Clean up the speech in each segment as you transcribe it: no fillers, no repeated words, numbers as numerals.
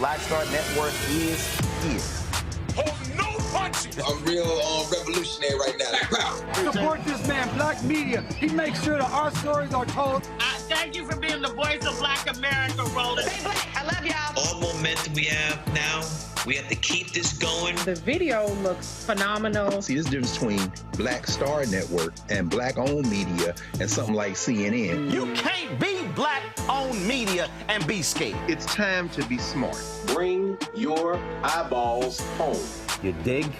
Black Star Network is here. Hold no punches. I'm real revolutionary right now. Black power. Support this man, Black media. He makes sure that our stories are told. Thank you for being the voice of Black America, Roland. Stay black. I love y'all. All momentum we have now, we have to keep this going. The video looks phenomenal. See, this difference between Black Star Network and Black-owned media and something like CNN. You can't be Black-owned media and be scared. It's time to be smart. Bring your eyeballs home. You dig?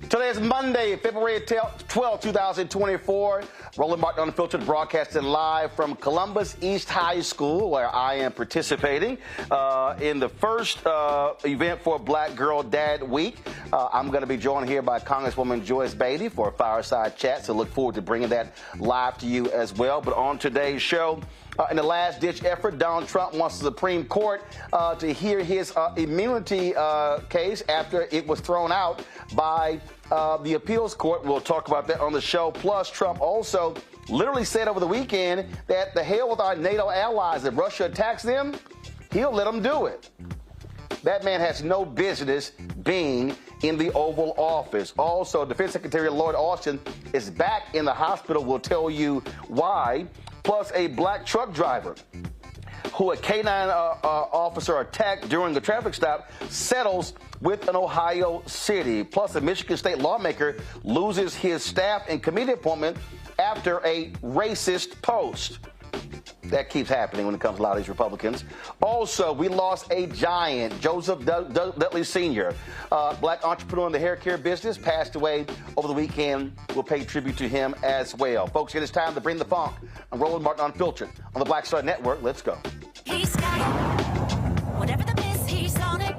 Today is Monday, February 12, 2024. Roland Martin Unfiltered, broadcasting live from Columbus East High School, where I am participating in the first event for Black Girl Dad Week. I'm going to be joined here by Congresswoman Joyce Beatty for a fireside chat, so look forward to bringing that live to you as well. But on today's show, in the last-ditch effort, Donald Trump wants the Supreme Court to hear his immunity case after it was thrown out by the appeals court. We'll talk about that on the show. Plus, Trump also literally said over the weekend that the hell with our NATO allies. If Russia attacks them, he'll let them do it. That man has no business being in the Oval Office. Also, Defense Secretary Llyod Austin is back in the hospital. We'll tell you why. Plus, a black truck driver who a K-9 officer attacked during a traffic stop settles with an Ohio city. Plus, a Michigan state lawmaker loses his staff and committee appointment after a racist post. That keeps happening when it comes to a lot of these Republicans. Also, we lost a giant, Joseph Dudley Sr., black entrepreneur in the hair care business, passed away over the weekend. We'll pay tribute to him as well. Folks, it is time to bring the funk. I'm Roland Martin Unfiltered on the Black Star Network. Let's go. He's got it. Whatever the biz, he's on it.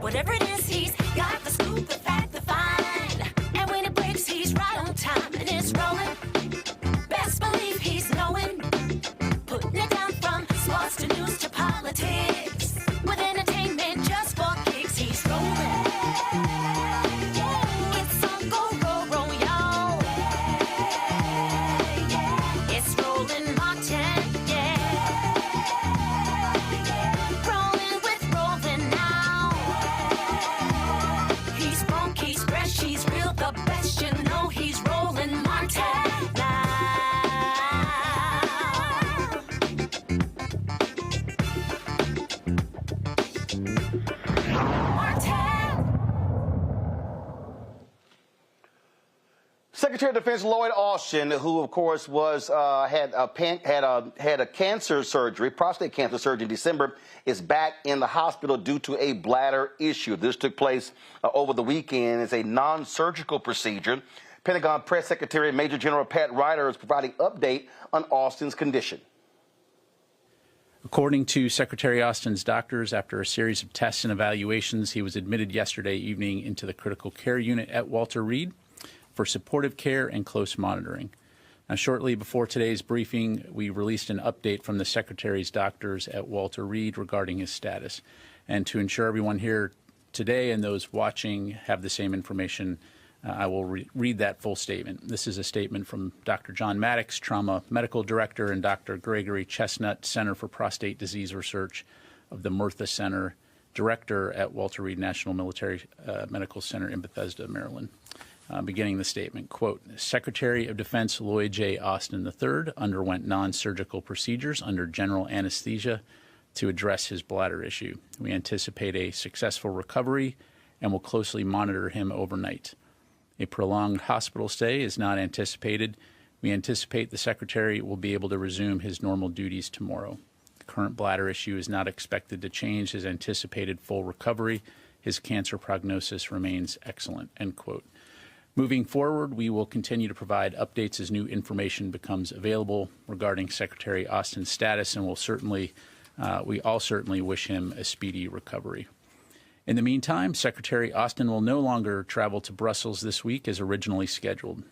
Whatever it is, he's got the scoop, the fact, the fine. And when it breaks, he's right on time and it's rolling. Best believe he's knowing. Putting it down from sports to news to politics. With entertainment just for kicks, he's rolling. It's on go, roll, roll, y'all. It's Roland Martin, yeah. Rolling with Roland now. He's funk, he's fresh, he's real, the best, you know he's Roland Martin now. Secretary of Defense Llyod Austin, who of course was had a cancer surgery, prostate cancer surgery in December, is back in the hospital due to a bladder issue. This took place over the weekend. It's a non-surgical procedure. Pentagon Press Secretary Major General Pat Ryder is providing update on Austin's condition. According to Secretary Austin's doctors, after a series of tests and evaluations, he was admitted yesterday evening into the critical care unit at Walter Reed for supportive care and close monitoring. Now, shortly before today's briefing, we released an update from the Secretary's doctors at Walter Reed regarding his status. And to ensure everyone here today and those watching have the same information, I will read that full statement. This is a statement from Dr. John Maddox, Trauma Medical Director, and Dr. Gregory Chestnut, Center for Prostate Disease Research of the Murtha Center, Director at Walter Reed National Military Medical Center in Bethesda, Maryland. Beginning the statement, quote, Secretary of Defense Lloyd J. Austin III underwent non-surgical procedures under general anesthesia to address his bladder issue. We anticipate a successful recovery and will closely monitor him overnight. A prolonged hospital stay is not anticipated. We anticipate the Secretary will be able to resume his normal duties tomorrow. The current bladder issue is not expected to change his anticipated full recovery. His cancer prognosis remains excellent, end quote. Moving forward, we will continue to provide updates as new information becomes available regarding Secretary Austin's status, and we all certainly wish him a speedy recovery. In the meantime, Secretary Austin will no longer travel to Brussels this week as originally scheduled.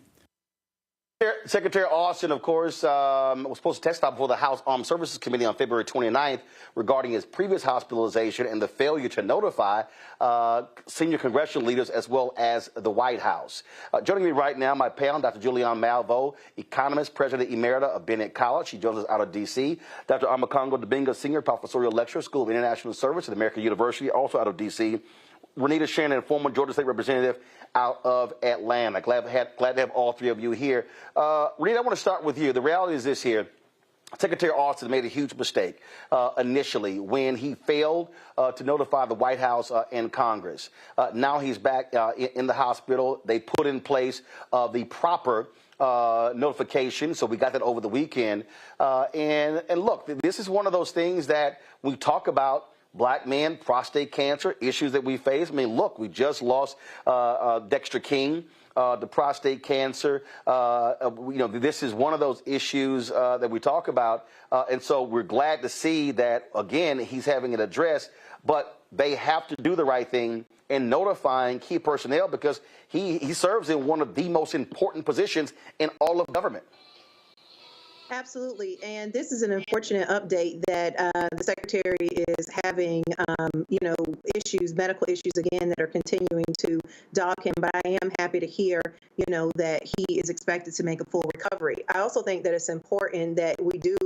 Secretary Austin, of course, was supposed to testify before the House Armed Services Committee on February 29th regarding his previous hospitalization and the failure to notify senior congressional leaders as well as the White House. Joining me right now, my panel, Dr. Julianne Malveaux, economist, president emerita of Bennett College. She joins us out of D.C. Dr. Amakongo Dibinga, senior professorial lecturer, School of International Service at American University, also out of D.C. Renita Shannon, former Georgia State Representative out of Atlanta. Glad to have all three of you here. Renita, I want to start with you. The reality is this here. Secretary Austin made a huge mistake initially when he failed to notify the White House and Congress. Now he's back in the hospital. They put in place the proper notification, so we got that over the weekend. And look, this is one of those things that we talk about. Black men, prostate cancer, issues that we face. I mean, look, we just lost Dexter King, the prostate cancer. This is one of those issues that we talk about. And so we're glad to see that, again, he's having it addressed. But they have to do the right thing in notifying key personnel because he serves in one of the most important positions in all of government. Absolutely. And this is an unfortunate update that the Secretary is having, issues, medical issues again, that are continuing to dog him. But I am happy to hear, that he is expected to make a full recovery. I also think that it's important that we do,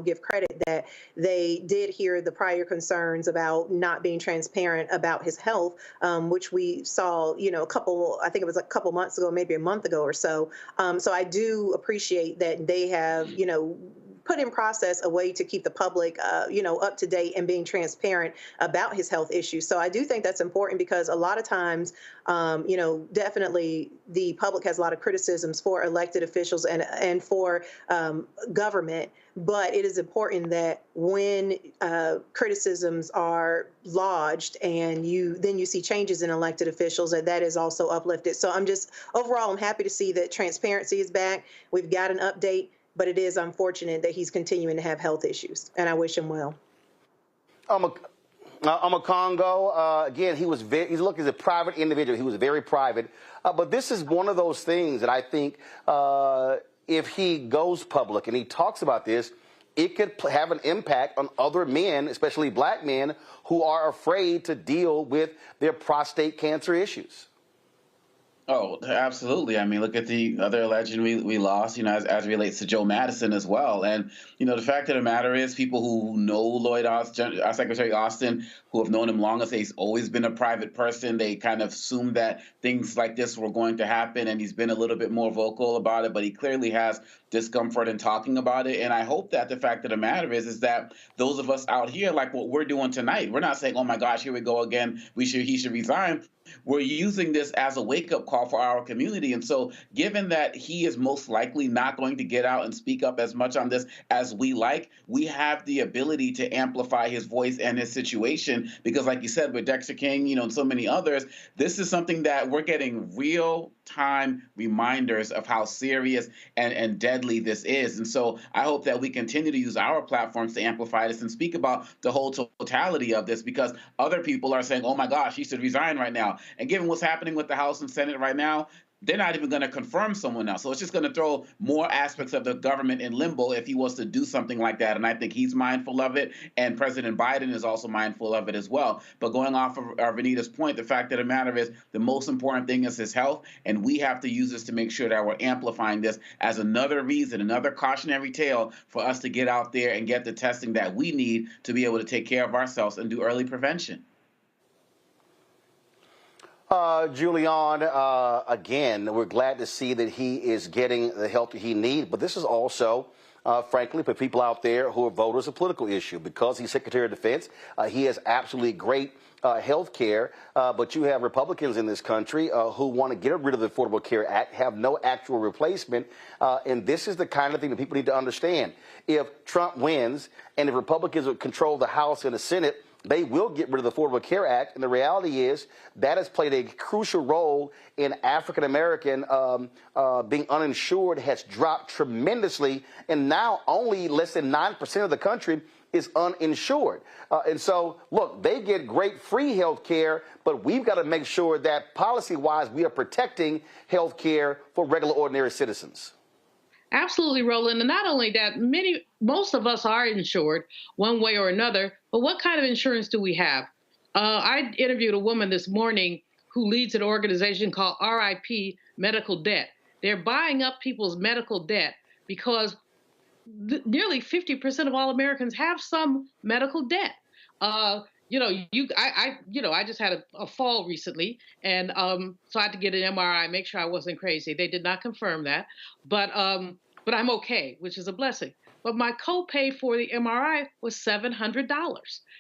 give credit that they did hear the prior concerns about not being transparent about his health, which we saw, I think it was a couple months ago, maybe a month ago or so. So I do appreciate that they have, put in process a way to keep the public, up to date and being transparent about his health issues. So I do think that's important because a lot of times, definitely the public has a lot of criticisms for elected officials and for government. But it is important that when criticisms are lodged and you see changes in elected officials, that is also uplifted. So overall, I'm happy to see that transparency is back. We've got an update. But it is unfortunate that he's continuing to have health issues, and I wish him well. Congo, again, he's a private individual. He was very private. But this is one of those things that I think if he goes public and he talks about this, it could have an impact on other men, especially black men, who are afraid to deal with their prostate cancer issues. Oh, absolutely. I mean, look at the other legend we lost, as it relates to Joe Madison as well. And, the fact of the matter is people who know Lloyd Austin, Secretary Austin, who have known him long as he's always been a private person, they kind of assumed that things like this were going to happen. And he's been a little bit more vocal about it, but he clearly has discomfort in talking about it. And I hope that the fact of the matter is that those of us out here, like what we're doing tonight, we're not saying, oh, my gosh, here we go again. He should resign. We're using this as a wake-up call for our community. And so given that he is most likely not going to get out and speak up as much on this as we like, we have the ability to amplify his voice and his situation. Because like you said, with Dexter King, and so many others, this is something that we're getting real-time reminders of how serious and deadly this is. And so I hope that we continue to use our platforms to amplify this and speak about the whole totality of this, because other people are saying, oh my gosh, he should resign right now. And given what's happening with the House and Senate right now, they're not even going to confirm someone else. So it's just going to throw more aspects of the government in limbo if he was to do something like that. And I think he's mindful of it. And President Biden is also mindful of it as well. But going off of Vanita's point, the fact of the matter is the most important thing is his health. And we have to use this to make sure that we're amplifying this as another reason, another cautionary tale for us to get out there and get the testing that we need to be able to take care of ourselves and do early prevention. Julian, again, we're glad to see that he is getting the help that he needs. But this is also, frankly, for people out there who are voters, a political issue. Because he's Secretary of Defense, he has absolutely great health care. But you have Republicans in this country who want to get rid of the Affordable Care Act, have no actual replacement. And this is the kind of thing that people need to understand. If Trump wins and if Republicans would control the House and the Senate, they will get rid of the Affordable Care Act. And the reality is that has played a crucial role in African-American being uninsured has dropped tremendously. And now only less than 9% of the country is uninsured. And so, look, they get great free health care, but we've got to make sure that policy-wise we are protecting health care for regular, ordinary citizens. Absolutely, Roland. And not only that, most of us are insured one way or another, but what kind of insurance do we have? I interviewed a woman this morning who leads an organization called RIP Medical Debt. They're buying up people's medical debt because nearly 50% of all Americans have some medical debt. I just had a fall recently, and so I had to get an MRI, make sure I wasn't crazy. They did not confirm that, but I'm okay, which is a blessing. But my copay for the MRI was $700.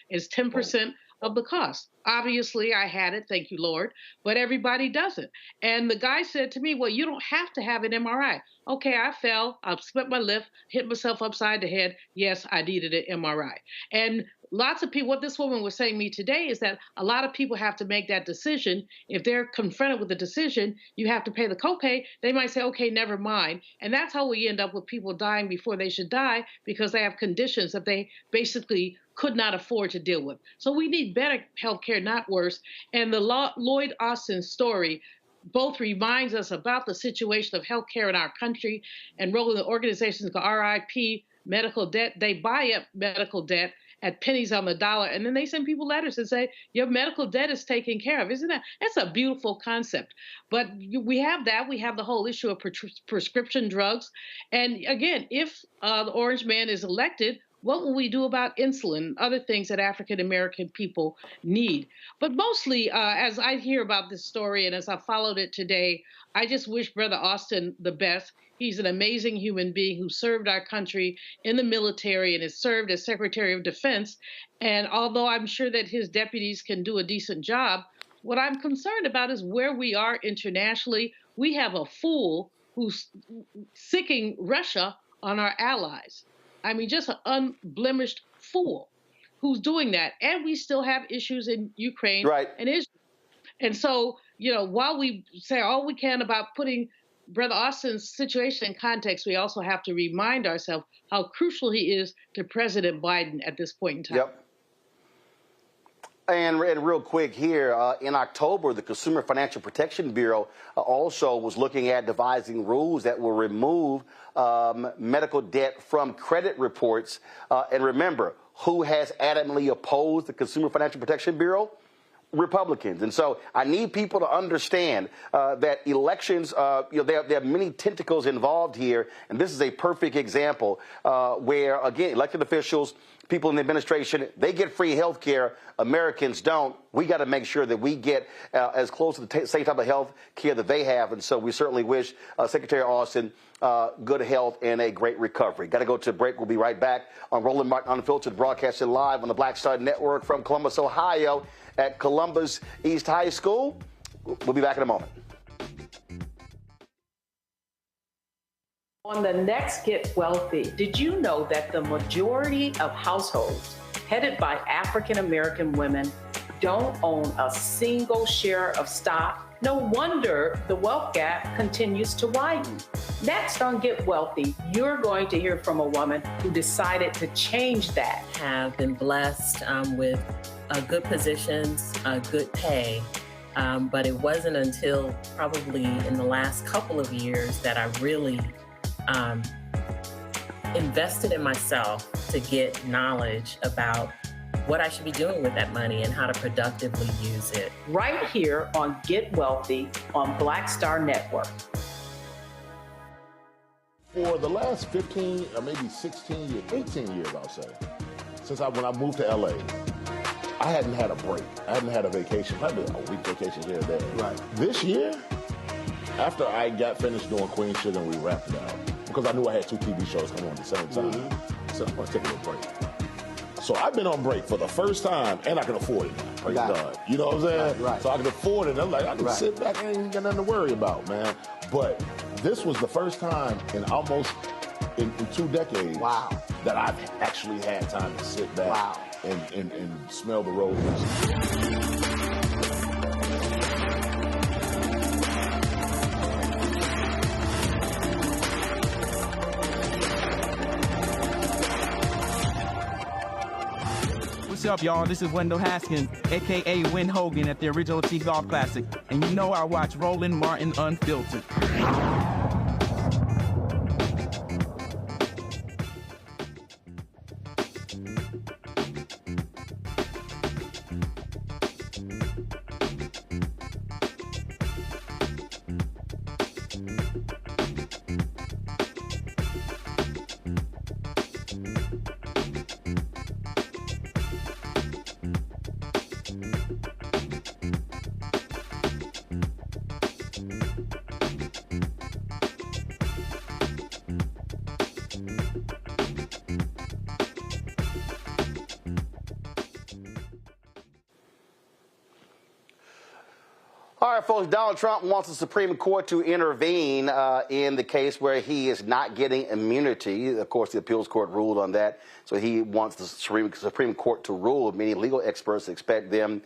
It's 10% of the cost. Obviously, I had it, thank you, Lord, but everybody doesn't. And the guy said to me, well, you don't have to have an MRI. Okay, I fell, I split my lip, hit myself upside the head. Yes, I needed an MRI. And lots of people, what this woman was saying to me today is that a lot of people have to make that decision. If they're confronted with a decision, you have to pay the copay. They might say, okay, never mind. And that's how we end up with people dying before they should die because they have conditions that they basically could not afford to deal with. So we need better health care, not worse. And the Lloyd Austin story both reminds us about the situation of healthcare in our country, enrolling in organizations called RIP, medical debt. They buy up medical debt at pennies on the dollar, and then they send people letters and say, your medical debt is taken care of. That's a beautiful concept. But we have that. We have the whole issue of prescription drugs. And again, if the Orange Man is elected, what will we do about insulin and other things that African-American people need? But mostly, as I hear about this story and as I followed it today, I just wish Brother Austin the best. He's an amazing human being who served our country in the military and has served as Secretary of Defense. And although I'm sure that his deputies can do a decent job, what I'm concerned about is where we are internationally. We have a fool who's sicking Russia on our allies. I mean, just an unblemished fool who's doing that. And we still have issues in Ukraine and Israel. And so, while we say all we can about putting Brother Austin's situation in context, we also have to remind ourselves how crucial he is to President Biden at this point in time. Yep. And real quick here, in October, the Consumer Financial Protection Bureau also was looking at devising rules that will remove medical debt from credit reports. And remember, who has adamantly opposed the Consumer Financial Protection Bureau? Republicans. And so I need people to understand that elections, there are many tentacles involved here. And this is a perfect example where, again, elected officials, people in the administration, they get free health care. Americans don't. We got to make sure that we get as close to the same type of health care that they have. And so we certainly wish Secretary Austin good health and a great recovery. Got to go to a break. We'll be right back on Roland Martin Unfiltered, broadcasting live on the Black Star Network from Columbus, Ohio at Columbus East High School. We'll be back in a moment. On the next Get Wealthy, did you know that the majority of households headed by African American women don't own a single share of stock? No wonder the wealth gap continues to widen. Next on Get Wealthy, you're going to hear from a woman who decided to change that. Have been blessed with good positions, good pay. But it wasn't until probably in the last couple of years that I really invested in myself to get knowledge about what I should be doing with that money and how to productively use it. Right here on Get Wealthy on Black Star Network. For the last 15 or maybe 16 years, 18 years, I'll say, since when I moved to LA, I hadn't had a break. I hadn't had a vacation, probably a week vacation here or there. Right. This year, after I got finished doing Queen Sugar and we wrapped it out, because I knew I had 2 TV shows coming on at the same time, I said, I'm going to take a little break. So I've been on break for the first time, and I can afford it now. Praise God. You know what I'm saying? Right. So I can afford it. I'm like, I can sit back and ain't got nothing to worry about, man. But this was the first time in almost in 2 decades that I've actually had time to sit back and smell the roses. What's up, y'all? This is Wendell Haskins, a.k.a. Win Hogan at the original T-Golf Classic. And you know I watch Roland Martin Unfiltered. All right, folks, Donald Trump wants the Supreme Court to intervene in the case where he is not getting immunity. Of course, the appeals court ruled on that, so he wants the Supreme Court to rule. Many legal experts expect them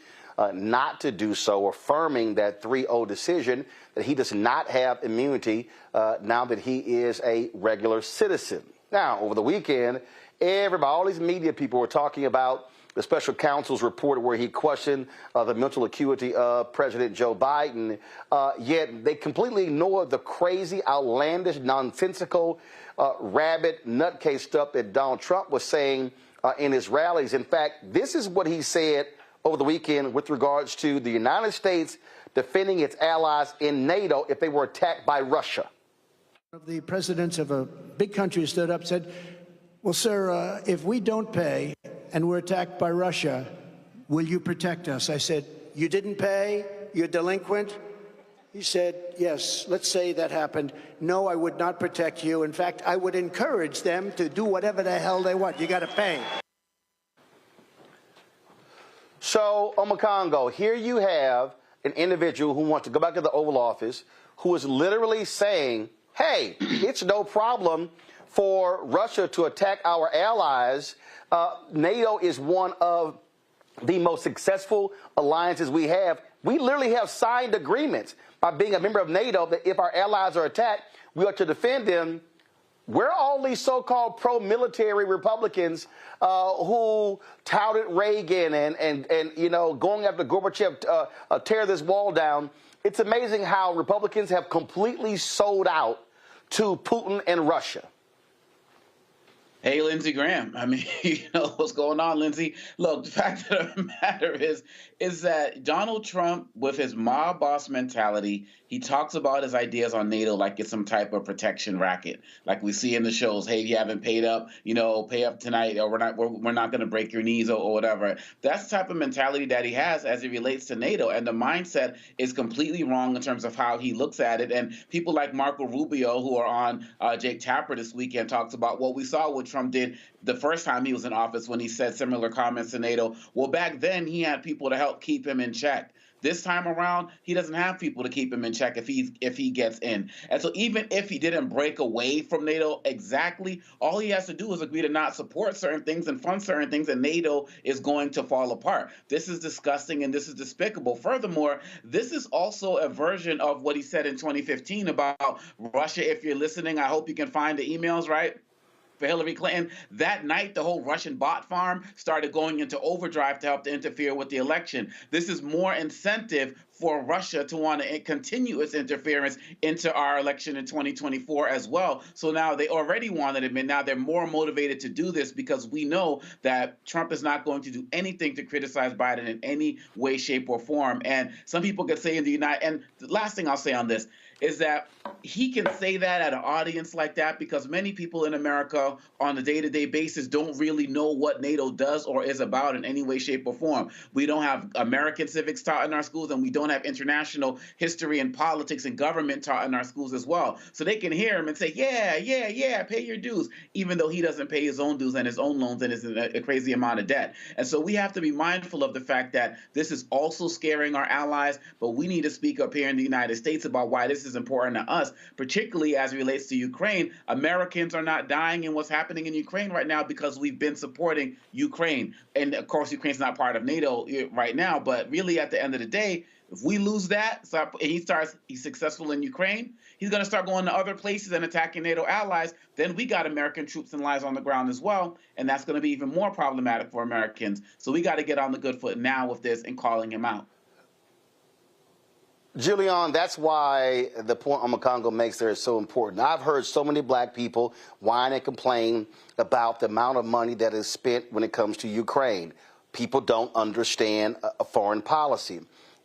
not to do so, affirming that 3-0 decision that he does not have immunity now that he is a regular citizen. Now, over the weekend, all these media people were talking about the special counsel's report where he questioned the mental acuity of President Joe Biden, yet they completely ignored the crazy, outlandish, nonsensical, rabid, nutcase stuff that Donald Trump was saying in his rallies. In fact, this is what he said over the weekend with regards to the United States defending its allies in NATO if they were attacked by Russia. The presidents of a big country stood up and said, well, sir, if we don't pay and we're attacked by Russia, will you protect us? I said, you didn't pay? You're delinquent? He said, yes, let's say that happened. No, I would not protect you. In fact, I would encourage them to do whatever the hell they want. You got to pay. So, Omokongo, here you have an individual who wants to go back to the Oval Office who is literally saying, hey, it's no problem for Russia to attack our allies. NATO is one of the most successful alliances we have. We literally have signed agreements by being a member of NATO that if our allies are attacked, we are to defend them. Where are all these so-called pro-military Republicans who touted Reagan and you know, going after Gorbachev, tear this wall down? It's amazing how Republicans have completely sold out to Putin and Russia. Hey, Lindsey Graham. I mean, you know what's going on, Lindsey. Look, the fact of the matter is that Donald Trump, with his mob boss mentality, he talks about his ideas on NATO like it's some type of protection racket, like we see in the shows. Hey, if you haven't paid up, you know, pay up tonight, or we're not going to break your knees or whatever. That's the type of mentality that he has as it relates to NATO, and the mindset is completely wrong in terms of how he looks at it. And people like Marco Rubio, who are on Jake Tapper this weekend, talks about what we saw what Trump did the first time he was in office when he said similar comments to NATO. Well, back then he had people to help keep him in check. This time around, he doesn't have people to keep him in check if he gets in. And so even if he didn't break away from NATO exactly, all he has to do is agree to not support certain things and fund certain things, and NATO is going to fall apart. This is disgusting and this is despicable. Furthermore, this is also a version of what he said in 2015 about Russia. If you're listening, I hope you can find the emails, right? For Hillary Clinton. That night, the whole Russian bot farm started going into overdrive to help to interfere with the election. This is more incentive for Russia to want to continue its interference into our election in 2024 as well. So now they already wanted him, and now they're more motivated to do this because we know that Trump is not going to do anything to criticize Biden in any way, shape, or form. And some people could say in the United, and the last thing I'll say on this is that he can say that at an audience like that because many people in America on a day-to-day basis don't really know what NATO does or is about in any way, shape, or form. We don't have American civics taught in our schools, and we don't have international history and politics and government taught in our schools as well. So they can hear him and say, yeah, pay your dues, even though he doesn't pay his own dues and his own loans and is in a crazy amount of debt. And so we have to be mindful of the fact that this is also scaring our allies, but we need to speak up here in the United States about why this is important to us, particularly as it relates to Ukraine. Americans are not dying in what's happening in Ukraine right now because we've been supporting Ukraine. And of course, Ukraine's not part of NATO right now, but really at the end of the day, if we lose that, he's successful in Ukraine, he's going to start going to other places and attacking NATO allies. Then we got American troops and lives on the ground as well, and that's going to be even more problematic for Americans. So we got to get on the good foot now with this and calling him out. Julian, that's why the point Omokongo makes there is so important. I've heard so many black people whine and complain about the amount of money that is spent when it comes to Ukraine. People don't understand a foreign policy.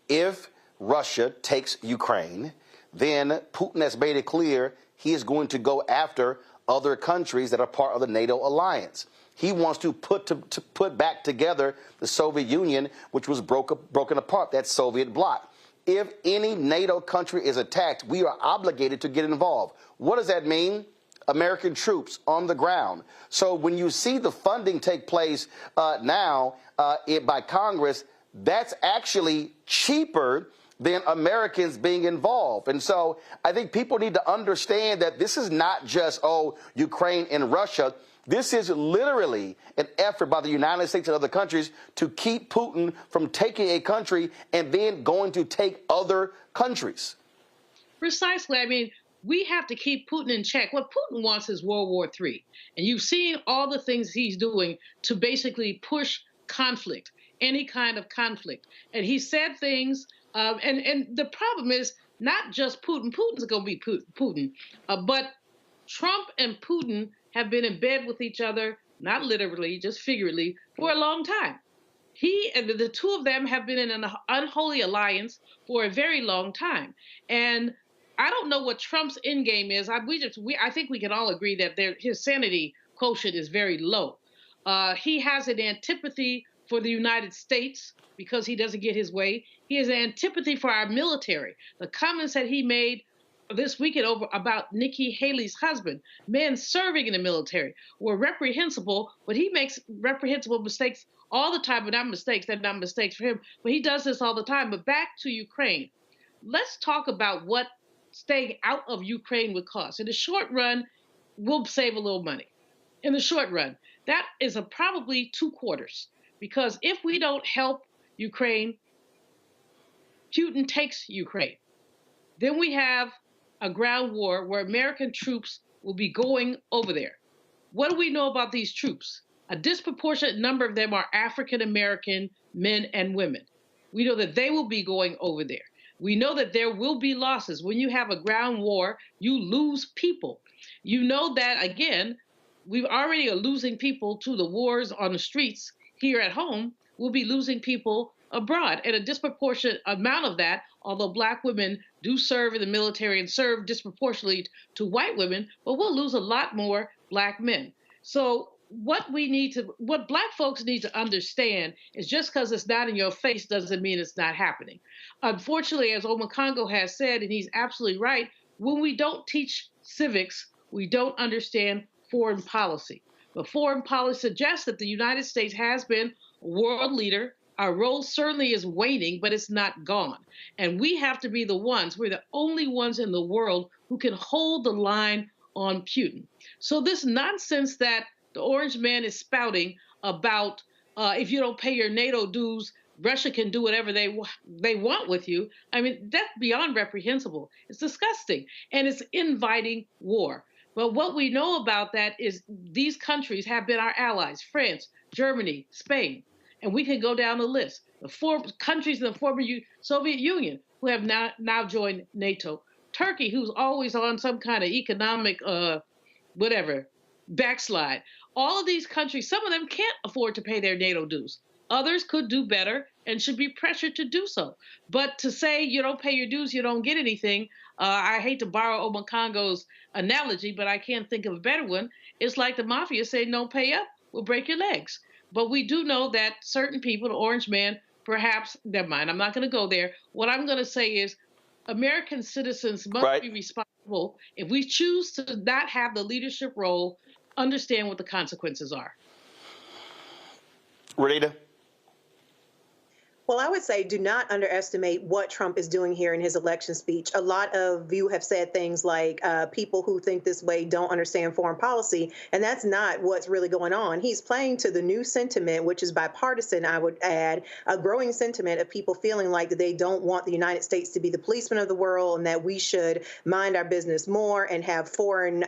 If Russia takes Ukraine, then Putin has made it clear he is going to go after other countries that are part of the NATO alliance. He wants to put back together the Soviet Union, which was broken apart, that Soviet bloc. If any NATO country is attacked, we are obligated to get involved. What does that mean? American troops on the ground. So when you see the funding take place now by Congress, that's actually cheaper than Americans being involved. And so I think people need to understand that this is not just, Ukraine and Russia. This is literally an effort by the United States and other countries to keep Putin from taking a country and then going to take other countries. Precisely. I mean, we have to keep Putin in check. What Putin wants is World War III. And you've seen all the things he's doing to basically push conflict, any kind of conflict. And he said things, and the problem is not just Putin. Putin's going to be Putin, but Trump and Putin have been in bed with each other, not literally, just figuratively, for a long time. He and the two of them have been in an unholy alliance for a very long time. And I don't know what Trump's end game is. I think we can all agree that his sanity quotient is very low. He has an antipathy for the United States because he doesn't get his way. He has an antipathy for our military. The comments that he made this weekend about Nikki Haley's husband, men serving in the military, were reprehensible, but he makes reprehensible mistakes all the time, but not mistakes. They're not mistakes for him, but he does this all the time. But back to Ukraine. Let's talk about what staying out of Ukraine would cost. In the short run, we'll save a little money. In the short run, that is probably 2 quarters, because if we don't help Ukraine, Putin takes Ukraine. Then we have a ground war where American troops will be going over there. What do we know about these troops? A disproportionate number of them are African American men and women. We know that they will be going over there. We know that there will be losses. When you have a ground war, you lose people. You know that, again, we already are losing people to the wars on the streets here at home. We'll be losing people abroad. And a disproportionate amount of that, although Black women do serve in the military and serve disproportionately to white women, but we'll lose a lot more Black men. So what Black folks need to understand is just because it's not in your face doesn't mean it's not happening. Unfortunately, as Omekongo has said, and he's absolutely right, when we don't teach civics, we don't understand foreign policy. But foreign policy suggests that the United States has been a world leader. Our role certainly is waning, but it's not gone. And we have to be the ones, we're the only ones in the world who can hold the line on Putin. So this nonsense that the Orange Man is spouting about if you don't pay your NATO dues, Russia can do whatever they want with you. I mean, that's beyond reprehensible. It's disgusting. And it's inviting war. But what we know about that is these countries have been our allies: France, Germany, Spain. And we can go down the list. The 4 countries in the former Soviet Union who have now joined NATO. Turkey, who's always on some kind of economic, backslide. All of these countries, some of them can't afford to pay their NATO dues. Others could do better and should be pressured to do so. But to say you don't pay your dues, you don't get anything, I hate to borrow Omekongo's analogy, but I can't think of a better one. It's like the mafia saying, don't pay up, we'll break your legs. But we do know that certain people, the Orange Man, perhaps, never mind, I'm not going to go there. What I'm going to say is American citizens must be responsible. If we choose to not have the leadership role, understand what the consequences are. Rita? Well, I would say do not underestimate what Trump is doing here in his election speech. A lot of you have said things like people who think this way don't understand foreign policy, and that's not what's really going on. He's playing to the new sentiment, which is bipartisan, I would add, a growing sentiment of people feeling like that they don't want the United States to be the policeman of the world and that we should mind our business more and have foreign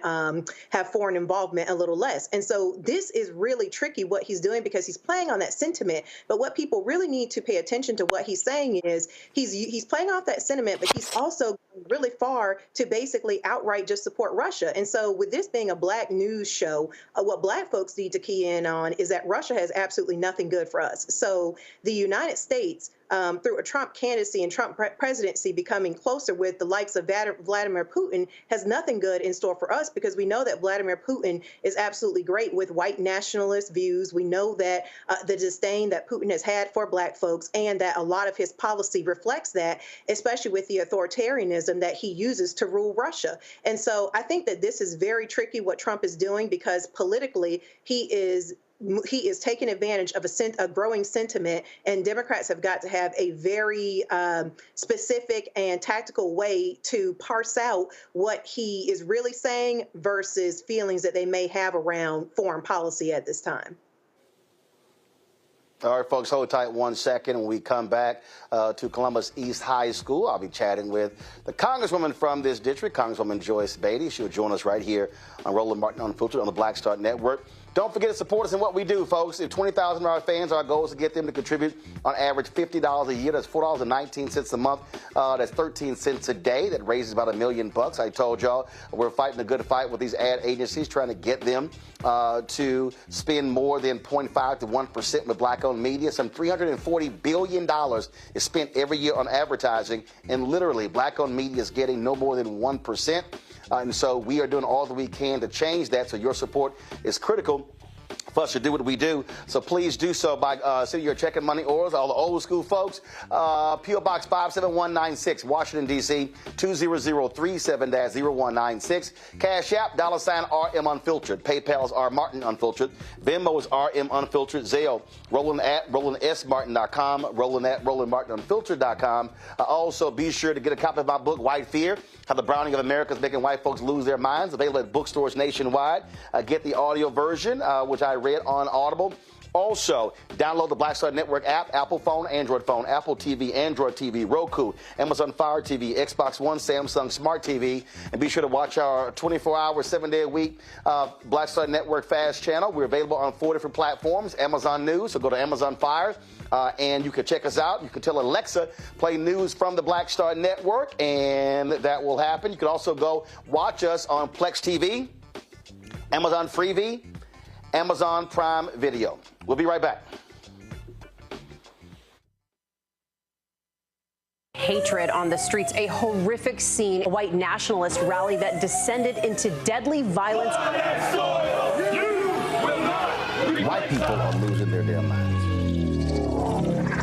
involvement a little less. And so this is really tricky what he's doing because he's playing on that sentiment. But what people really need to pay attention to what he's saying is he's playing off that sentiment, but he's also really far to basically outright just support Russia. And so with this being a Black news show, what Black folks need to key in on is that Russia has absolutely nothing good for us. So the United States, through a Trump candidacy and Trump presidency becoming closer with the likes of Vladimir Putin, has nothing good in store for us because we know that Vladimir Putin is absolutely great with white nationalist views. We know that the disdain that Putin has had for Black folks and that a lot of his policy reflects that, especially with the authoritarianism that he uses to rule Russia. And so I think that this is very tricky what Trump is doing because politically he is taking advantage of a growing sentiment, and Democrats have got to have a very specific and tactical way to parse out what he is really saying versus feelings that they may have around foreign policy at this time. All right, folks, hold tight 1 second. When we come back to Columbus East High School, I'll be chatting with the congresswoman from this district, Congresswoman Joyce Beatty. She'll join us right here on Roland Martin Unfiltered on the Black Star Network. Don't forget to support us in what we do, folks. If 20,000 of our fans, our goal is to get them to contribute on average $50 a year. That's $4.19 a month. That's 13 cents a day. That raises about $1 million. I told y'all we're fighting a good fight with these ad agencies, trying to get them to spend more than 0.5 to 1% with black-owned media. Some $340 billion is spent every year on advertising, and literally black-owned media is getting no more than 1%. And so we are doing all that we can to change that. So your support is critical for us to do what we do. So please do so by sending your check and money orders. All the old school folks, P.O. Box 57196, Washington, D.C., 20037-0196. Cash App, $RM Unfiltered. PayPal's R Martin Unfiltered. Venmo's RM Unfiltered. Zelle, Roland at RolandSMartin.com. Roland at RolandMartinUnfiltered.com. Also, be sure to get a copy of my book, White Fear, How the Browning of America is Making White Folks Lose Their Minds. Available at bookstores nationwide. Get the audio version, which I read on Audible. Also, download the Black Star Network app, Apple phone, Apple TV, Android TV, Roku, Amazon Fire TV, Xbox One, Samsung Smart TV, and be sure to watch our 24-hour, 7-day-a-week Black Star Network Fast channel. We're available on 4 different platforms, Amazon News, so go to Amazon Fire, and you can check us out. You can tell Alexa, play news from the Black Star Network, and that will happen. You can also go watch us on Plex TV, Amazon Freevee, Amazon Prime Video. We'll be right back. Hatred on the streets, a horrific scene, a white nationalist rally that descended into deadly violence. White people are losing their damn minds.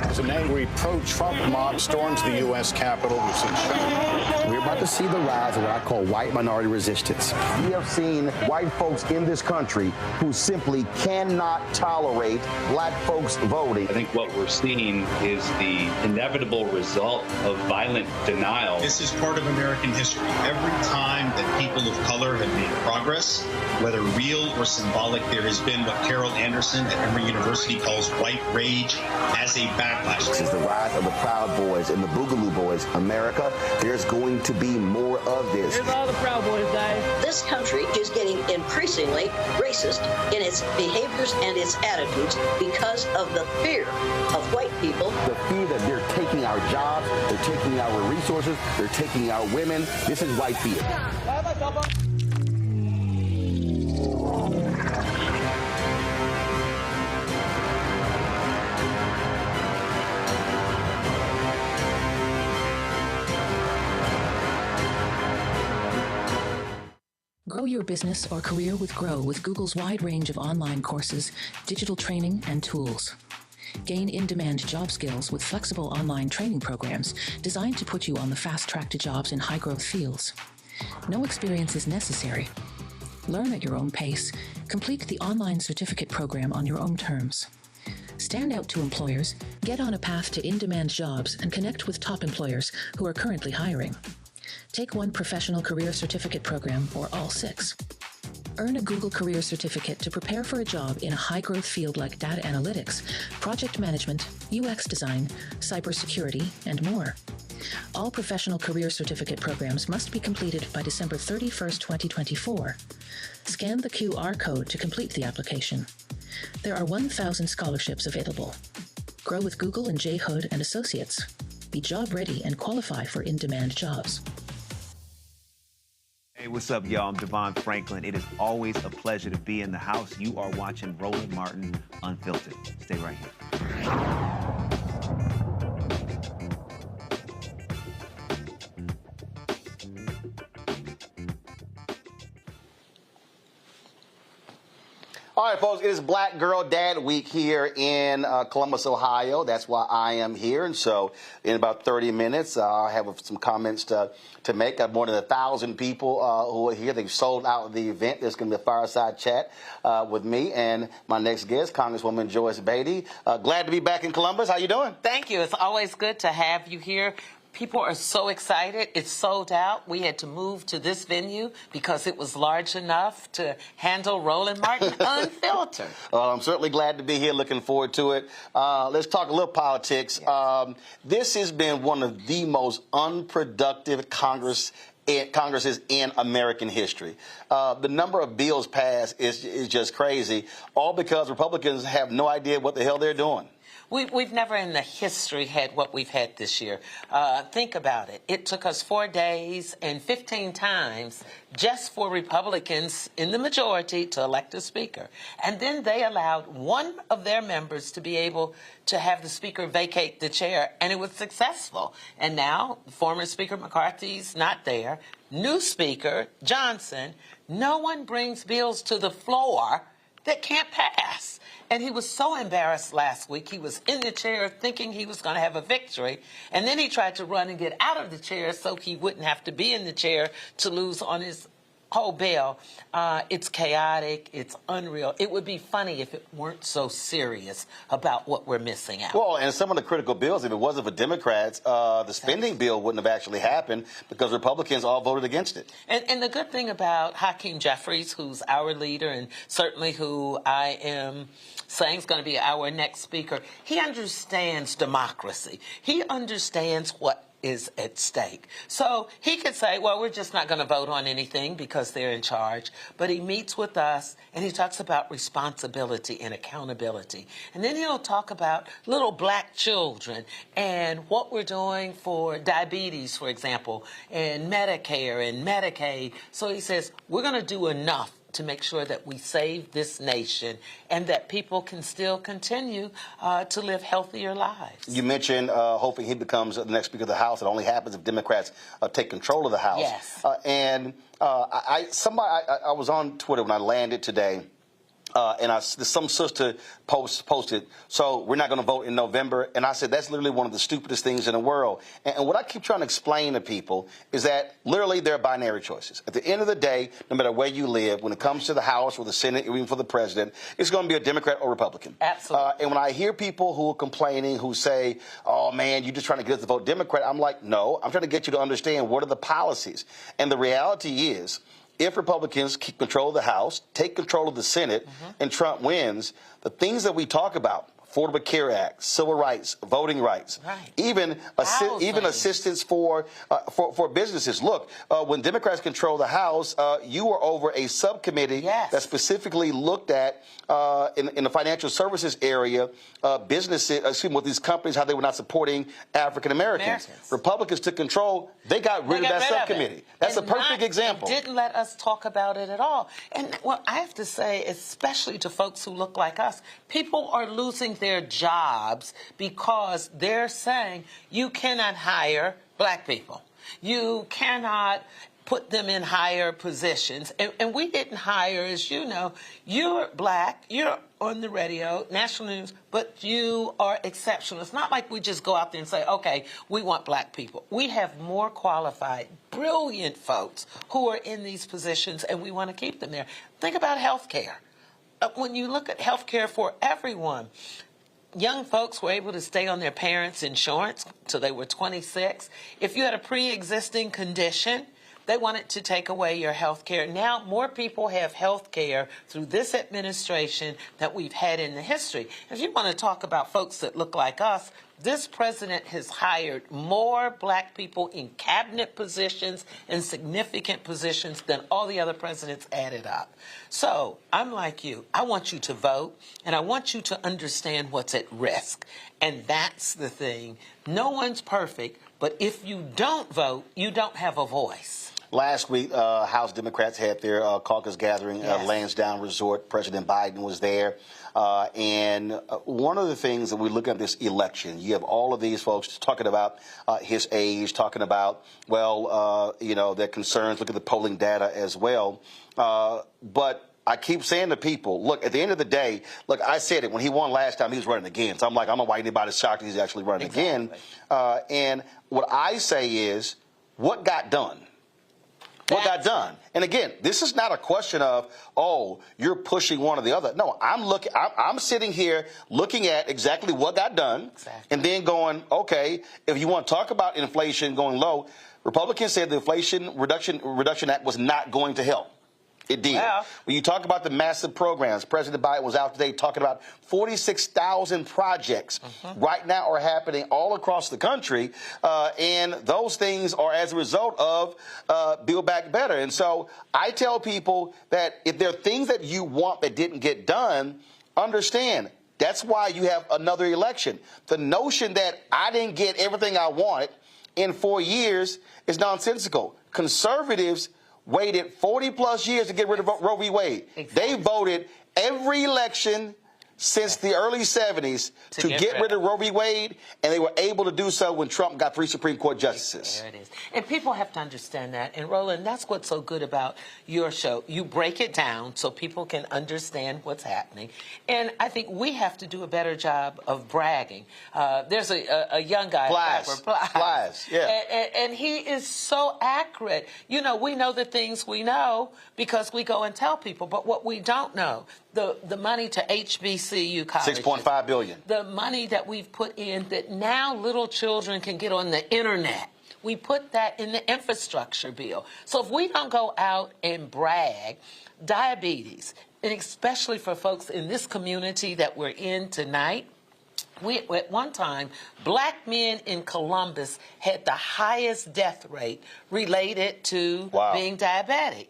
As an angry pro-Trump mob storms the U.S. Capitol, we've seen shooting. We're about to see the rise of what I call white minority resistance. We have seen white folks in this country who simply cannot tolerate black folks voting. I think what we're seeing is the inevitable result of violent denial. This is part of American history. Every time that people of color have made progress, whether real or symbolic, there has been what Carol Anderson at Emory University calls white rage as a backlash. This is the rise of the Proud Boys and the Boogaloo Boys. America, there's going to be more of this. Here's all the Proud Boys, guys. This country is getting increasingly racist in its behaviors and its attitudes because of the fear of white people. The fear that they're taking our jobs, they're taking our resources, they're taking our women. This is white fear. Grow your business or career with Grow with Google's wide range of online courses, digital training, and tools. Gain in-demand job skills with flexible online training programs designed to put you on the fast track to jobs in high-growth fields. No experience is necessary. Learn at your own pace. Complete the online certificate program on your own terms. Stand out to employers, get on a path to in-demand jobs, and connect with top employers who are currently hiring. Take one professional career certificate program or all 6. Earn a Google Career Certificate to prepare for a job in a high-growth field like data analytics, project management, UX design, cybersecurity, and more. All professional career certificate programs must be completed by December 31st, 2024. Scan the QR code to complete the application. There are 1,000 scholarships available. Grow with Google and J. Hood and Associates. Be job ready and qualify for in-demand jobs. Hey, what's up, y'all? I'm Devon Franklin. It is always a pleasure to be in the house. You are watching Roland Martin Unfiltered. Stay right here. All right, folks, it is Black Girl Dad Week here in Columbus, Ohio. That's why I am here. And so in about 30 minutes, I have some comments to make. I have more than 1,000 people who are here. They've sold out the event. There's going to be a fireside chat with me and my next guest, Congresswoman Joyce Beatty. Glad to be back in Columbus. How you doing? Thank you. It's always good to have you here. People are so excited. It's sold out. We had to move to this venue because it was large enough to handle Roland Martin Unfiltered. Well, I'm certainly glad to be here. Looking forward to it. Let's talk a little politics. Yes. This has been one of the most unproductive Congress Congresses in American history. The number of bills passed is just crazy, all because Republicans have no idea what the hell they're doing. We've never in the history had what we've had this year. Think about it. It took us 4 days and 15 times just for Republicans in the majority to elect a speaker. And then they allowed one of their members to be able to have the speaker vacate the chair, and it was successful. And now former Speaker McCarthy's not there. New Speaker Johnson, no one brings bills to the floor that can't pass. And he was so embarrassed last week. He was in the chair thinking he was going to have a victory. And then he tried to run and get out of the chair so he wouldn't have to be in the chair to lose on his whole bill. It's chaotic. It's unreal. It would be funny if it weren't so serious about what we're missing out. Well, and some of the critical bills, if it wasn't for Democrats, the spending bill wouldn't have actually happened because Republicans all voted against it. And the good thing about Hakeem Jeffries, who's our leader and certainly who I am saying is going to be our next speaker, he understands democracy. He understands what is at stake. So he could say, well, we're just not going to vote on anything because they're in charge. But he meets with us and he talks about responsibility and accountability. And then he'll talk about little black children and what we're doing for diabetes, for example, and Medicare and Medicaid. So he says, we're going to do enough to make sure that we save this nation and that people can still continue to live healthier lives. You mentioned hoping he becomes the next Speaker of the House. It only happens if Democrats take control of the House. Yes. I was on Twitter when I landed today. And some sister posted, so we're not going to vote in November. And I said, that's literally one of the stupidest things in the world. And what I keep trying to explain to people is that literally there are binary choices. At the end of the day, no matter where you live, when it comes to the House or the Senate, or even for the president, it's going to be a Democrat or Republican. Absolutely. And when I hear people who are complaining, who say, oh, man, you're just trying to get us to vote Democrat, I'm like, no, I'm trying to get you to understand what are the policies. And the reality is, if Republicans keep control of the House, take control of the Senate, and Trump wins, the things that we talk about, Affordable Care Act, civil rights, voting rights, even assistance for businesses. Look, when Democrats control the House, you were over a subcommittee that specifically looked at in the financial services area, businesses, with these companies, how they were not supporting African Americans. Republicans took control; they got rid of that subcommittee. That's a perfect example. Didn't let us talk about it at all. And well, I have to say, especially to folks who look like us, people are losing their jobs because they're saying you cannot hire black people. You cannot put them in higher positions. And we didn't hire, as you know, you're black, you're on the radio, national news, but you are exceptional. It's not like we just go out there and say, okay, we want black people. We have more qualified, brilliant folks who are in these positions, and we want to keep them there. Think about health care. When you look at health care for everyone, young folks were able to stay on their parents' insurance till they were 26. If you had a pre-existing condition, they wanted to take away your health care. Now more people have health care through this administration that we've had in the history. If you want to talk about folks that look like us, this president has hired more black people in cabinet positions and significant positions than all the other presidents added up. So I'm like you. I want you to vote, and I want you to understand what's at risk. And that's the thing. No one's perfect, but if you don't vote, you don't have a voice. Last week, House Democrats had their caucus gathering at Lansdowne Resort. President Biden was there. And one of the things that we look at this election, you have all of these folks talking about his age, talking about, well, their concerns. Look at the polling data as well. But I keep saying to people, look, at the end of the day, look, I said it when he won last time, he was running again. So I'm like, I don't know why anybody's shocked he's actually running again. And what I say is, what got done? What got done? And again, this is not a question of, oh, you're pushing one or the other. No, I'm sitting here looking at exactly what got done, and then going, okay, if you want to talk about inflation going low, Republicans said the Inflation Reduction Act was not going to help. It did. Well, when you talk about the massive programs, President Biden was out today talking about 46,000 projects right now are happening all across the country, and those things are as a result of Build Back Better. And so I tell people that if there are things that you want that didn't get done, understand that's why you have another election. The notion that I didn't get everything I wanted in 4 years is nonsensical. Conservatives waited 40-plus years to get rid of Roe v. Wade. They voted every election since the early 70s to get rid of Roe v. Wade, and they were able to do so when Trump got 3 Supreme Court justices. There it is. And people have to understand that. And, Roland, that's what's so good about your show. You break it down so people can understand what's happening. And I think we have to do a better job of bragging. There's a young guy. Plies, yeah. And he is so accurate. You know, we know the things we know because we go and tell people. But what we don't know, the money to HBCU colleges. $6.5 billion. The money that we've put in that now little children can get on the internet. We put that in the infrastructure bill. So if we don't go out and brag, diabetes, and especially for folks in this community that we're in tonight, at one time, black men in Columbus had the highest death rate related to being diabetic.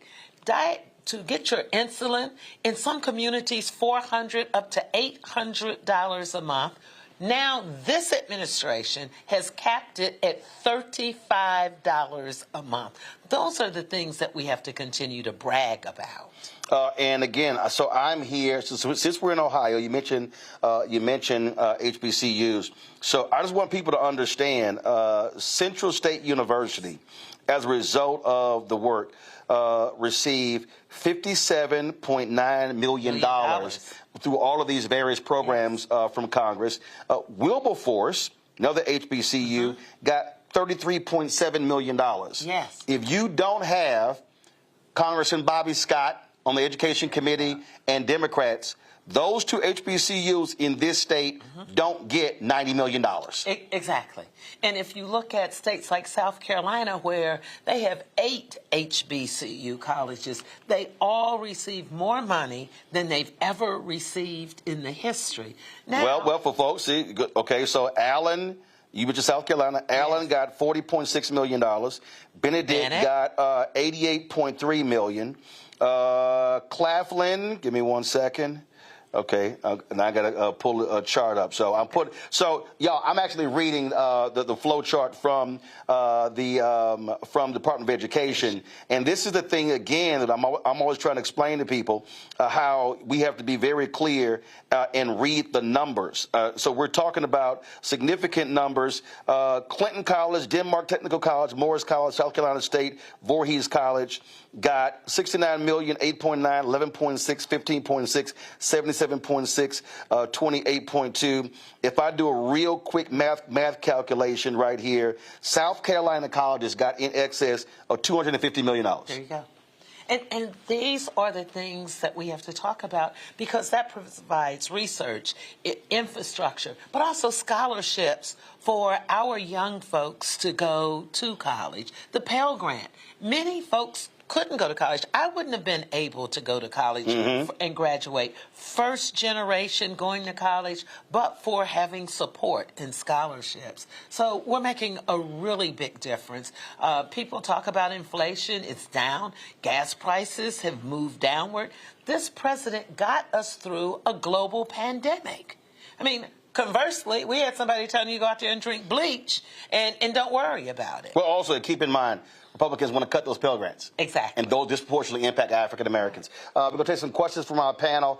To get your insulin, in some communities, $400 up to $800 a month. Now, this administration has capped it at $35 a month. Those are the things that we have to continue to brag about. And again, so I'm here. So since we're in Ohio, you mentioned HBCUs. So I just want people to understand Central State University, as a result of the work, received $57.9 million through all of these various programs from Congress. Wilberforce, another HBCU, got $33.7 million. Yes. If you don't have Congressman Bobby Scott on the Education Committee and Democrats, those two HBCUs in this state don't get $90 million. Exactly. And if you look at states like South Carolina, where they have 8 HBCU colleges, they all receive more money than they've ever received in the history. Now, Well, for folks, see, okay, so Allen, you went to South Carolina. Allen got $40.6 million. Benedict got $88.3 million. Claflin, give me 1 second. Okay, and I got to pull a chart up. So y'all, I'm actually reading the flow chart from from Department of Education, and this is the thing again that I'm always trying to explain to people how we have to be very clear and read the numbers. So we're talking about significant numbers: Clinton College, Denmark Technical College, Morris College, South Carolina State, Voorhees College got $69 million, 8.9, 11.6, 15.6, 77.6, 28.2. If I do a real quick math calculation right here, South Carolina colleges got in excess of $250 million. There you go. And these are the things that we have to talk about, because that provides research, infrastructure, but also scholarships for our young folks to go to college. The Pell Grant. Many folks couldn't go to college. I wouldn't have been able to go to college and graduate. First generation going to college, but for having support and scholarships. So we're making a really big difference. People talk about inflation. It's down. Gas prices have moved downward. This president got us through a global pandemic. I mean, conversely, we had somebody telling you to go out there and drink bleach and don't worry about it. Well, also keep in mind, Republicans want to cut those Pell Grants. Exactly. And those disproportionately impact African Americans. We're going to take some questions from our panel.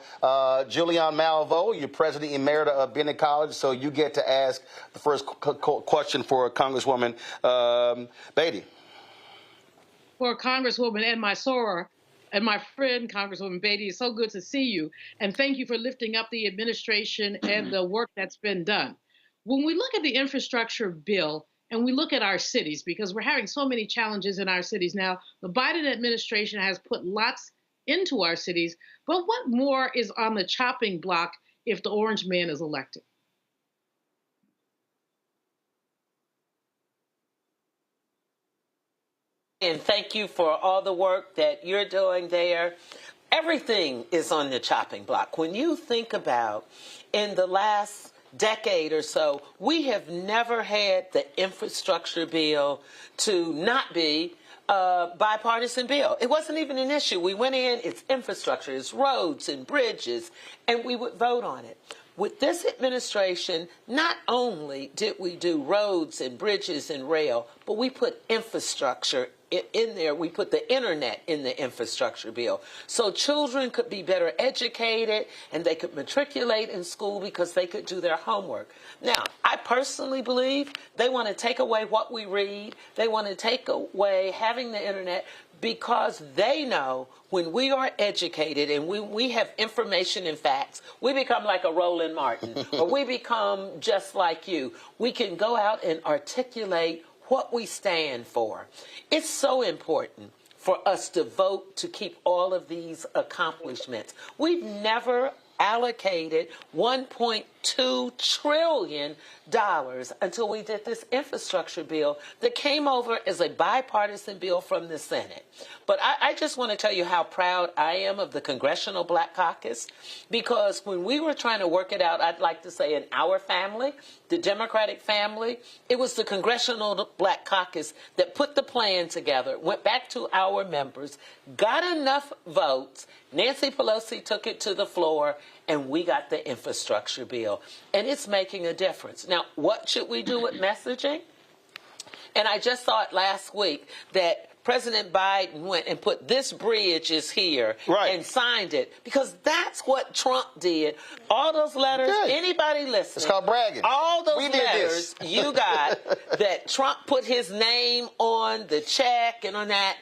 Julian Malvo, you're president emerita of Bennett College, so you get to ask the first question for Congresswoman Beatty. For Congresswoman and my soror, and my friend, Congresswoman Beatty, it's so good to see you. And thank you for lifting up the administration and the work that's been done. When we look at the infrastructure bill, and we look at our cities, because we're having so many challenges in our cities now, the Biden administration has put lots into our cities, but what more is on the chopping block if the orange man is elected? And thank you for all the work that you're doing there. Everything is on the chopping block. When you think about in the last decade or so, we have never had the infrastructure bill to not be a bipartisan bill. It wasn't even an issue. We went in, it's infrastructure, it's roads and bridges, and we would vote on it. With this administration, not only did we do roads and bridges and rail, but we put infrastructure in there. We put the internet in the infrastructure bill. So children could be better educated and they could matriculate in school because they could do their homework. Now, I personally believe they want to take away what we read. They want to take away having the internet because they know when we are educated and we have information and facts, we become like a Roland Martin, or we become just like you. We can go out and articulate what we stand for. It's so important for us to vote to keep all of these accomplishments. We've never allocated $1.2 trillion until we did this infrastructure bill that came over as a bipartisan bill from the Senate. But I just want to tell you how proud I am of the Congressional Black Caucus, because when we were trying to work it out, I'd like to say in our family, the Democratic family, it was the Congressional Black Caucus that put the plan together, went back to our members, got enough votes. Nancy Pelosi took it to the floor, and we got the infrastructure bill. And it's making a difference. Now, what should we do with messaging? And I just saw it last week that President Biden went and put this bridge is here and signed it, because that's what Trump did. All those letters, anybody listening, it's called bragging. All those letters you got that Trump put his name on the check and on that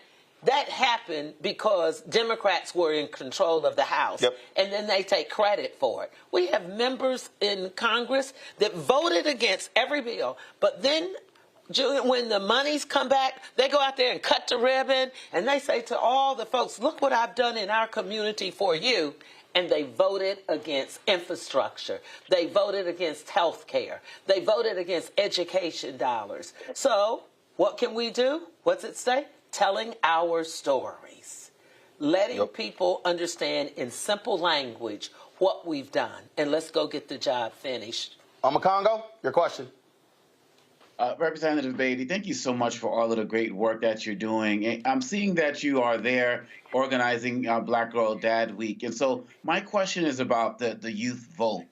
happened because Democrats were in control of the House, and then they take credit for it. We have members in Congress that voted against every bill, but then when the monies come back, they go out there and cut the ribbon, and they say to all the folks, look what I've done in our community for you. And they voted against infrastructure. They voted against health care. They voted against education dollars. So what can we do? What's it say? Telling our stories. Letting people understand in simple language what we've done. And let's go get the job finished. Congo, your question. Representative Beatty, thank you so much for all of the great work that you're doing. And I'm seeing that you are there organizing Black Girl Dad Week. And so my question is about the youth vote.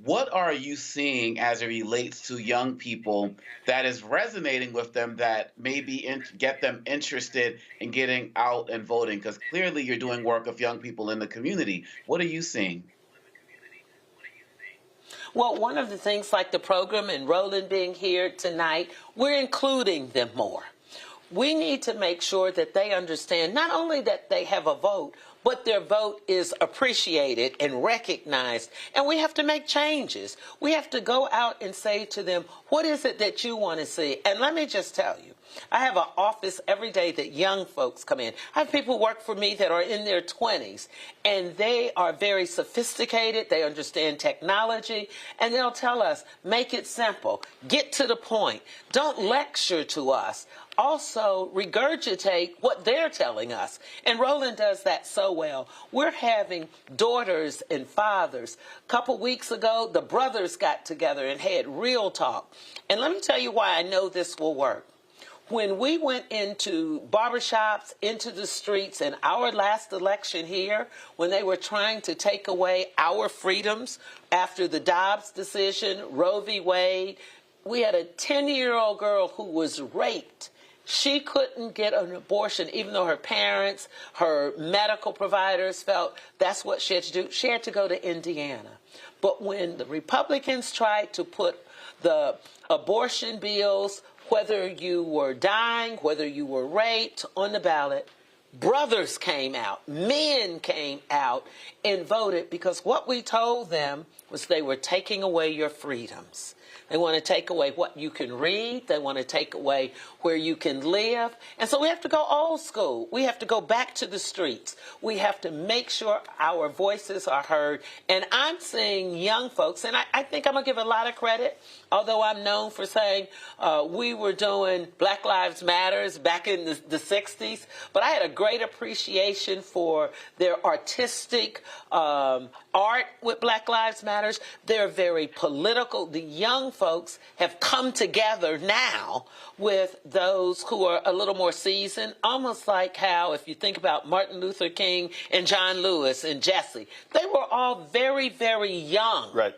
What are you seeing as it relates to young people that is resonating with them, that maybe get them interested in getting out and voting? Because clearly you're doing work with young people in the community. What are you seeing? Well, one of the things like the program and Roland being here tonight, we're including them more. We need to make sure that they understand not only that they have a vote, but their vote is appreciated and recognized. And we have to make changes. We have to go out and say to them, what is it that you want to see? And let me just tell you, I have an office every day that young folks come in. I have people who work for me that are in their 20s, and they are very sophisticated. They understand technology, and they'll tell us, make it simple, get to the point, don't lecture to us. Also, regurgitate what they're telling us. And Roland does that so well. We're having daughters and fathers. A couple weeks ago, the brothers got together and had real talk. And let me tell you why I know this will work. When we went into barbershops, into the streets in our last election here, when they were trying to take away our freedoms after the Dobbs decision, Roe v. Wade, we had a 10-year-old girl who was raped. She couldn't get an abortion, even though her parents, her medical providers felt that's what she had to do. She had to go to Indiana. But when the Republicans tried to put the abortion bills, whether you were dying, whether you were raped, on the ballot, brothers came out, men came out and voted, because what we told them was they were taking away your freedoms. They want to take away what you can read. They want to take away where you can live. And so we have to go old school. We have to go back to the streets. We have to make sure our voices are heard. And I'm seeing young folks, and I think I'm going to give a lot of credit, although I'm known for saying we were doing Black Lives Matters back in the 60s. But I had a great appreciation for their artistic art with Black Lives Matters. They're very political. The young folks have come together now with those who are a little more seasoned, almost like how, if you think about Martin Luther King and John Lewis and Jesse, they were all very, very young. Right.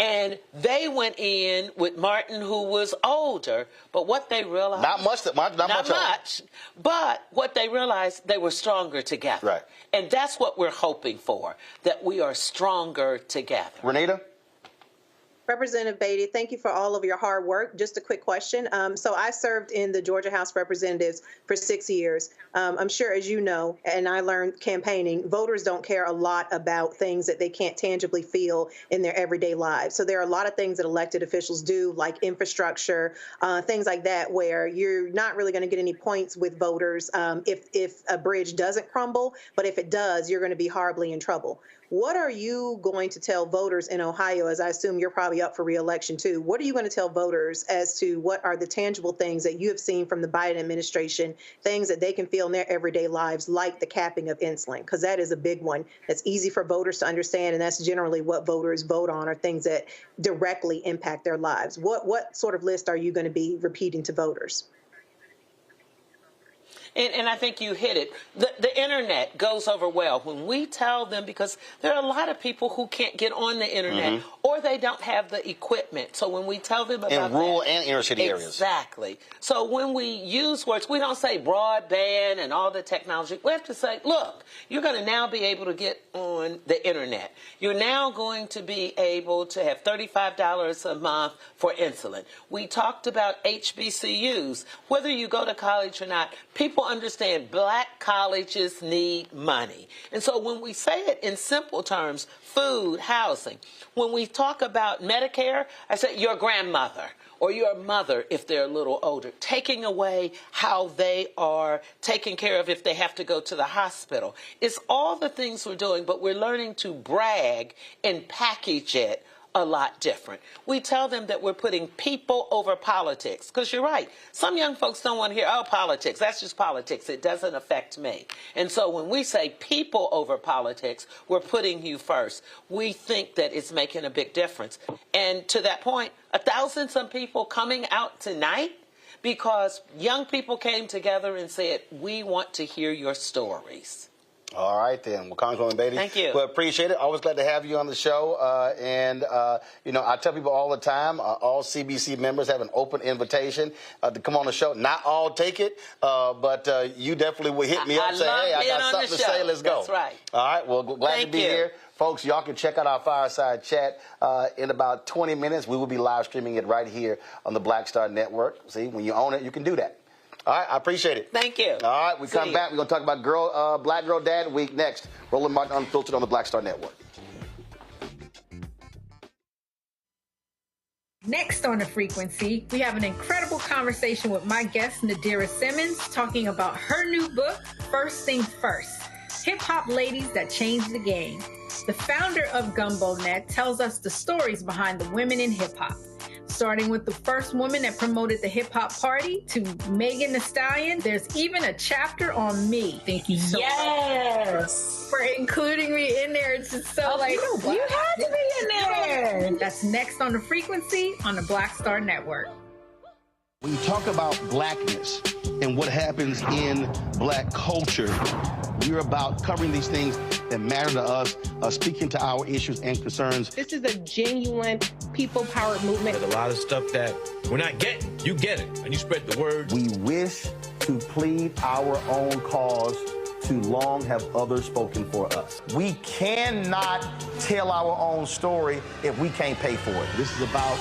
And they went in with Martin, who was older, but what they realized... Not much. But what they realized, they were stronger together. Right. And that's what we're hoping for, that we are stronger together. Renita? Representative Beatty, thank you for all of your hard work. Just a quick question. So I served in the Georgia House of Representatives for 6 years. I'm sure, as you know, and I learned campaigning, voters don't care a lot about things that they can't tangibly feel in their everyday lives. So there are a lot of things that elected officials do, like infrastructure, things like that, where you're not really going to get any points with voters if a bridge doesn't crumble. But if it does, you're going to be horribly in trouble. What are you going to tell voters in Ohio, as I assume you're probably up for re-election too? What are you going to tell voters as to what are the tangible things that you have seen from the Biden administration, things that they can feel in their everyday lives, like the capping of insulin? Because that is a big one. That's easy for voters to understand, and that's generally what voters vote on, are things that directly impact their lives. What sort of list are you going to be repeating to voters? And I think you hit it. The internet goes over well when we tell them, because there are a lot of people who can't get on the internet or they don't have the equipment. So when we tell them about in rural and inner city areas. Exactly. So when we use words, we don't say broadband and all the technology. We have to say, look, you're going to now be able to get on the internet. You're now going to be able to have $35 a month for insulin. We talked about HBCUs. Whether you go to college or not, people understand Black colleges need money. And so when we say it in simple terms, food, housing, when we talk about Medicare, I say your grandmother or your mother, if they're a little older, taking away how they are taken care of if they have to go to the hospital. It's all the things we're doing, but we're learning to brag and package it a lot different. We tell them that we're putting people over politics, because you're right. Some young folks don't want to hear, oh, politics, that's just politics. It doesn't affect me. And so when we say people over politics, we're putting you first. We think that it's making a big difference. And to that point, 1,000-some people coming out tonight because young people came together and said, we want to hear your stories. All right, then. Well, Congresswoman Beatty, thank you. Well, appreciate it. Always glad to have you on the show. You know, I tell people all the time, all CBC members have an open invitation to come on the show. Not all take it, but you definitely will hit me up and say, hey, I got something to say. Let's go. That's right. All right. Well, glad to be here. Folks, y'all can check out our fireside chat in about 20 minutes. We will be live streaming it right here on the Black Star Network. See, when you own it, you can do that. All right, I appreciate it. Thank you. All right, we come back. We're going to talk about Black Girl Dad Week next. Roland Martin Unfiltered on the Black Star Network. Next on The Frequency, we have an incredible conversation with my guest, Nadira Simmons, talking about her new book, First Things First, Hip-Hop Ladies That Changed the Game. The founder of GumboNet tells us the stories behind the women in hip-hop. Starting with the first woman that promoted the hip-hop party to Megan Thee Stallion. There's even a chapter on me. Thank you so much for including me in there. It's just so you had to be in there. That's next on The Frequency on the Black Star Network. When you talk about blackness and what happens in Black culture, we're about covering these things that matter to us, speaking to our issues and concerns. This is a genuine people-powered movement. There's a lot of stuff that we're not getting. You get it, and you spread the word. We wish to plead our own cause. Too long have others spoken for us. We cannot tell our own story if we can't pay for it. This is about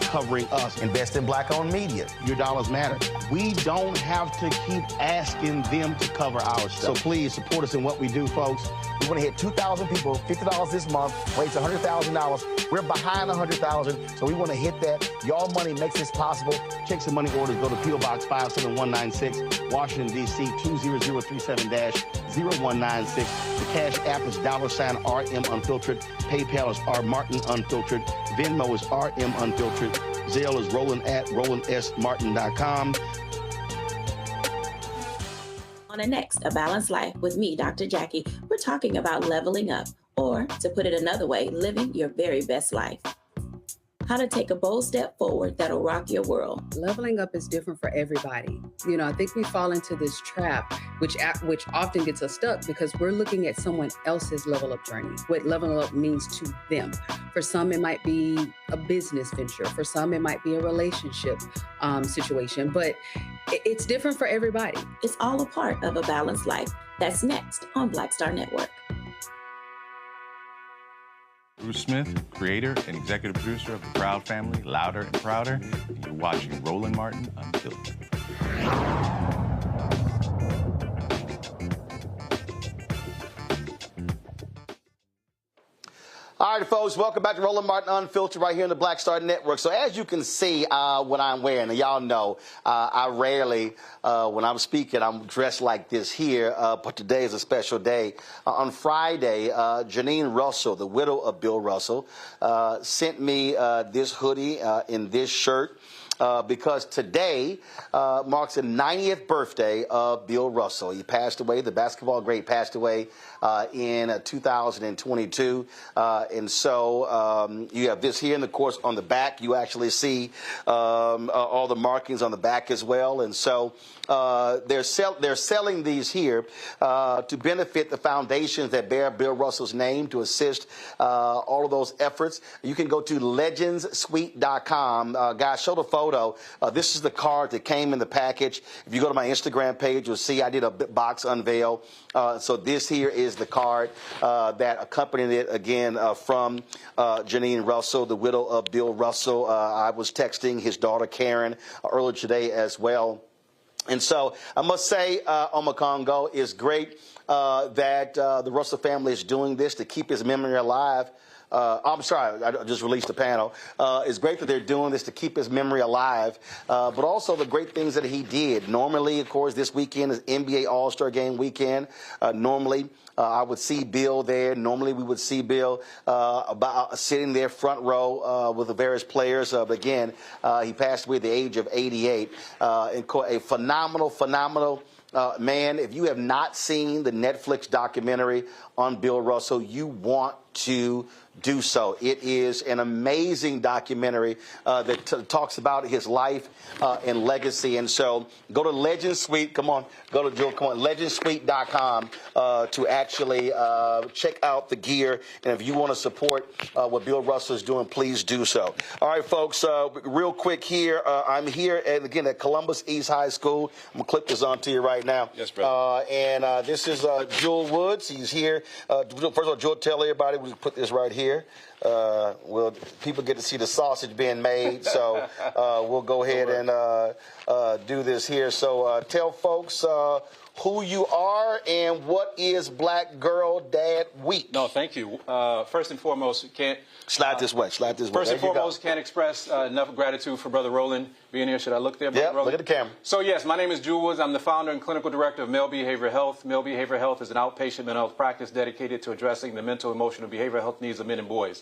covering us. Invest in black-owned media. Your dollars matter. We don't have to keep asking them to cover our stuff. So please support us in what we do, folks. We want to hit 2,000 people, $50 this month, raise $100,000. We're behind 100,000, so we want to hit that. Y'all money makes this possible. Checks and money orders go to P.O. Box 57196, Washington, D.C. 20037-0196. The Cash App is $RM Unfiltered. PayPal is R Martin Unfiltered. Venmo is RM Unfiltered. Zelle is roland@rolandsmartin.com. On the next A Balanced Life with me, Dr. Jackie, we're talking about leveling up, or to put it another way, living your very best life. How to take a bold step forward that'll rock your world. Leveling up is different for everybody. You know, I think we fall into this trap, which often gets us stuck because we're looking at someone else's level up journey, what leveling up means to them. For some, it might be a business venture. For some, it might be a relationship situation, but it's different for everybody. It's all a part of A Balanced Life. That's next on Black Star Network. Bruce Smith, creator and executive producer of The Proud Family, Louder and Prouder, and you're watching Roland Martin Unfiltered. All right, folks, welcome back to Roland Martin Unfiltered right here on the Black Star Network. So as you can see what I'm wearing, and y'all know I rarely, when I'm speaking, I'm dressed like this here, but today is a special day. On Friday, Janine Russell, the widow of Bill Russell, sent me this hoodie and this shirt. Because today marks the 90th birthday of Bill Russell. He passed away, the basketball great passed away in 2022. And so you have this here, and of course on the back you actually see all the markings on the back as well. And so they're selling these here to benefit the foundations that bear Bill Russell's name, to assist all of those efforts. You can go to legendssuite.com. Guys, show the photo. This is the card that came in the package. If you go to my Instagram page, you'll see I did a box unveil. So this here is the card that accompanied it, again, from Janine Russell, the widow of Bill Russell. I was texting his daughter, Karen, earlier today as well. And so I must say, Omakongo, is great that the Russell family is doing this to keep his memory alive. I'm sorry, I just released the panel. It's great that they're doing this to keep his memory alive, but also the great things that he did. Normally, of course, this weekend is NBA All-Star Game weekend. Normally, I would see Bill there. Normally, we would see Bill sitting there front row with the various players. But again, he passed away at the age of 88. A phenomenal man. If you have not seen the Netflix documentary on Bill Russell, you want to do so. It is an amazing documentary that talks about his life and legacy. And so go to Legend Suite. Come on, go to Joe. Come on, legendsuite.com to actually check out the gear. And if you want to support what Bill Russell is doing, please do so. All right, folks, real quick here. I'm here, again, at Columbus East High School. I'm going to clip this onto you right now. Yes, brother. And this is Jewel Woods. He's here. First of all, Jewel, tell everybody, we'll put this right here. Well, people get to see the sausage being made, so we'll go ahead and do this here. So tell folks who you are and what is Black Girl Dad Week. No, thank you. First and foremost, can't... Slide this way. Slide this way. First and foremost, can't express enough gratitude for Brother Roland being here. Should I look there, Brother Roland? Look at the camera. So, yes, my name is Jewel Woods. I'm the founder and clinical director of Male Behavioral Health. Male Behavioral Health is an outpatient mental health practice dedicated to addressing the mental, emotional, behavioral health needs of men and boys.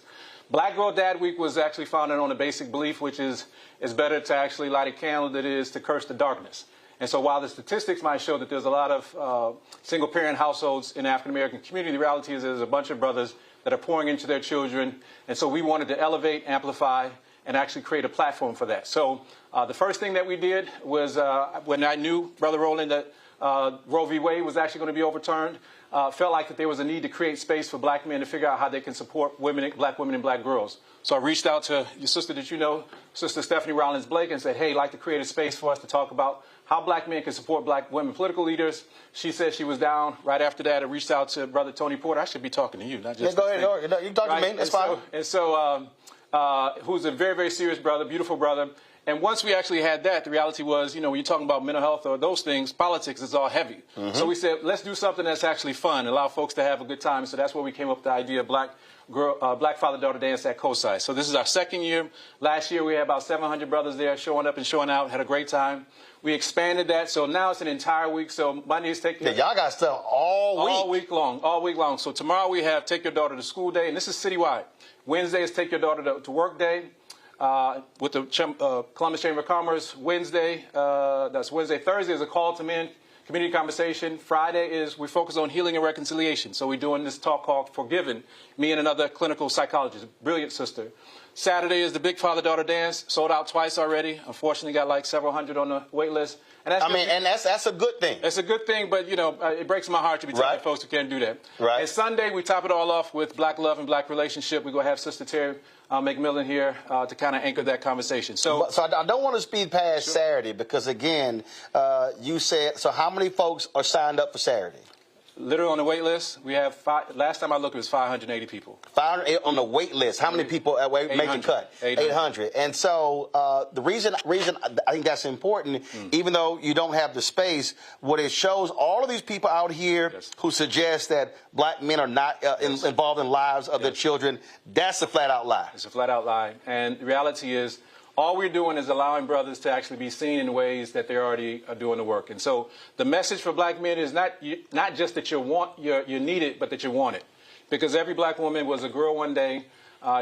Black Girl Dad Week was actually founded on a basic belief, which is it's better to actually light a candle than it is to curse the darkness. And so while the statistics might show that there's a lot of single-parent households in the African-American community, the reality is there's a bunch of brothers that are pouring into their children. And so we wanted to elevate, amplify, and actually create a platform for that. So the first thing that we did was when I knew, Brother Roland, that Roe v. Wade was actually going to be overturned, felt like that there was a need to create space for black men to figure out how they can support black women and black girls. So I reached out to your sister that you know, Sister Stephanie Rollins Blake, and said, hey, I'd like to create a space for us to talk about how black men can support black women political leaders. She said she was down. Right after that, I reached out to Brother Tony Porter. I should be talking to you, not just go ahead. You can talk to me. That's fine. Who's a very, very serious brother, beautiful brother. And once we actually had that, the reality was, when you're talking about mental health or those things, politics is all heavy. So we said, let's do something that's actually fun, allow folks to have a good time. So that's where we came up with the idea of Black Father-Daughter Dance at COSI. So this is our second year. Last year, we had about 700 brothers there showing up and showing out, had a great time. We expanded that, so now it's an entire week. So Mondays take your... Yeah, y'all got stuff all week. All week long. So tomorrow we have Take Your Daughter to School Day, and this is citywide. Wednesday is Take Your Daughter to Work Day. With the Columbus Chamber of Commerce. Wednesday, that's Wednesday. Thursday is a call to men, community conversation. Friday is we focus on healing and reconciliation. So we're doing this talk called Forgiven, me and another clinical psychologist, brilliant sister. Saturday is the Big Father-Daughter Dance, sold out twice already. Unfortunately, got like several hundred on the wait list. And that's a good thing. It's a good thing, but it breaks my heart to be telling folks who can't do that. Right. And Sunday, we top it all off with Black Love and Black Relationship. We're going to have Sister Terry McMillan here to kind of anchor that conversation. So I don't want to speed past Saturday because, again, you said, so how many folks are signed up for Saturday? Literally on the wait list, we have last time I looked, it was 580 people. 500 on the wait list. How many people make the cut? 800. And so the reason I think that's important, even though you don't have the space, what it shows all of these people out here who suggest that black men are not involved in lives of their children, that's a flat-out lie. It's a flat-out lie. And the reality is, all we're doing is allowing brothers to actually be seen in ways that they already are doing the work. And so the message for black men is not just that you need it, but that you want it. Because every black woman was a girl one day,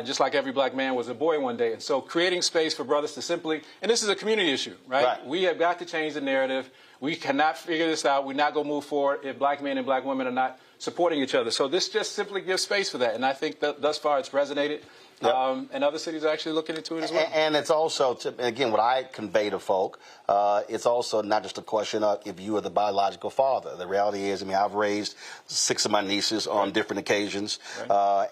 just like every black man was a boy one day. And so creating space for brothers to simply, and this is a community issue, right? We have got to change the narrative. We cannot figure this out. We're not going to move forward if black men and black women are not supporting each other. So this just simply gives space for that. And I think that thus far it's resonated. And other cities are actually looking into it as well. And it's also, again, what I convey to folk, it's also not just a question of if you are the biological father. The reality is, I've raised 6 of my nieces on different occasions.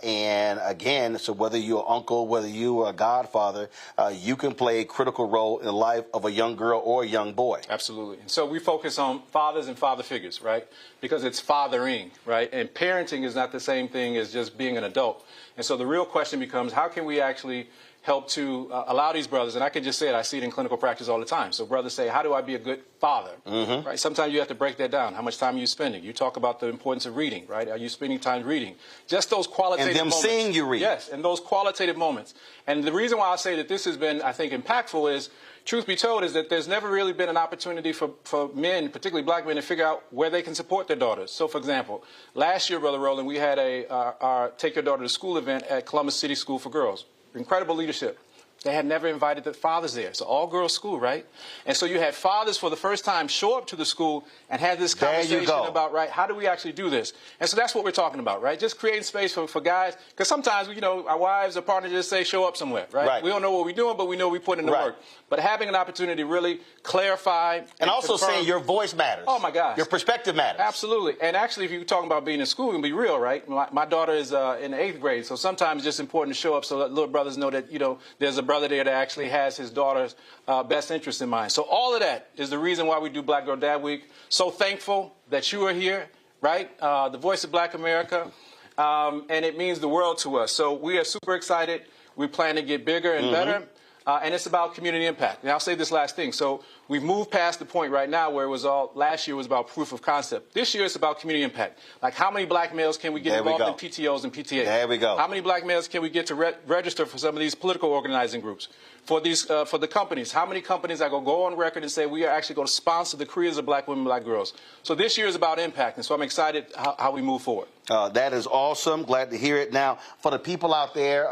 And again, so whether you're an uncle, whether you are a godfather, you can play a critical role in the life of a young girl or a young boy. Absolutely. And so we focus on fathers and father figures, right? Because it's fathering, right? And parenting is not the same thing as just being an adult. And so the real question becomes, how can we actually help to allow these brothers, and I can just say it, I see it in clinical practice all the time. So brothers say, how do I be a good father? Right? Sometimes you have to break that down. How much time are you spending? You talk about the importance of reading, right? Are you spending time reading? Just those qualitative moments. And them seeing you read. Yes, and those qualitative moments. And the reason why I say that this has been, I think, impactful is, truth be told, is that there's never really been an opportunity for men, particularly black men, to figure out where they can support their daughters. So, for example, last year, Brother Roland, we had our Take Your Daughter to School event at Columbus City School for Girls. Incredible leadership. They had never invited the fathers there. It's an all-girls school, right? And so you had fathers for the first time show up to the school and had this conversation about, right, how do we actually do this? And so that's what we're talking about, right? Just creating space for guys. Because sometimes, our wives or partners just say, show up somewhere, right? We don't know what we're doing, but we know we put in the work. But having an opportunity to really clarify. And also confirm, saying your voice matters. Oh, my gosh. Your perspective matters. Absolutely. And actually, if you're talking about being in school, and be real, right? My daughter is in the 8th grade, so sometimes it's just important to show up so that little brothers know that, there's a brother there that actually has his daughter's best interest in mind. So all of that is the reason why we do Black Girl Dad Week. So thankful that you are here, right? The voice of Black America. And it means the world to us. So we are super excited. We plan to get bigger and better. And it's about community impact. And I'll say this last thing. So we've moved past the point right now where it was last year was about proof of concept. This year it's about community impact. Like how many black males can we get involved in PTOs and PTAs? There we go. How many black males can we get to register for some of these political organizing groups? For the companies, how many companies are going to go on record and say we are actually going to sponsor the careers of black women, black girls? So this year is about impact, and so I'm excited how we move forward. That is awesome. Glad to hear it. Now, for the people out there,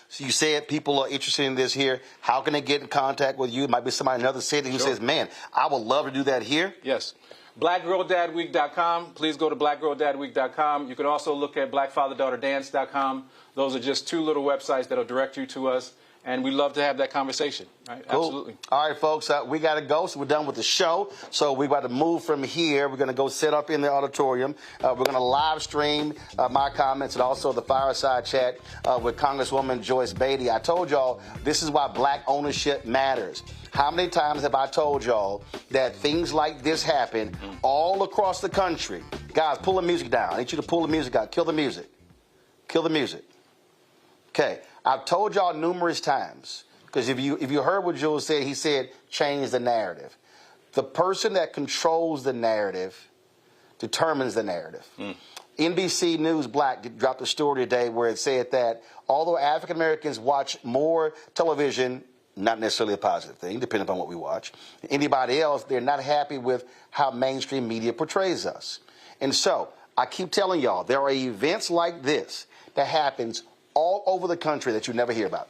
so you said people are interested in this here. How can they get in contact with you? It might be somebody in another city who says, man, I would love to do that here. Yes. BlackGirlDadWeek.com. Please go to BlackGirlDadWeek.com. You can also look at BlackFatherDaughterDance.com. Those are just 2 little websites that will direct you to us. and we love to have that conversation. Right? Cool. Absolutely. All right, folks, we got to go, so we're done with the show. So we're about to move from here. We're going to go sit up in the auditorium. We're going to live stream my comments and also the fireside chat with Congresswoman Joyce Beatty. I told y'all this is why black ownership matters. How many times have I told y'all that things like this happen all across the country? Guys, pull the music down. I need you to pull the music out. Kill the music. Kill the music. Okay. I've told y'all numerous times, because if you heard what Jules said, he said, change the narrative. The person that controls the narrative determines the narrative. NBC News Black dropped a story today where it said that although African Americans watch more television, not necessarily a positive thing, depending upon what we watch, anybody else, they're not happy with how mainstream media portrays us. And so I keep telling y'all, there are events like this that happens all over the country that you never hear about.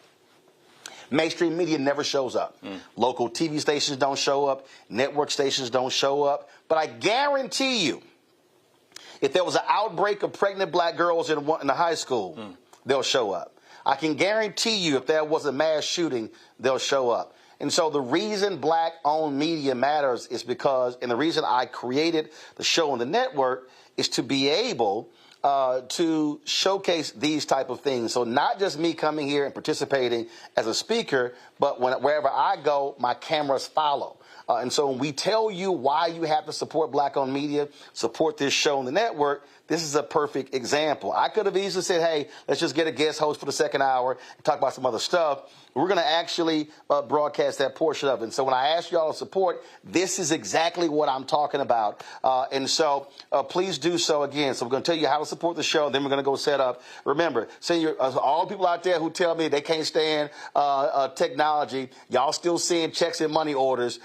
Mainstream media never shows up. Local TV stations don't show up. Network stations don't show up. But I guarantee you, if there was an outbreak of pregnant black girls in the high school, they'll show up. I can guarantee you if there was a mass shooting, they'll show up. And so the reason black-owned media matters is because, and the reason I created the show on the network is to be able to showcase these type of things. So not just me coming here and participating as a speaker, but wherever I go, my cameras follow. And so when we tell you why you have to support black-owned media, support this show on the network, this is a perfect example. I could have easily said, hey, let's just get a guest host for the second hour and talk about some other stuff. We're going to actually broadcast that portion of it. And so when I ask y'all to support, this is exactly what I'm talking about. And so please do so again. So we're going to tell you how to support the show. Then we're going to go set up. Remember, all the people out there who tell me they can't stand technology, y'all still seeing checks and money orders.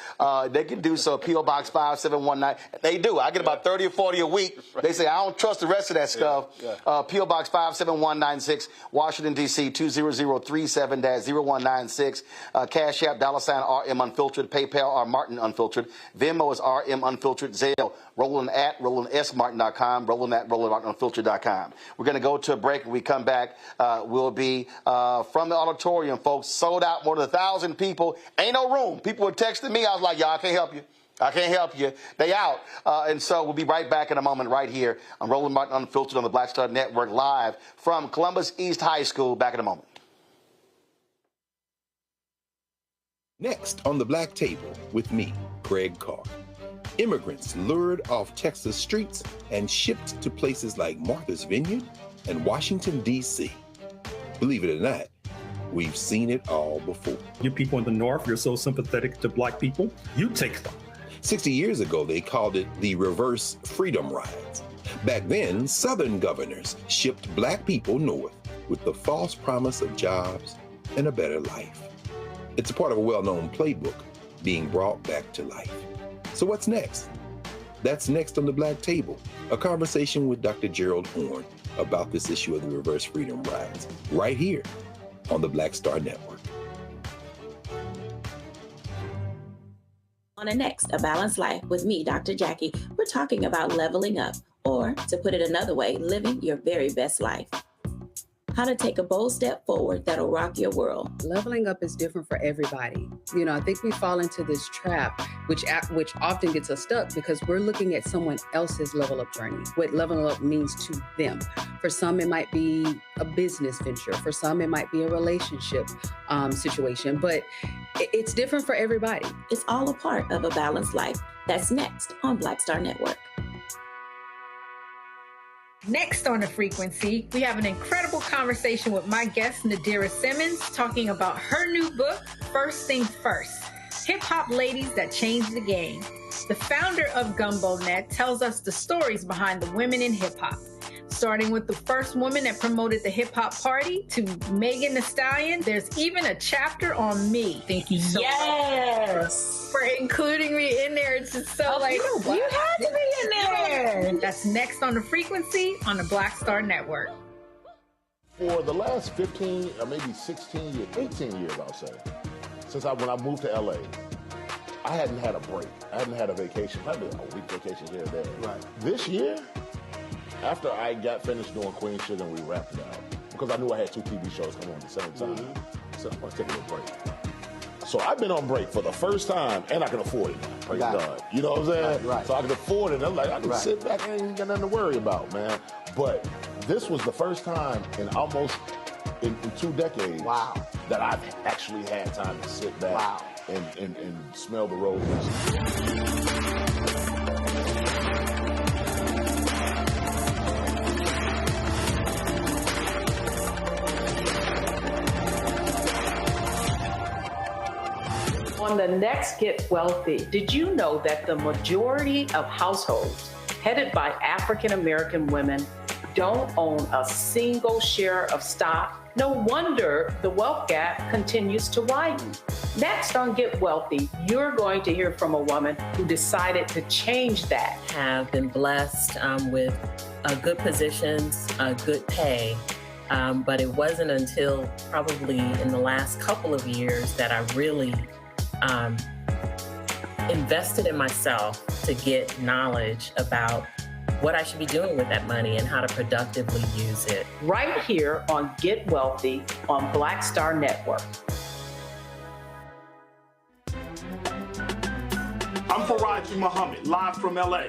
They can do so. P.O. Box 5719. They do. I get about 30 or 40 a week. They say, I don't trust the rest of that stuff. P.O. Box 57196, Washington, D.C. 20037-0196. Cash App, $RM Unfiltered, PayPal, R Martin Unfiltered, Venmo is RM Unfiltered, Zelle, RolandSMartin.com, RolandMartinUnfiltered.com. We're going to go to a break. When we come back, we'll be from the auditorium, folks. Sold out, more than 1,000 people. Ain't no room. People were texting me. I was like, y'all, I can't help you. I can't help you. They out. And so we'll be right back in a moment right here on Roland Martin Unfiltered on the Black Star Network, live from Columbus East High School. Back in a moment. Next on the Black Table with me, Greg Carr. Immigrants lured off Texas streets and shipped to places like Martha's Vineyard and Washington, D.C. Believe it or not, we've seen it all before. You people in the North, you're so sympathetic to black people, you take them. 60 years ago, they called it the reverse freedom rides. Back then, Southern governors shipped black people north with the false promise of jobs and a better life. It's a part of a well-known playbook being brought back to life. So what's next? That's next on the Black Table, a conversation with Dr. Gerald Horne about this issue of the reverse freedom rides, right here on the Black Star Network. On the next, A Balanced Life with me, Dr. Jackie, we're talking about leveling up, or to put it another way, living your very best life. How to take a bold step forward that'll rock your world. Leveling up is different for everybody. You know, I think we fall into this trap, which often gets us stuck because we're looking at someone else's level up journey, what leveling up means to them. For some, it might be a business venture. For some, it might be a relationship situation, but it's different for everybody. It's all a part of a balanced life. That's next on Black Star Network. Next on The Frequency, we have an incredible conversation with my guest, Nadira Simmons, talking about her new book, First Thing First, Hip-Hop Ladies That Changed the Game. The founder of GumboNet tells us the stories behind the women in hip-hop, starting with the first woman that promoted the hip-hop party to Megan Thee Stallion. There's even a chapter on me. Thank you so much for including me in there. It's just so you had to be in there. That's next on The Frequency on the Black Star Network. For the last 15 or maybe 16 years, 18 years, I'll say, since when I moved to LA, I hadn't had a break. I hadn't had a vacation, probably a week vacation here or there. Right. This year, after I got finished doing Queen Sugar and we wrapped it out, because I knew I had 2 TV shows coming on at the same time. said, I'm going to take a little break. So I've been on break for the first time, and I can afford it. Praise God. You know what I'm saying? Right. So I can afford it. I'm like, I can sit back and ain't got nothing to worry about, man. But this was the first time in almost in 2 decades that I've actually had time to sit back and smell the roses. On the next Get Wealthy, did you know that the majority of households headed by African American women don't own a single share of stock? No wonder the wealth gap continues to widen. Next on Get Wealthy, you're going to hear from a woman who decided to change that. Have been blessed with good positions, good pay. But it wasn't until probably in the last couple of years that I really invested in myself to get knowledge about what I should be doing with that money and how to productively use it. Right here on Get Wealthy on Black Star Network. I'm Faraji Muhammad, live from LA.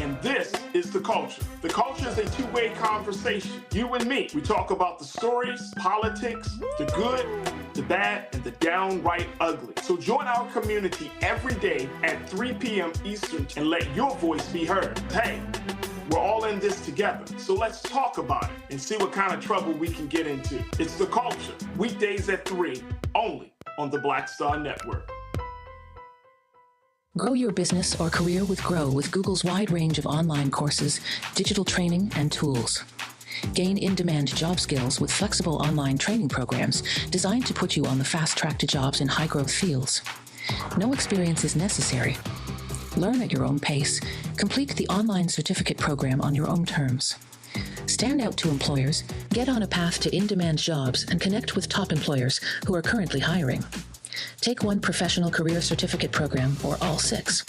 And this is The Culture. The Culture is a two-way conversation. You and me. We talk about the stories, politics, the good, the bad, and the downright ugly. So join our community every day at 3 p.m. Eastern and let your voice be heard. Hey, we're all in this together. So let's talk about it and see what kind of trouble we can get into. It's The Culture, weekdays at 3, only on the Black Star Network. Grow your business or career with Grow with Google's wide range of online courses, digital training, and tools. Gain in-demand job skills with flexible online training programs designed to put you on the fast track to jobs in high-growth fields. No experience is necessary. Learn at your own pace. Complete the online certificate program on your own terms. Stand out to employers, get on a path to in-demand jobs, and connect with top employers who are currently hiring. Take one professional career certificate program or all 6.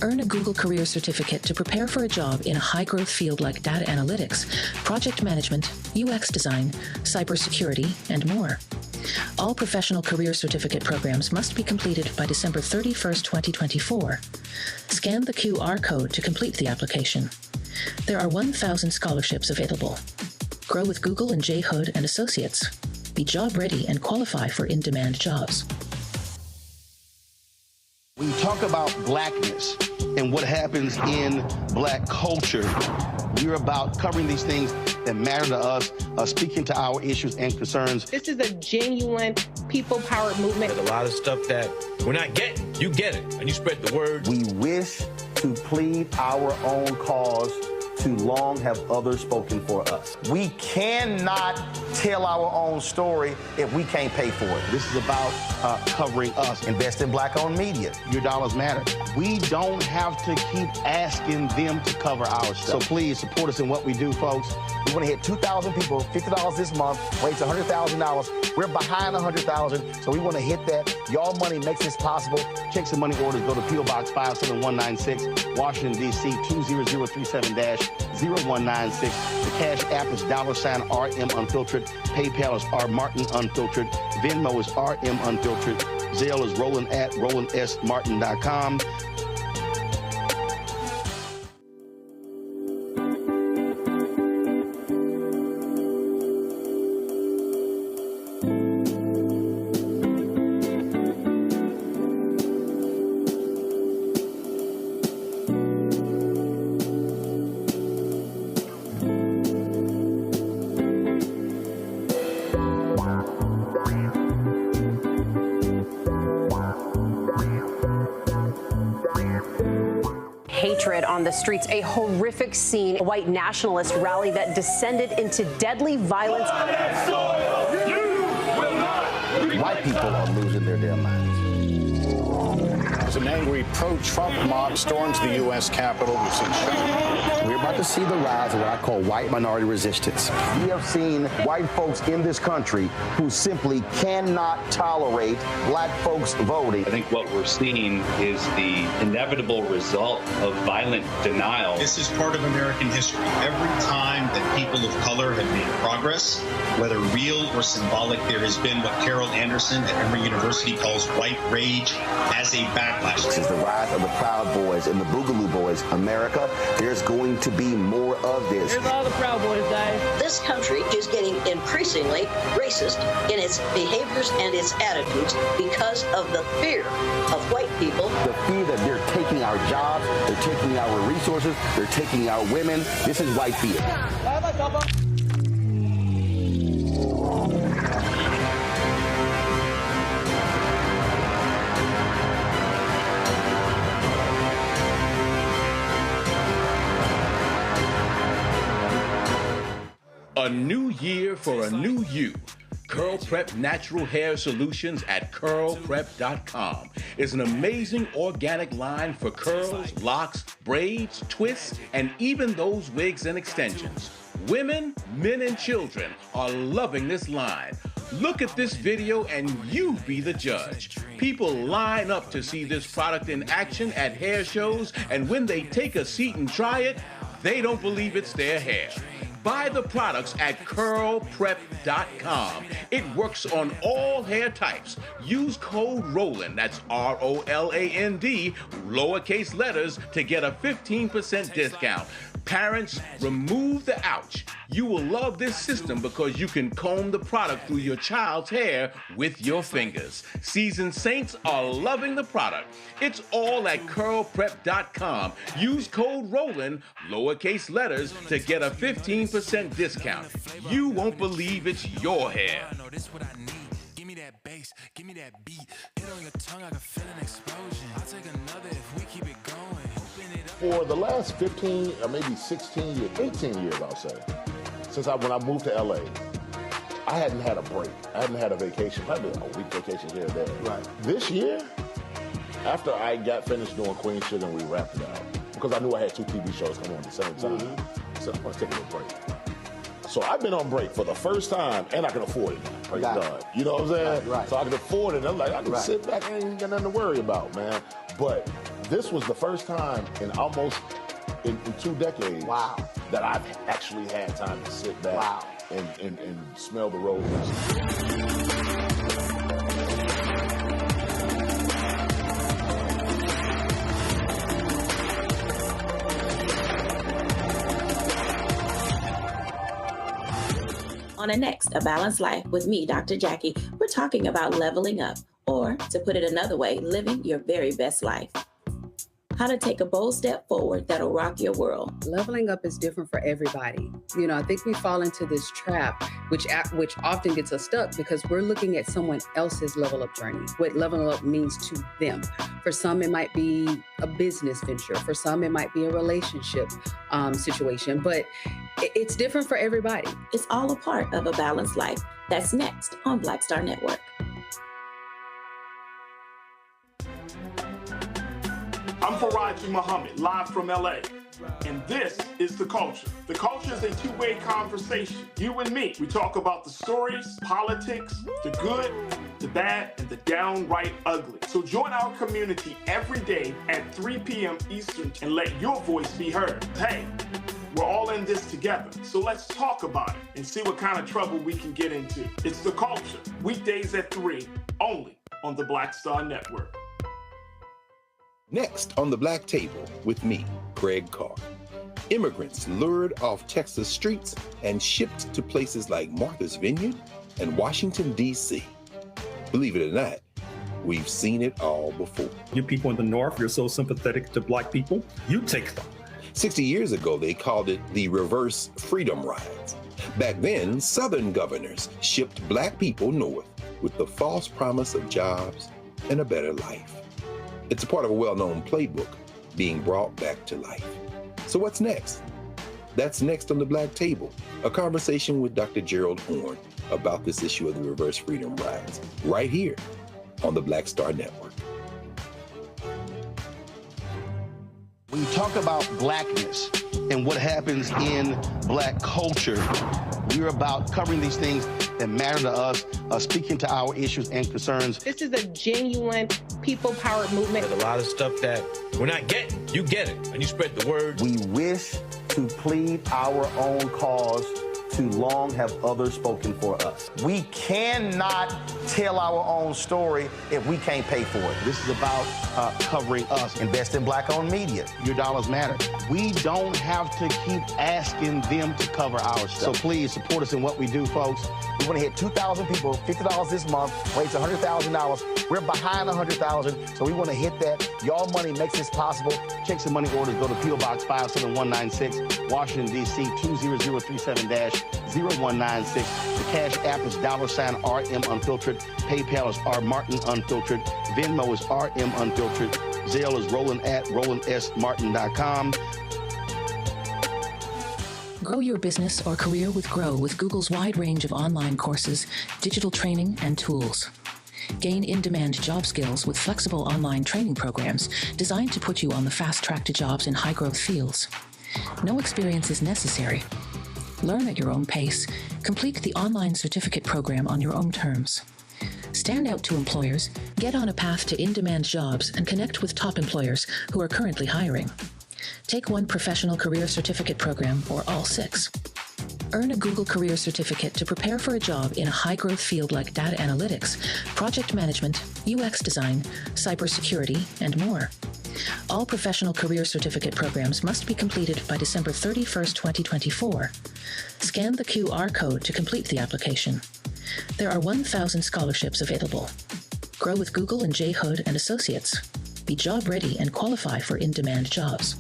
Earn a Google Career Certificate to prepare for a job in a high-growth field like data analytics, project management, UX design, cybersecurity, and more. All professional career certificate programs must be completed by December 31st, 2024. Scan the QR code to complete the application. There are 1,000 scholarships available. Grow with Google and J. Hood and Associates. Be job ready and qualify for in-demand jobs. When you talk about blackness and what happens in black culture, we're about covering these things that matter to us, speaking to our issues and concerns. This is a genuine people-powered movement. There's a lot of stuff that we're not getting. You get it, and you spread the word. We wish to plead our own cause. Too long have others spoken for us. We cannot tell our own story if we can't pay for it. This is about covering us. Invest in black-owned media. Your dollars matter. We don't have to keep asking them to cover our stuff. So please support us in what we do, folks. We want to hit 2,000 people, $50 this month, raise $100,000. We're behind $100,000, so we want to hit that. Y'all money makes this possible. Check some money orders. Go to P.O. Box 57196, Washington, D.C. 20037-0196. The Cash App is $RM Unfiltered. PayPal is R Martin Unfiltered. Venmo is RM Unfiltered. Zelle is Roland at RolandSMartin.com. Hatred on the streets, a horrific scene, a white nationalist rally that descended into deadly violence. White people are losing their damn minds. As an angry pro-Trump mob storms the U.S. Capitol, we're about to see the rise of what I call white minority resistance. We have seen white folks in this country who simply cannot tolerate black folks voting. I think what we're seeing is the inevitable result of violent denial. This is part of American history. Every time that people of color have made progress, whether real or symbolic, there has been what Carol Anderson at Emory University calls white rage as a backlash. This is the rise of the Proud Boys and the Boogaloo Boys. America, there's going to be more of this. Here's all the Proud Boys, guys. This country is getting increasingly racist in its behaviors and its attitudes because of the fear of white people. The fear that they're taking our jobs, they're taking our resources, they're taking our women. This is white fear. A new year for a new you. Curl Prep Natural Hair Solutions at curlprep.com is an amazing organic line for curls, locks, braids, twists, and even those wigs and extensions. Women, men, and children are loving this line. Look at this video and you be the judge. People line up to see this product in action at hair shows, and when they take a seat and try it, they don't believe it's their hair. Buy the products at curlprep.com. It works on all hair types. Use code ROLAND, that's ROLAND, lowercase letters, to get a 15% discount. Parents, remove the ouch. You will love this system because you can comb the product through your child's hair with your fingers. Seasoned saints are loving the product. It's all at curlprep.com. Use code ROLAND, lowercase letters, to get a 15% discount. You won't believe it's your hair. Give me that bass, give me that beat. Hit on your tongue, I can feel an explosion. I'll take another if we keep it going. For the last 15 or maybe 16 years, 18 years, I'll say, since when I moved to LA, I hadn't had a break. I hadn't had a vacation, probably a week vacation here or there. Right. This year, after I got finished doing Queen Sugar and we wrapped it out, because I knew I had 2 TV shows coming on at the same time, I said, I'm going to take a little break. So I've been on break for the first time, and I can afford it now. Praise God. You know what I'm saying? Right. So I can afford it. I'm like, I can sit back and ain't got nothing to worry about, man. But this was the first time in almost in 2 decades that I've actually had time to sit back and smell the roses. On the next A Balanced Life with me, Dr. Jackie, we're talking about leveling up, or to put it another way, living your very best life. How to take a bold step forward that'll rock your world. Leveling up is different for everybody. You know, I think we fall into this trap, which often gets us stuck because we're looking at someone else's level up journey, what leveling up means to them. For some, it might be a business venture. For some, it might be a relationship situation, but it's different for everybody. It's all a part of A Balanced Life. That's next on Black Star Network. I'm Faraji Muhammad, live from LA. And this is The Culture. The Culture is a two-way conversation. You and me. We talk about the stories, politics, the good, the bad, and the downright ugly. So join our community every day at 3 p.m. Eastern and let your voice be heard. Hey, we're all in this together. So let's talk about it and see what kind of trouble we can get into. It's The Culture, weekdays at 3, only on the Black Star Network. Next on the Black Table with me, Greg Carr. Immigrants lured off Texas streets and shipped to places like Martha's Vineyard and Washington, D.C. Believe it or not, we've seen it all before. You people in the North, you're so sympathetic to Black people, you take them. 60 years ago, they called it the reverse freedom rides. Back then, Southern governors shipped Black people north with the false promise of jobs and a better life. It's a part of a well-known playbook being brought back to life. So what's next? That's next on the Black Table, a conversation with Dr. Gerald Horne about this issue of the reverse freedom rides, right here on the Black Star Network. When you talk about blackness, and what happens in black culture. We're about covering these things that matter to us, speaking to our issues and concerns. This is a genuine people-powered movement. There's a lot of stuff that we're not getting. You get it, and you spread the word. We wish to plead our own cause. Too long have others spoken for us. We cannot tell our own story if we can't pay for it. This is about covering us. Invest in black-owned media. Your dollars matter. We don't have to keep asking them to cover our stuff. So please support us in what we do, folks. We want to hit 2,000 people, $50 this month, raise $100,000. We're behind 100,000, so we want to hit that. Y'all money makes this possible. Checks and money orders go to P.O. Box 57196, Washington, D.C. 20037-0196. The Cash App is $RM Unfiltered. PayPal is R Martin Unfiltered. Venmo is RM Unfiltered. Zelle is Roland@RolandSMartin.com. Grow your business or career with Grow with Google's wide range of online courses, digital training, and tools. Gain in-demand job skills with flexible online training programs designed to put you on the fast track to jobs in high-growth fields. No experience is necessary. Learn at your own pace. Complete the online certificate program on your own terms. Stand out to employers, get on a path to in-demand jobs, and connect with top employers who are currently hiring. Take one professional career certificate program or all 6. Earn a Google Career Certificate to prepare for a job in a high-growth field like data analytics, project management, UX design, cybersecurity, and more. All professional career certificate programs must be completed by December 31st, 2024. Scan the QR code to complete the application. There are 1,000 scholarships available. Grow with Google and J. Hood and Associates. Be job ready and qualify for in-demand jobs.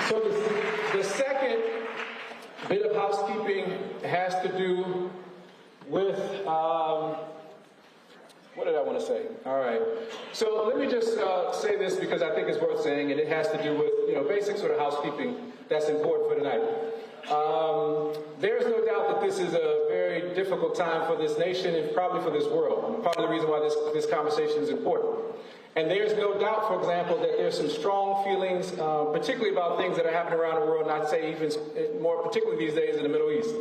So the second bit of housekeeping has to do with, what did I want to say? All right. So let me just say this because I think it's worth saying, and it has to do with, basic sort of housekeeping that's important for tonight. There is no doubt that this is a very difficult time for this nation and probably for this world. Part of the reason why this conversation is important. And there's no doubt, for example, that there's some strong feelings, particularly about things that are happening around the world, and I'd say even more particularly these days in the Middle East.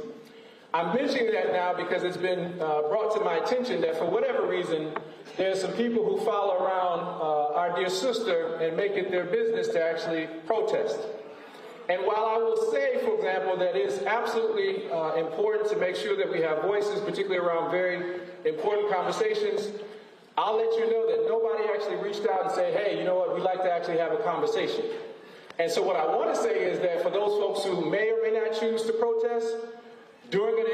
I'm mentioning that now because it's been brought to my attention that for whatever reason, there's some people who follow around our dear sister and make it their business to actually protest. And while I will say, for example, that it's absolutely important to make sure that we have voices, particularly around very important conversations, I'll let you know that nobody actually reached out and said, hey, you know what, we'd like to actually have a conversation. And so what I want to say is that for those folks who may or may not choose to protest during an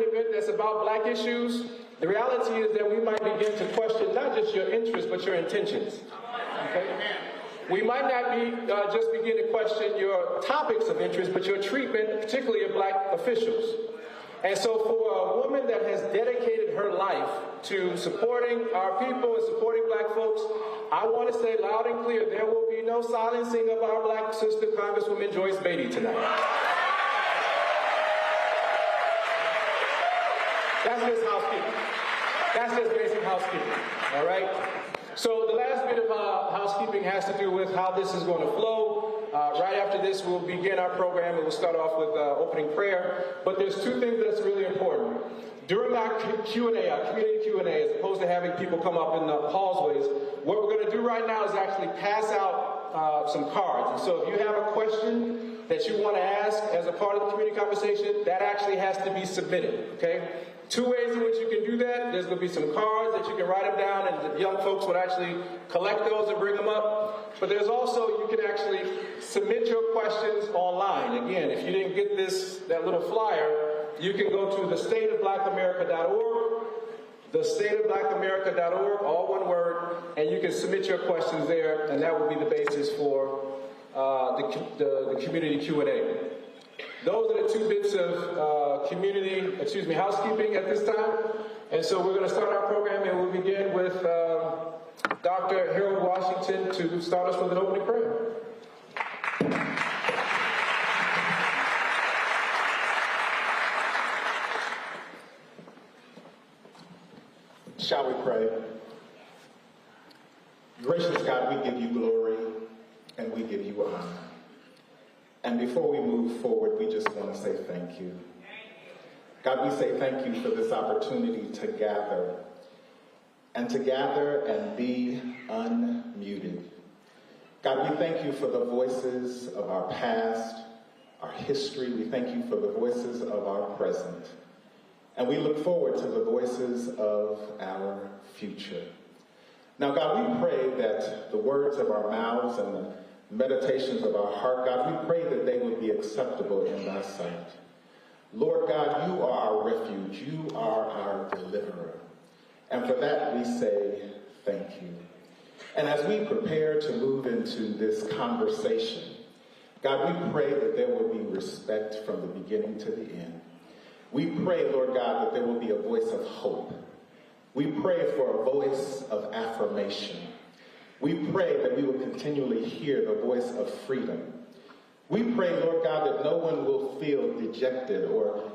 event that's about black issues, the reality is that we might begin to question not just your interests, but your intentions. Okay? We might not just begin to question your topics of interest, but your treatment, particularly of black officials. And so for a woman that has dedicated her life to supporting our people and supporting black folks, I want to say loud and clear, there will be no silencing of our black sister, Congresswoman Joyce Beatty, tonight. That's just housekeeping. That's just basic housekeeping, all right? So the last bit of housekeeping has to do with how this is going to flow. Right after this, we'll begin our program, and we'll start off with opening prayer. But there's two things that's really important. during our Q&A, our community Q&A, as opposed to having people come up in the hallways, what we're going to do right now is actually pass out some cards. And so if you have a question that you want to ask as a part of the community conversation, that actually has to be submitted, okay? 2 ways in which you can do that. There's going to be some cards that you can write them down, and the young folks would actually collect those and bring them up. But there's also, you can actually submit your questions online. Again, if you didn't get that little flyer, you can go to thestateofblackamerica.org, thestateofblackamerica.org, all one word, and you can submit your questions there, and that will be the basis for the community Q&A. Those are the 2 bits of housekeeping at this time. And so we're going to start our program, and we'll begin with Dr. Harold Washington to start us with an opening prayer. Shall we pray? Gracious God, we give you glory and we give you honor. And before we move forward, we just want to say thank you. God, we say thank you for this opportunity to gather and be unmuted. God, we thank you for the voices of our past, our history. We thank you for the voices of our present. And we look forward to the voices of our future. Now, God, we pray that the words of our mouths and the meditations of our heart, God, we pray that they would be acceptable in thy sight. Lord God, you are our refuge. You are our deliverer. And for that we say thank you. And as we prepare to move into this conversation, God, we pray that there will be respect from the beginning to the end. We pray, Lord God, that there will be a voice of hope. We pray for a voice of affirmation. We pray that we will continually hear the voice of freedom. We pray, Lord God, that no one will feel dejected or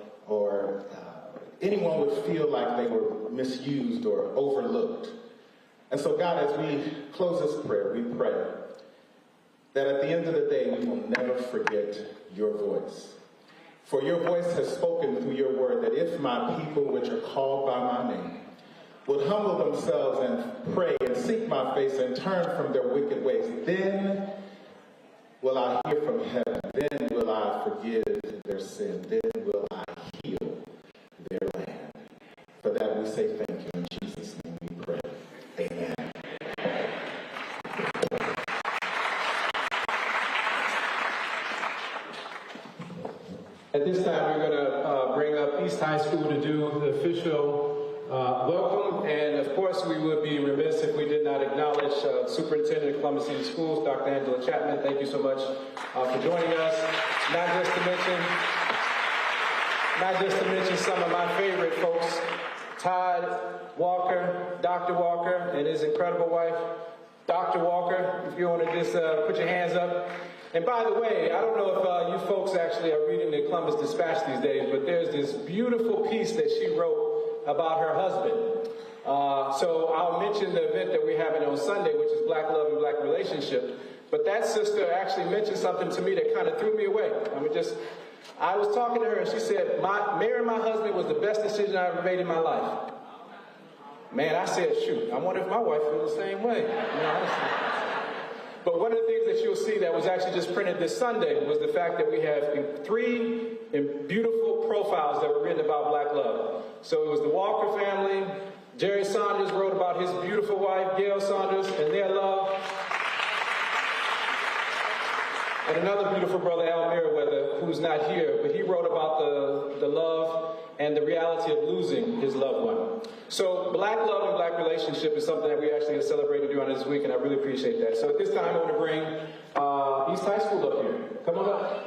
anyone would feel like they were misused or overlooked. And so, God, as we close this prayer, we pray that at the end of the day, we will never forget your voice. For your voice has spoken through your word that if my people, which are called by my name, would humble themselves and pray and seek my face and turn from their wicked ways, then will I hear from heaven, then will I forgive their sin, then will I heal their land. For that we say thank you. In Jesus' name we pray. Amen. At this time, we're going to bring up East High School to do the official welcome. And of course, we would be remiss if we did not acknowledge Superintendent of Columbus City Schools, Dr. Angela Chapman. Thank you so much for joining us. Not just to mention some of my favorite folks, Todd Walker, Dr. Walker, and his incredible wife, Dr. Walker. If you want to just put your hands up. And by the way, I don't know if you folks actually are reading the Columbus Dispatch these days, but there's this beautiful piece that she wrote about her husband. So I'll mention the event that we're having on Sunday, which is Black Love and Black Relationship. But that sister actually mentioned something to me that kind of threw me away. I was talking to her and she said, marrying my husband was the best decision I ever made in my life. Man, I said, shoot, I wonder if my wife feels the same way. But one of the things that you'll see that was actually just printed this Sunday was the fact that we have 3 beautiful profiles that were written about Black love. So it was the Walker family. Jerry Saunders wrote about his beautiful wife, Gail Saunders, and their love. And another beautiful brother, Al Merriweather, who's not here, but he wrote about the love and the reality of losing his loved one. So Black love and Black relationship is something that we actually have celebrated during this week, and I really appreciate that. So at this time, I want to bring East High School up here. Come on up.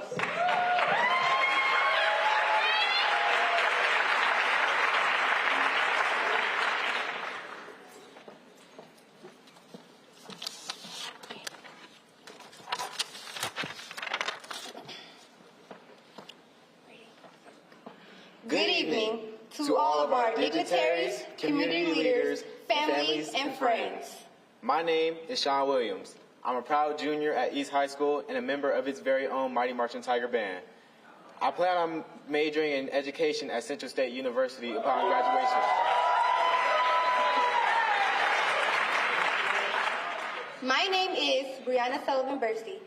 Good evening to all of our dignitaries, community leaders, families, and friends. My name is Sean Williams. I'm a proud junior at East High School and a member of its very own Mighty Marching Tiger Band. I plan on majoring in education at Central State University upon graduation. My name is Brianna Sullivan Bursey.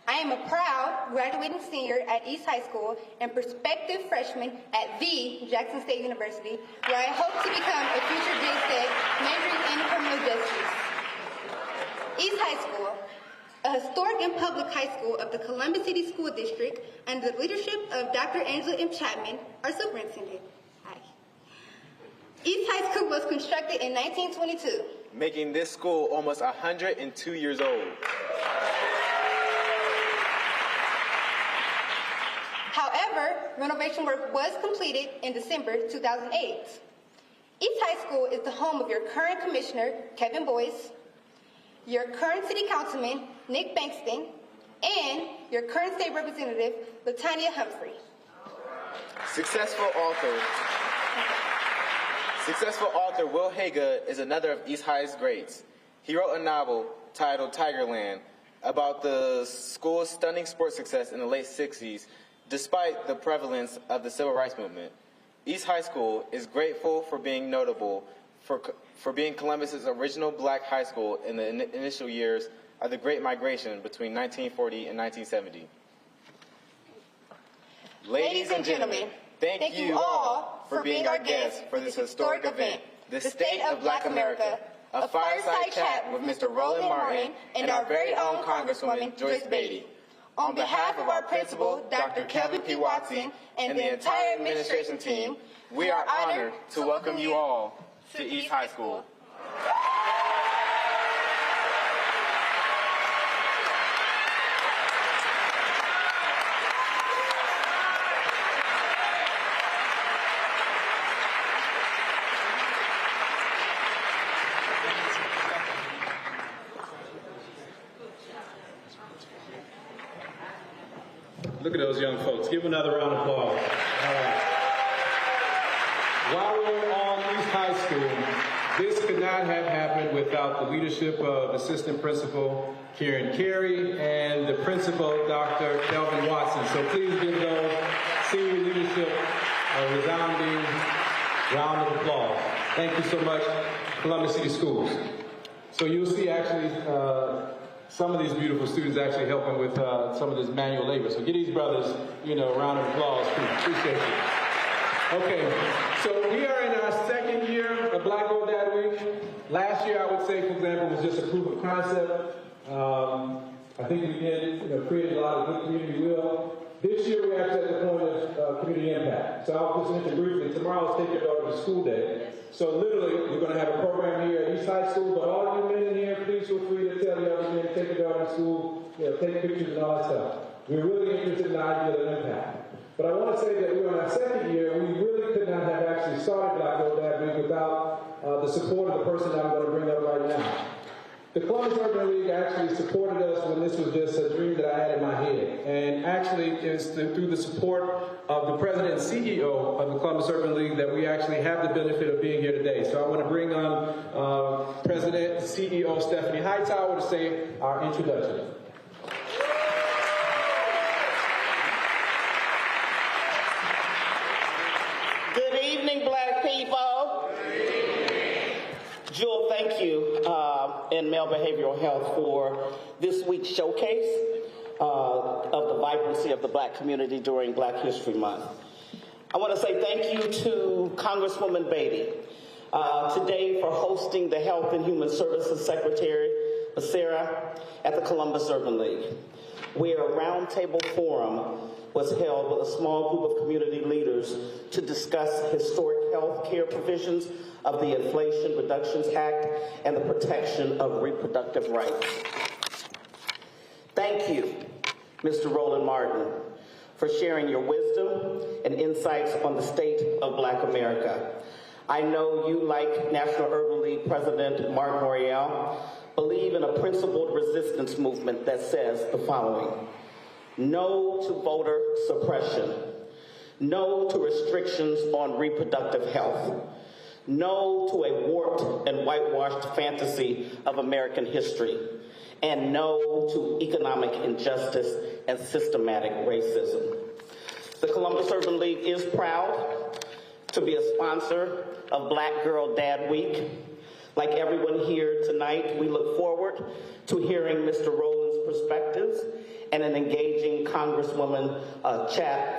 I am a proud graduating senior at East High School and prospective freshman at the Jackson State University, where I hope to become a future JSEG majoring in criminal justice. East High School, a historic and public high school of the Columbus City School District under the leadership of Dr. Angela M. Chapman, our superintendent. Hi. East High School was constructed in 1922. Making this school almost 102 years old. However, renovation work was completed in December 2008. East High School is the home of your current commissioner, Kevin Boyce, your current city councilman, Nick Bankston, and your current state representative, Latanya Humphrey. Successful author Will Haga is another of East High's greats. He wrote a novel titled Tigerland about the school's stunning sports success in the late 60s, despite the prevalence of the civil rights movement. East High School is grateful for being notable for being Columbus's original black high school in the initial years of the Great Migration between 1940 and 1970. Ladies and gentlemen, thank you all for being our guests for this historic event, the State of Black America, a fireside chat with Mr. Roland Martin and our very own Congresswoman, Joyce Beatty. On behalf of our principal, Dr. Kelvin P. Watson, and the entire administration team, we are honored to welcome you all to East High School. Look at those young folks. Give another round of applause. All right. While we're on East High School, this could not have happened without the leadership of Assistant Principal Karen Carey and the Principal, Dr. Kelvin Watson. So please give those senior leadership a resounding round of applause. Thank you so much, Columbus City Schools. So you'll see actually some of these beautiful students actually helping with some of this manual labor. So give these brothers, a round of applause, too. Appreciate you. Okay, so we are in our second year of Black Gold Dad Week. Last year, I would say, for example, was just a proof of concept. I think we did, created a lot of good community will. This year, we're actually at the point of community impact. So I'll just mention briefly, tomorrow's Take Your Daughter to School Day. So literally, we're going to have a program here at East High School, but all you men in here, please feel free to tell the other men to take your daughter to school, take pictures and all that stuff. We're really interested in the idea of impact. But I want to say that we're in our second year. We really could not have actually started Black Gold Dad Week without the support of the person that I'm going to bring up right now. The Columbus Urban League actually supported us when this was just a dream that I had in my head. And actually, it's through the support of the president and CEO of the Columbus Urban League that we actually have the benefit of being here today. So I want to bring on President and CEO Stephanie Hightower to say our introduction. Good evening, Black people. Jewel, thank you in Male Behavioral Health for this week's showcase of the vibrancy of the Black community during Black History Month. I want to say thank you to Congresswoman Beatty today for hosting the Health and Human Services Secretary, Sarah, at the Columbus Urban League, where a roundtable forum was held with a small group of community leaders to discuss historic health care provisions of the Inflation Reductions Act and the protection of reproductive rights. Thank you, Mr. Roland Martin, for sharing your wisdom and insights on the state of Black America. I know you, like National Urban League President Mark Morial, believe in a principled resistance movement that says the following: no to voter suppression, no to restrictions on reproductive health, no to a warped and whitewashed fantasy of American history, and no to economic injustice and systematic racism. The Columbus Urban League is proud to be a sponsor of Black Girl Dad Week. Like everyone here tonight, we look forward to hearing Mr. Rowland's perspectives and an engaging Congresswoman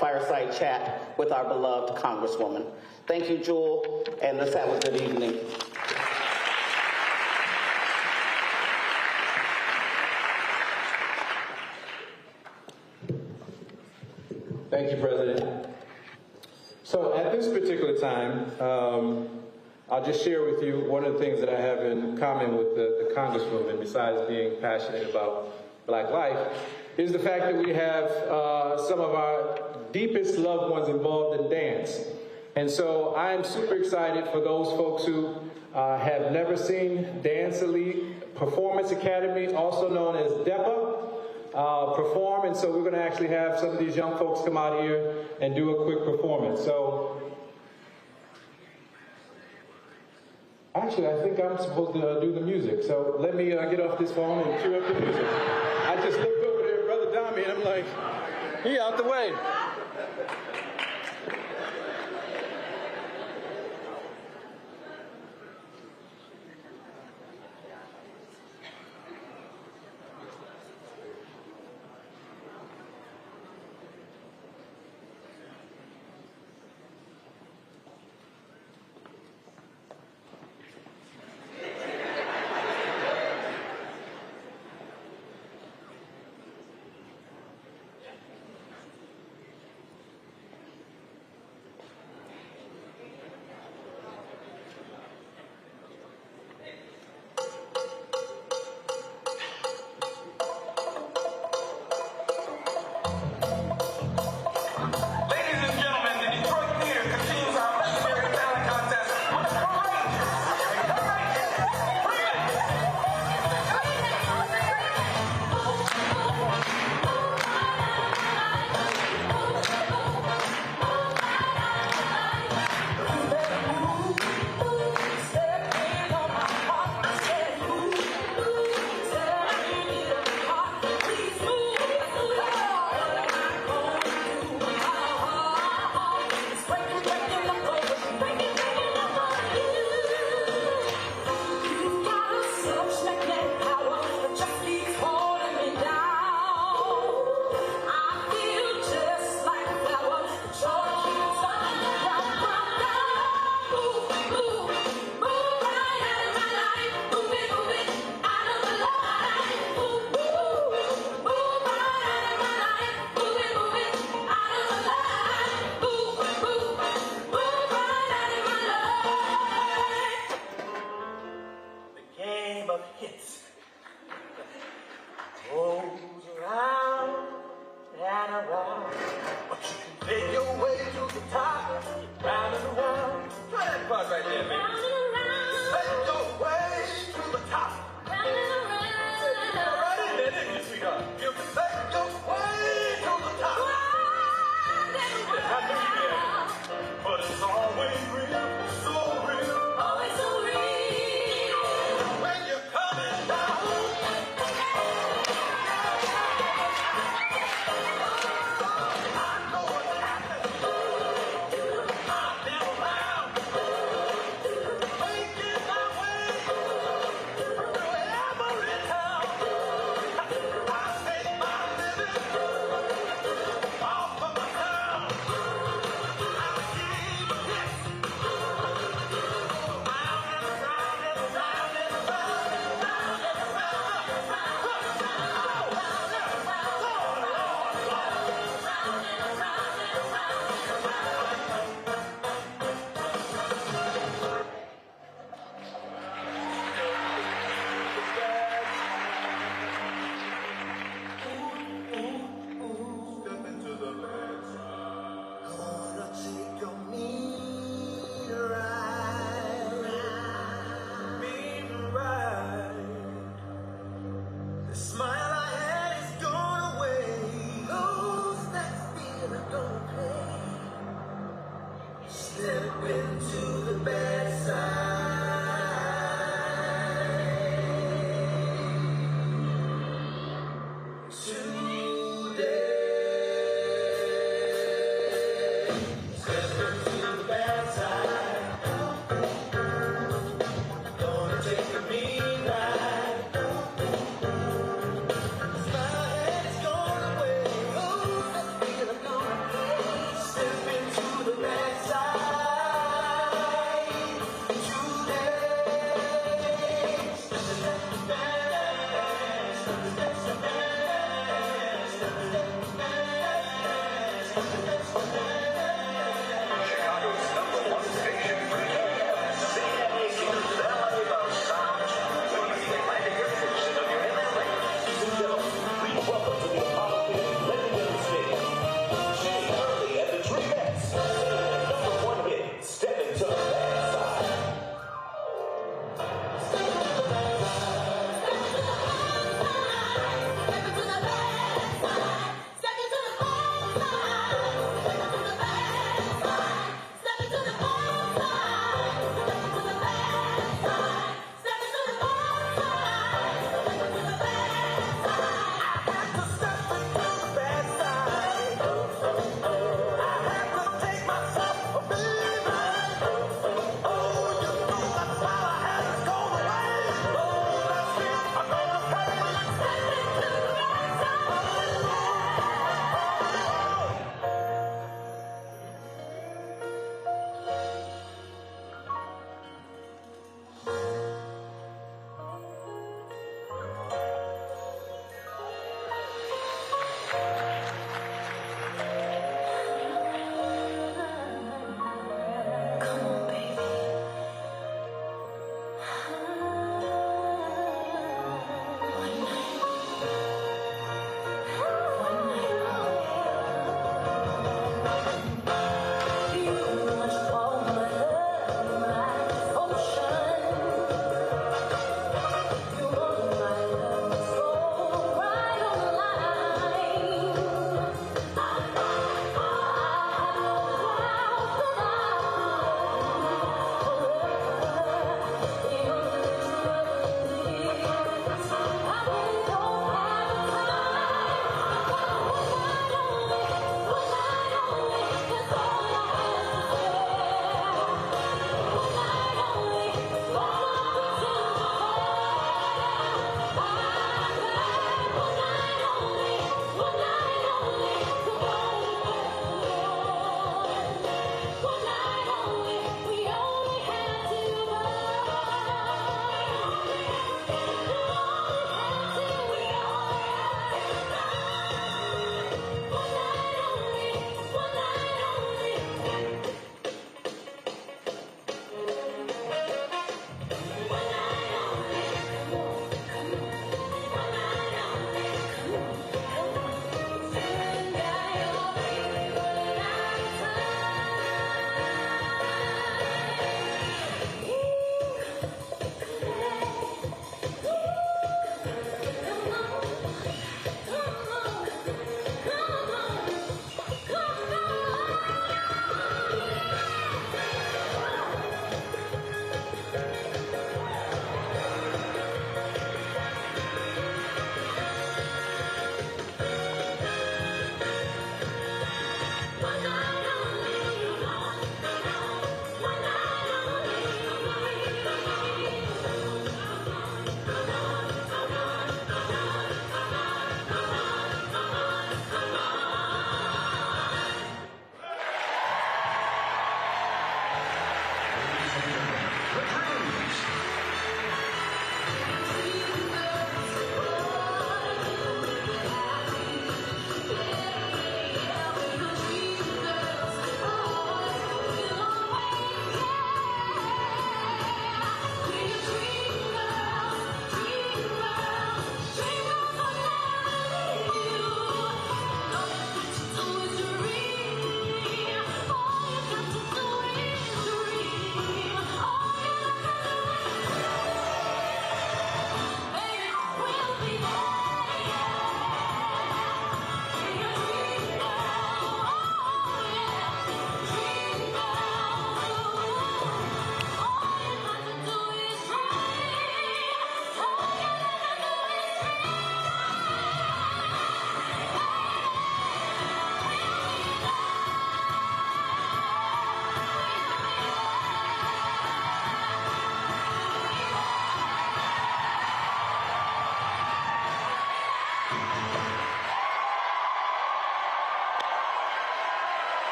fireside chat with our beloved Congresswoman. Thank you, Jewel, and let's have a good evening. Thank you, President. So at this particular time, I'll just share with you one of the things that I have in common with the Congresswoman, besides being passionate about Black life, is the fact that we have some of our deepest loved ones involved in dance. And so I am super excited for those folks who have never seen Dance Elite Performance Academy, also known as DEPA, perform. And so we're going to actually have some of these young folks come out here and do a quick performance. So actually, I think I'm supposed to do the music. So let me get off this phone and cue up the music. I just looked over there at Brother Dami, and I'm like, he out the way.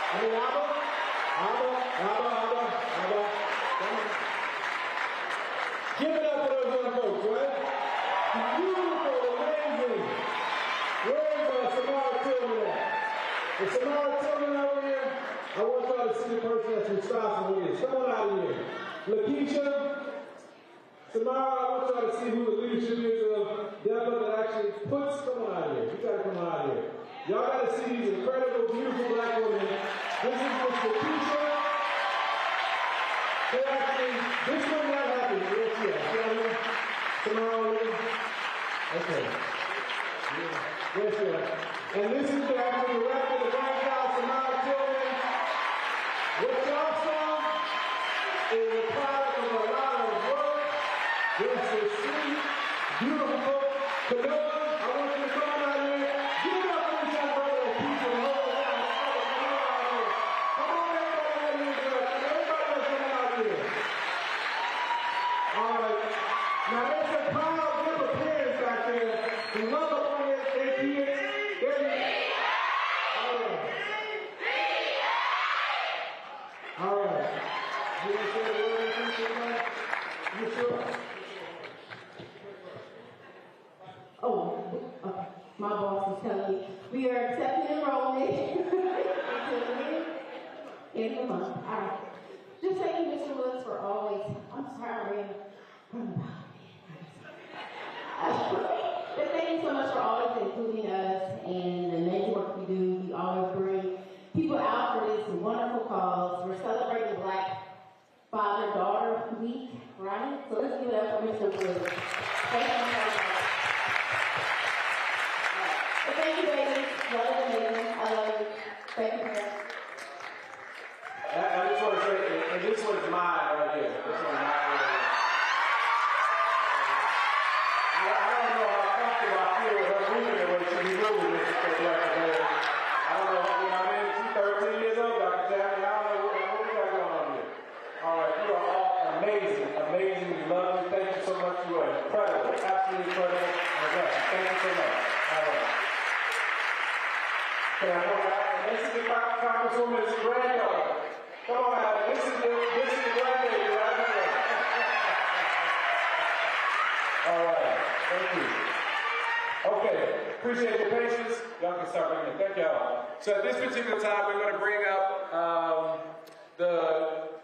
I mean, Abba. Give it up for those young folks, right? Beautiful, amazing. Where's Samara Tillman at? Is Samara Tillman over here? I want y'all to see the person that's responsible here. Come on out of here. Lakeisha, Samara, I want y'all to see who the leadership is of Deborah that actually puts, come on out of here. You gotta come out of here. Y'all gotta see these incredible, beautiful black women. This is Miss Lakeisha. They actually, this one not happy. Yes, yes. Tomorrow, okay. Yes, yes. And this is the actual director of the Black House, Samara Tillman. What y'all saw is a product of a lot of work. Yes, it's sweet, beautiful. Camilla, I want you to come out here. Give it up for this young brother and people and hold it down. Come on, everybody out here. Everybody else come out here. All right. Now, there's a proud group of parents back there who love up on their kids. All right. You want to say the word? You sure? Oh, my boss is telling me we are accepting enrollment in the month. All right. Just thank you, Mr. Woods, for always. I'm sorry. But thank you so much for always including us and the amazing work we do. We always bring people out for this wonderful cause. We're celebrating Black Father-Daughter Week, right? So let's give it up for Mr. Woods. Thank you so much. But thank you, babies. Love you, amazing. I love you. Thank you, parents. I just want to say, and this one's mine right here. This one's mine right here. I don't know how comfortable I feel with her moving the way she be moving this black today. I don't know, you know what I mean? She's 13 years old, Dr. Jackson. I don't know what we got going on here. All right, you are all amazing, amazing. We love you. Thank you so much. You are incredible, absolutely incredible. Thank you so much. All right. Can I go back? And this is the Congresswoman's granddaughter. Come on, Adam. This is the grandbaby right here. All right. Thank you. Okay. Appreciate your patience. Y'all can start bringing it. Thank y'all. So at this particular time, we're going to bring up the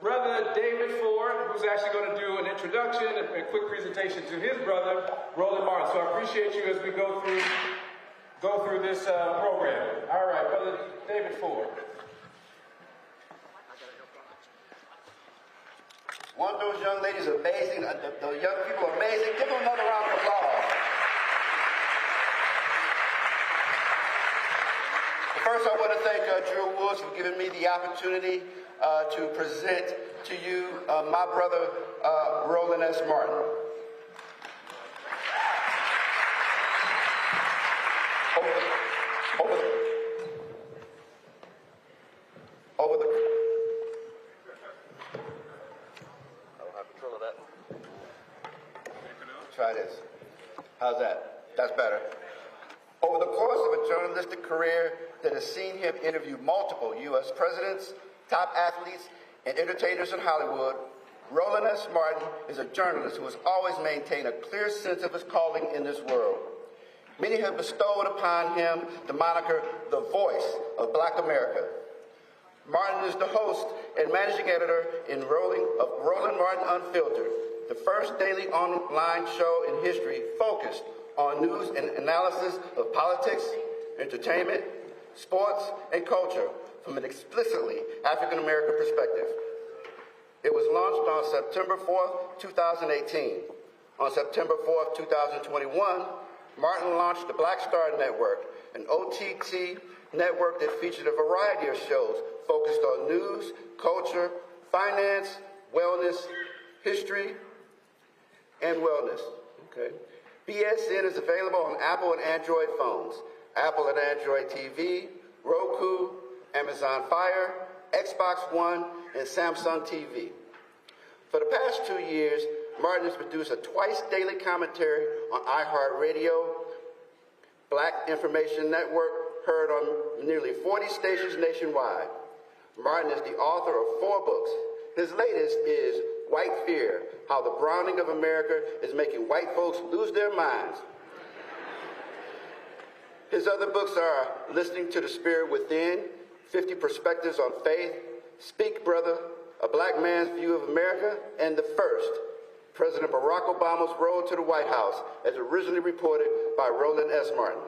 brother David Ford, who's actually going to do an introduction and a quick presentation to his brother, Roland Martin. So I appreciate you as we go through this program. All right, brother David Ford. One of those young ladies are amazing. The young people are amazing. Give them another round of applause. First, I want to thank Drew Woods for giving me the opportunity to present to you my brother, Roland S. Martin. Over the I don't have control of that. Try this. How's that? That's better. Over the course of a journalistic career that has seen him interview multiple U.S. presidents, top athletes, and entertainers in Hollywood, Roland S. Martin is a journalist who has always maintained a clear sense of his calling in this world. Many have bestowed upon him the moniker, the voice of Black America. Martin is the host and managing editor of Roland Martin Unfiltered, the first daily online show in history focused on news and analysis of politics, entertainment, sports, and culture from an explicitly African-American perspective. It was launched on September 4th, 2018. On September 4th, 2021, Martin launched the Black Star Network, an OTT network that featured a variety of shows focused on news, culture, finance, wellness, history, and wellness. Okay. BSN is available on Apple and Android phones, Apple and Android TV, Roku, Amazon Fire, Xbox One, and Samsung TV. For the past 2 years, Martin has produced a twice-daily commentary on iHeartRadio, Black Information Network, heard on nearly 40 stations nationwide. Martin is the author of 4 books. His latest is White Fear, How the Browning of America is Making White Folks Lose Their Minds. His other books are Listening to the Spirit Within, 50 Perspectives on Faith, Speak, Brother, A Black Man's View of America, and the first, President Barack Obama's Road to the White House, as originally reported by Roland S. Martin.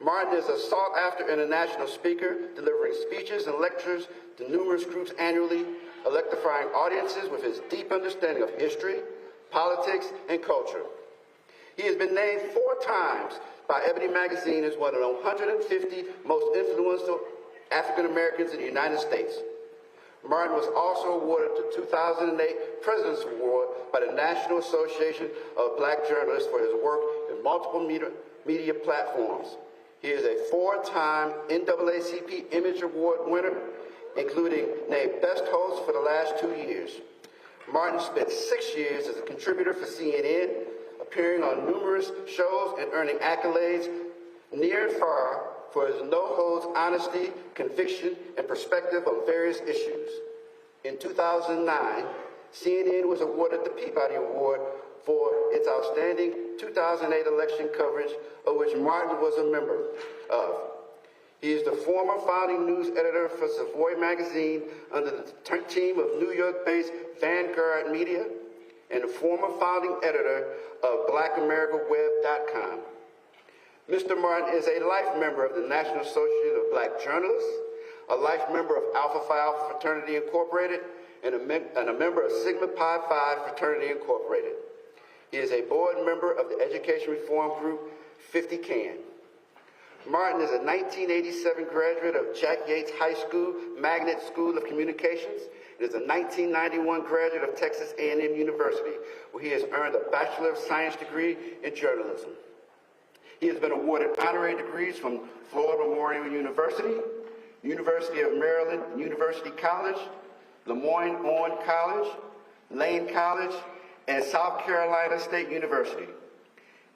Martin is a sought-after international speaker, delivering speeches and lectures to numerous groups annually, electrifying audiences with his deep understanding of history, politics, and culture. He has been named 4 times by Ebony Magazine as one of the 150 most influential African Americans in the United States. Martin was also awarded the 2008 President's Award by the National Association of Black Journalists for his work in multiple media platforms. He is a 4-time NAACP Image Award winner, including named Best Host for the last 2 years. Martin spent 6 years as a contributor for CNN, appearing on numerous shows and earning accolades near and far for his no-holds honesty, conviction, and perspective on various issues. In 2009, CNN was awarded the Peabody Award for its outstanding 2008 election coverage, of which Martin was a member of. He is the former founding news editor for Savoy Magazine under the team of New York-based Vanguard Media, and the former founding editor of BlackAmericaWeb.com. Mr. Martin is a life member of the National Association of Black Journalists, a life member of Alpha Phi Alpha Fraternity Incorporated, and a member of Sigma Pi Phi Fraternity Incorporated. He is a board member of the education reform group 50 CAN. Martin is a 1987 graduate of Jack Yates High School Magnet School of Communications and is a 1991 graduate of Texas A&M University, where he has earned a Bachelor of Science degree in journalism. He has been awarded honorary degrees from Florida Memorial University, University of Maryland University College, Lemoyne-Owen College, Lane College, and South Carolina State University.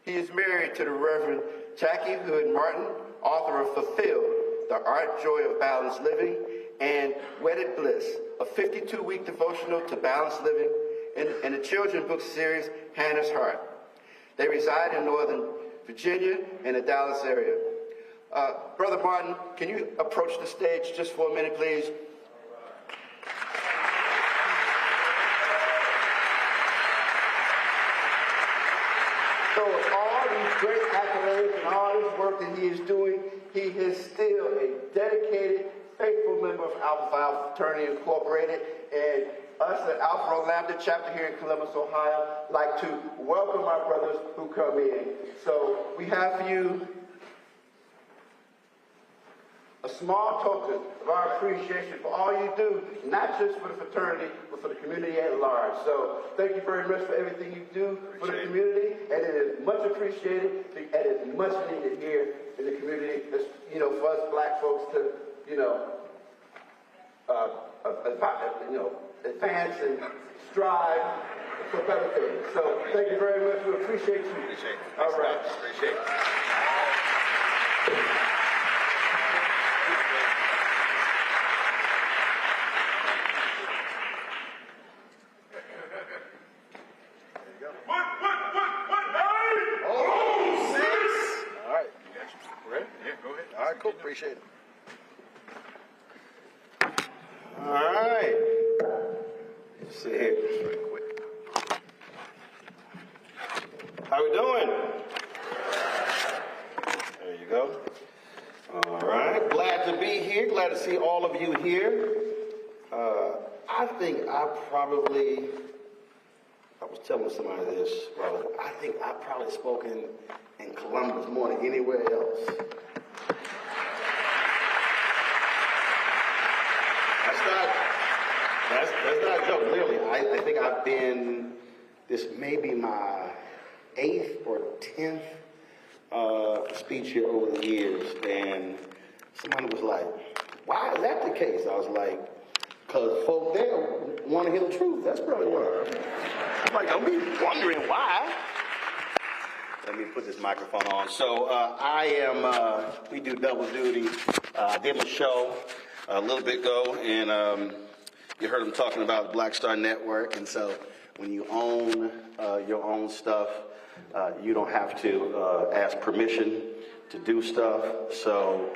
He is married to the Reverend Jackie Hood Martin, author of Fulfilled, The Art Joy of Balanced Living, and Wedded Bliss, a 52-week devotional to balanced living, and the children's book series, Hannah's Heart. They reside in Northern Virginia and the Dallas area. Brother Martin, can you approach the stage just for a minute, please? So with all these great accolades and all this work that he is doing, he is still a dedicated, faithful member of Alpha Phi Alpha Fraternity Incorporated, and us at Alpha Rho Lambda chapter here in Columbus, Ohio, like to welcome our brothers who come in. So we have for you a small token of our appreciation for all you do, not just for the fraternity, but for the community at large. So thank you very much for everything you do for the community, and it is much appreciated, and it is much needed here in the community, for us black folks to, advance and strive for better things. So thank you very much. We appreciate you. Appreciate it. All right. Appreciate it. All right. Ready? Yeah, go ahead. All right, cool. Appreciate it. All right. Let's see here. How we doing? There you go. All right. Glad to be here. Glad to see all of you here. I think I was telling somebody this, I think I've probably spoken in Columbus more than anywhere else. That's not a joke, literally. I think I've been, this may be my 8th or 10th speech here over the years, and somebody was like, why is that the case? I was like, because folk there want to hear the truth. That's probably why. I'm like, don't be wondering why. Let me put this microphone on. So we do double duty. I did a show a little bit ago, and you heard him talking about the Black Star Network. And so when you own your own stuff, you don't have to ask permission to do stuff. So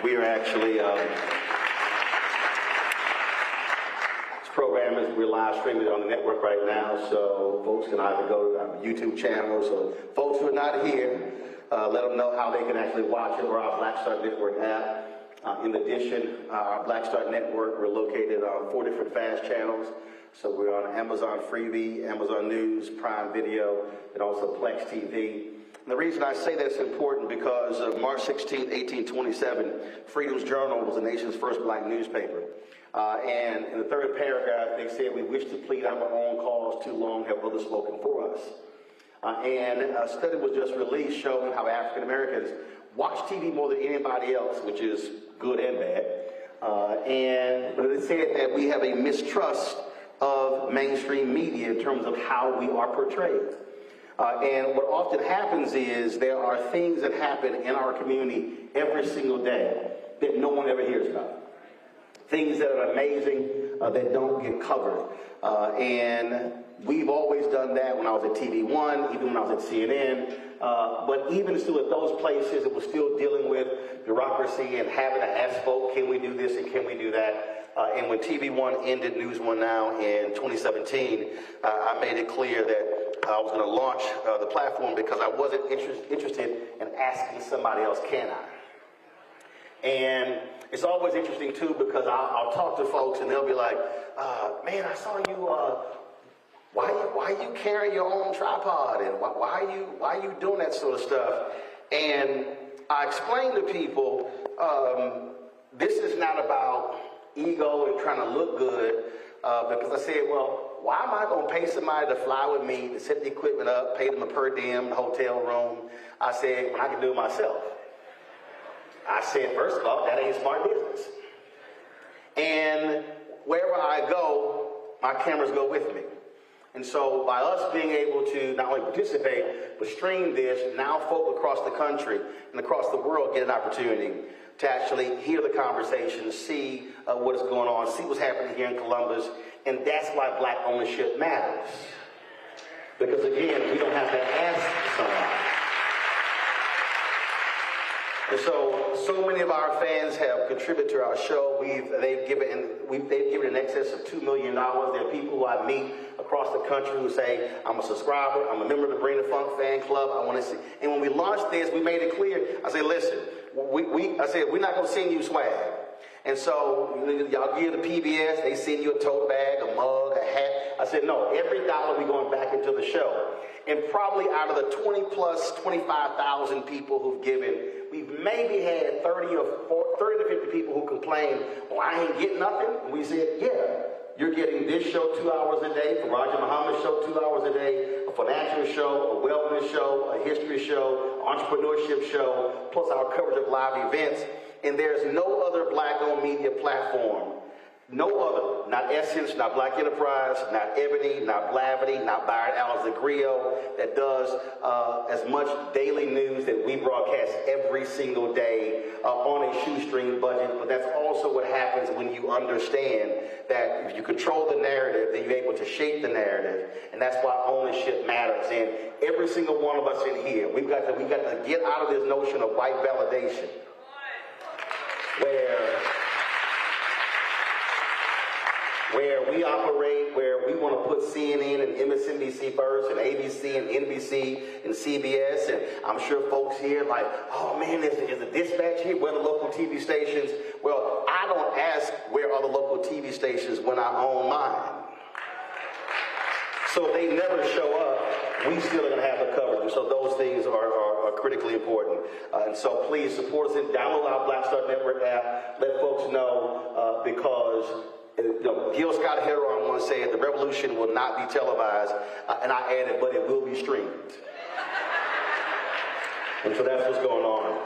we are actually, this program is, we're live streaming it on the network right now, so folks can either go to our YouTube channel. So folks who are not here, let them know how they can actually watch it, or our Black Star Network app. In addition, our Black Star Network, we're located on 4 different fast channels. So we're on Amazon Freevee, Amazon News, Prime Video, and also Plex TV. And the reason I say that's important because March 16, 1827, Freedom's Journal was the nation's first black newspaper. And in the 3rd paragraph, they said, "We wish to plead our own cause, too long have others spoken for us." And a study was just released showing how African Americans watch TV more than anybody else, which is good and bad. But it said that we have a mistrust of mainstream media in terms of how we are portrayed. And what often happens is there are things that happen in our community every single day that no one ever hears about. Things that are amazing that don't get covered. And we've always done that when I was at TV1, even when I was at CNN. But even still at those places, it was still dealing with bureaucracy and having to ask folks, can we do this and can we do that? And when TV1 ended News One Now in 2017, I made it clear that I was going to launch the platform because I wasn't interested in asking somebody else, can I? And it's always interesting, too, because I'll talk to folks and they'll be like, man, I saw you, why you carry your own tripod? And why are you doing that sort of stuff? And I explain to people, this is not about ego and trying to look good, because I said, well, why am I going to pay somebody to fly with me, to set the equipment up, pay them a per diem, hotel room? I said, when I can do it myself. I said, first of all, that ain't smart business. And wherever I go, my cameras go with me. And so by us being able to not only participate, but stream this, now folk across the country and across the world get an opportunity to actually hear the conversation, see what is going on, see what's happening here in Columbus. And that's why black ownership matters. Because again, we don't have to ask somebody. And so many of our fans have contributed to our show. They've given in excess of $2 million. There are people who I meet across the country who say, I'm a subscriber, I'm a member of the Bring the Funk fan club, I want to see. And when we launched this, we made it clear. I said, listen, I said, we're not going to send you swag. And so y'all give the PBS, they send you a tote bag, a mug, a hat. I said, no, every dollar we're going back into the show. And probably out of the 25,000 people who've given, we've maybe had 30 to 50 people who complain, well, I ain't getting nothing. And we said, yeah, you're getting this show 2 hours a day, the Roger Muhammad show 2 hours a day, a financial show, a wellness show, a history show, entrepreneurship show, plus our coverage of live events. And there's no other black-owned media platform, no other, not Essence, not Black Enterprise, not Ebony, not Blavity, not Byron Allen Zagrio, that does as much daily news that we broadcast every single day on a shoestring budget. But that's also what happens when you understand that if you control the narrative, then you're able to shape the narrative. And that's why ownership matters. And every single one of us in here, we've got to get out of this notion of white validation, where we operate, where we want to put CNN and MSNBC first, and ABC and NBC and CBS, and I'm sure folks here like, oh man, is a dispatch here? Where are the local TV stations? Well, I don't ask where are the local TV stations when I own mine. So if they never show up, we still are going to have the coverage. So those things are critically important. And so please support us and download our Black Star Network app. Let folks know because Gil Scott Heron once said the revolution will not be televised, and I added, but it will be streamed. And so that's what's going on.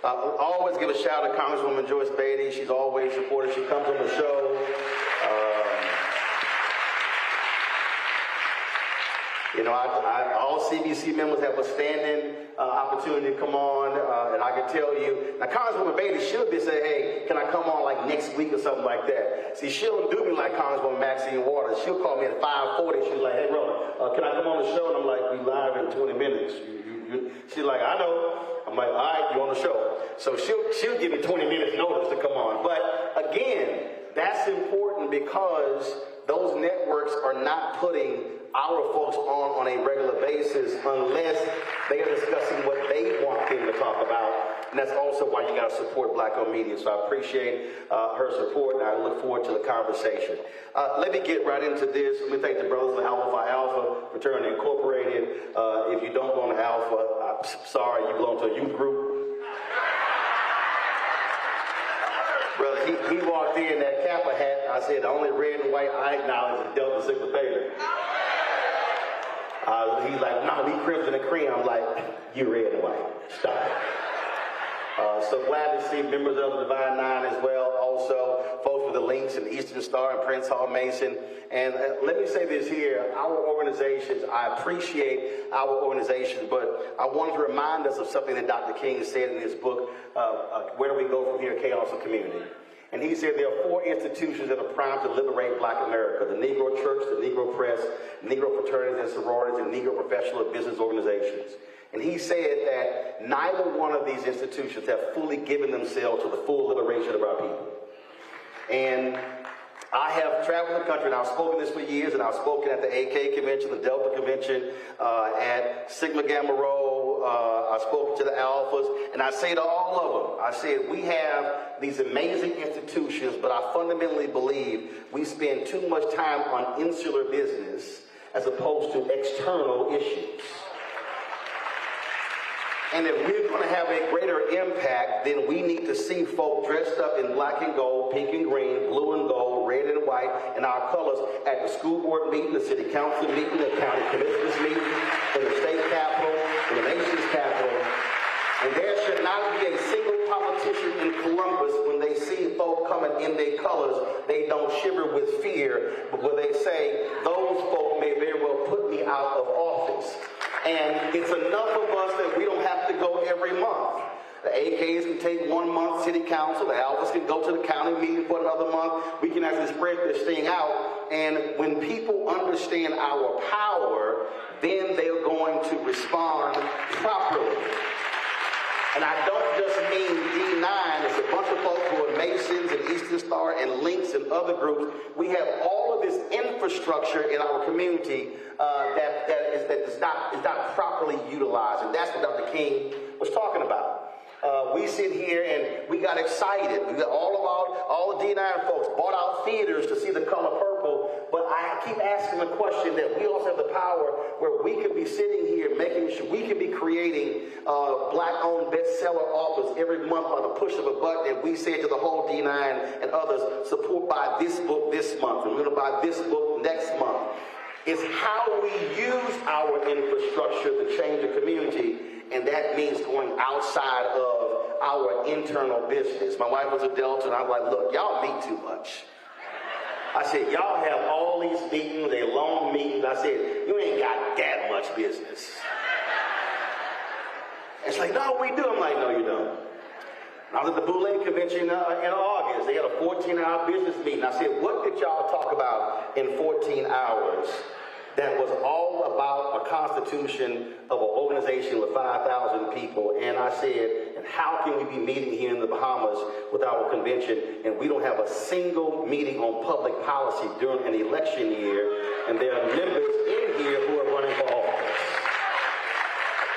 I always give a shout out to Congresswoman Joyce Beatty. She's always supportive. She comes on the show. You know, all CBC members have a standing opportunity to come on, and I can tell you, now Congresswoman Bailey should be saying, hey, can I come on like next week or something like that? See, she don't do me like Congresswoman Maxine Waters. She'll call me at 5:40. She's like, hey, brother, can I come on the show? And I'm like, we live in 20 minutes. She's like, I know. I'm like, all right, you're on the show. So she'll give me 20 minutes notice to come on. But again, that's important because those networks are not putting our folks on a regular basis unless they are discussing what they want them to talk about. And that's also why you got to support Black-owned media. So I appreciate her support, and I look forward to the conversation. Let me get right into this. Let me thank the brothers of Alpha Phi Alpha Fraternity Incorporated. If you don't belong to Alpha, I'm sorry, you belong to a youth group. Brother, he walked in that Kappa hat. I said, the only red and white I acknowledge is Delta Sigma Theta. He's like, no, we crimson and cream. I'm like, you red and white. Stop it. So glad to see members of the Divine Nine as well. Also, folks with the links in the Eastern Star and Prince Hall Mason. And let me say this here, our organizations, I appreciate our organizations, but I wanted to remind us of something that Dr. King said in his book, Where Do We Go From Here, Chaos of Community. And he said there are 4 institutions that are primed to liberate Black America: the Negro Church, the Negro Press, Negro fraternities and sororities, and Negro professional and business organizations. And he said that neither one of these institutions have fully given themselves to the full liberation of our people. And I have traveled the country, and I've spoken this for years, and I've spoken at the AK Convention, the Delta Convention, at Sigma Gamma Rho, I've spoken to the Alphas, and I say to all of them, I said, we have these amazing institutions, but I fundamentally believe we spend too much time on insular business as opposed to external issues. And if we're going to have a greater impact, then we need to see folk dressed up in black and gold, pink and green, blue and gold, red and white, and our colors at the school board meeting, the city council meeting, the county commissioners meeting, in the state capitol, in the nation's capital. And there should not be a single politician in Columbus when they see folk coming in their colors, they don't shiver with fear, but when they say, those folk may very well put me out of office. And it's enough of us that we don't have to go every month. The AKs can take 1 month city council. The Alphas can go to the county meeting for another month. We can actually spread this thing out. And when people understand our power, then they're going to respond properly. And I don't just mean D9. It's a bunch of folks who are Masons and Eastern Star and Links and other groups. We have all of this infrastructure in our community that is not properly utilized. And that's what Dr. King was talking about. We sit here and we got excited. We got all the D9 folks bought out theaters to see The Color Purple. But I keep asking the question that we also have the power where we could be sitting here making sure we can be creating Black-owned bestseller authors every month by the push of a button. And we say to the whole D9 and others, support buy this book this month. And we're going to buy this book next month. It's how we use our infrastructure to change the community. And that means going outside of our internal business. My wife was a Delta, and I was like, look, y'all meet too much. I said, y'all have all these meetings, they long meetings. I said, you ain't got that much business. It's like, no, we do. I'm like, no, you don't. I was at the Boulay Convention in August. They had a 14-hour business meeting. I said, what did y'all talk about in 14 hours that was all about a constitution of an organization with 5,000 people? And I said, and how can we be meeting here in the Bahamas with our convention and we don't have a single meeting on public policy during an election year, and there are members in here who are running for office?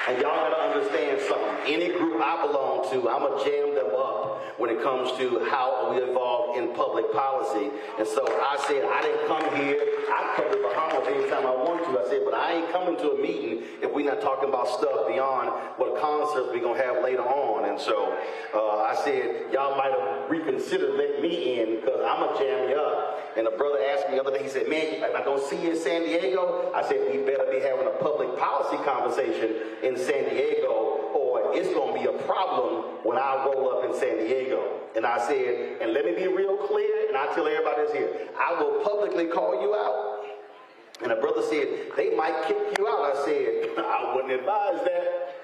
And y'all gotta understand something. Any group I belong to, I'm gonna jam them up when it comes to how we involved in public policy. And so I said, I didn't come here. I come to Bahamas anytime I want to. I said, but I ain't coming to a meeting if we're not talking about stuff beyond what concerts we're gonna have later on. And so I said, y'all might have reconsidered letting me in because I'm gonna jam you up. And a brother asked me the other day, he said, man, am I going to see you in San Diego? I said, we better be having a public policy conversation in San Diego, or it's going to be a problem when I roll up in San Diego. And I said, and let me be real clear, and I tell everybody this here, I will publicly call you out. And a brother said, they might kick you out. I said, I wouldn't advise that.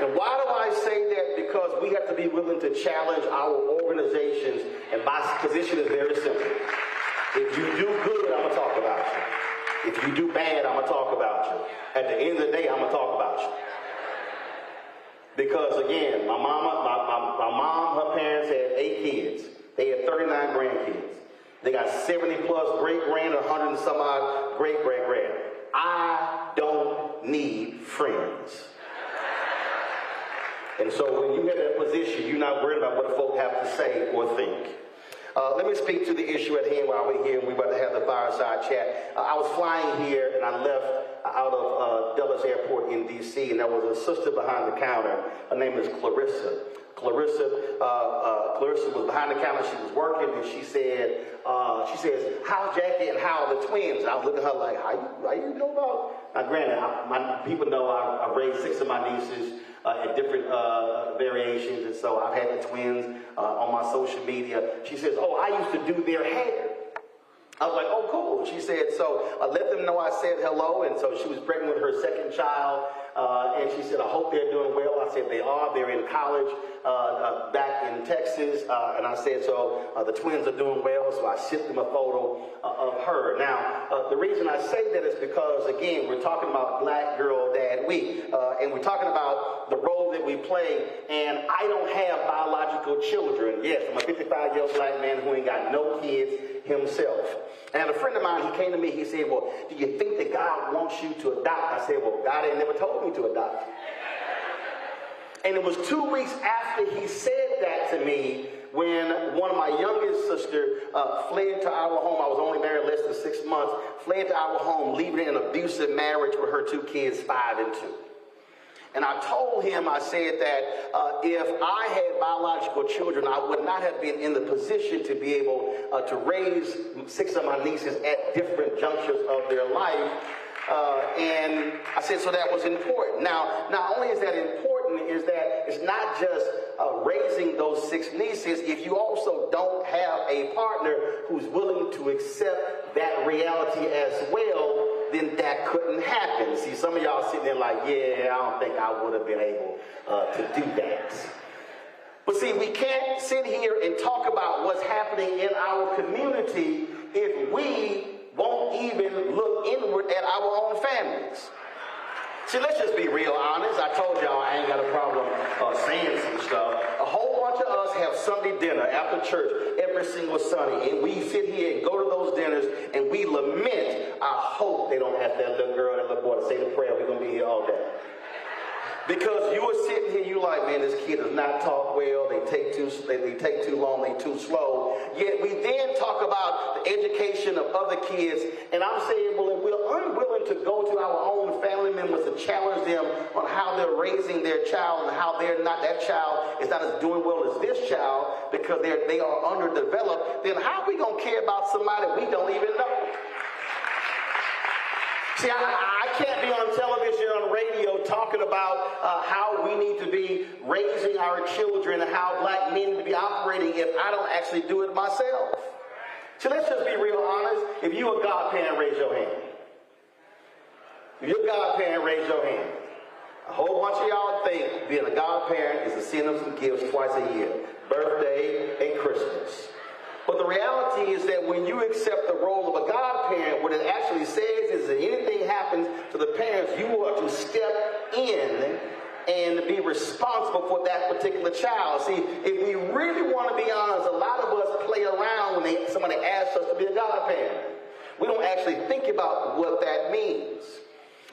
And why do I say that? Because we have to be willing to challenge our organizations. And my position is very simple. If you do good, I'm going to talk about you. If you do bad, I'm going to talk about you. At the end of the day, I'm going to talk about you. Because again, my mom, her parents had 8 kids. They had 39 grandkids. They got 70 plus great-grand, 100 and some odd great-great-grand. I don't need friends. And so when you have that position, you're not worried about what folk have to say or think. Let me speak to the issue at hand while we're here and we're about to have the fireside chat. I was flying here and I left out of Dulles Airport in D.C. and there was a sister behind the counter. Her name is Clarissa. Clarissa was behind the counter. She was working and she says, how's Jackie and how are the twins? And I was looking at her like, how you know about? Now granted, my people know I raised 6 of my nieces at different variations, and so I've had the twins on my social media. She says, oh, I used to do their hair. I was like, oh, cool. She said, so I let them know I said hello, and so she was pregnant with her 2nd child, and she said, I hope they're doing well. I said, they are. They're in college back in Texas, and I said, so the twins are doing well, so I sent them a photo of her. Now, the reason I say that is because, again, we're talking about Black Girl Dad Week, and we're talking about the role that we play, and I don't have biological children. Yes, I'm a 55-year-old Black man who ain't got no kids himself. And a friend of mine, he came to me, he said, well, do you think that God wants you to adopt? I said, well, God ain't never told me to adopt. And it was 2 weeks after he said that to me when one of my youngest sisters fled to our home. I was only married less than 6 months, fled to our home, leaving an abusive marriage with her 2 kids, 5 and 2. And I told him, I said that if I had biological children, I would not have been in the position to be able to raise 6 of my nieces at different junctures of their life. And I said, so that was important. Now, not only is that important, is that it's not just raising those 6 nieces. If you also don't have a partner who's willing to accept that reality as well, then that couldn't happen. See, some of y'all sitting there like, yeah, I don't think I would have been able to do that. But see, we can't sit here and talk about what's happening in our community if we won't even look inward at our own families. See, let's just be real honest. I told y'all I ain't got a problem saying some stuff. A whole bunch of us have Sunday dinner after church every single Sunday, and we sit here and go to those dinners, and we lament, I hope they don't ask that little girl, that little boy to say the prayer. We're going to be here all day. Because you are sitting here, you like, man, this kid does not talk well. They take too long. They too slow. Yet we then talk about the education of other kids, and I'm saying, well, if we're unwilling to go to our own family members to challenge them on how they're raising their child and how that child is not as doing well as this child because they are underdeveloped, then how are we going to care about somebody we don't even know? See, I can't be on television, on radio, talking about how we need to be raising our children and how Black men need to be operating if I don't actually do it myself. So let's just be real honest. If you're a godparent, raise your hand. If you're a godparent, raise your hand. A whole bunch of y'all think being a godparent is to send them some gifts twice a year, birthday and Christmas. But the reality is that when you accept the role of a godparent, what it actually says is that anything happens to the parents, you are to step in and be responsible for that particular child. See, if we really want to be honest, a lot of us play around when somebody asks us to be a godparent. We don't actually think about what that means.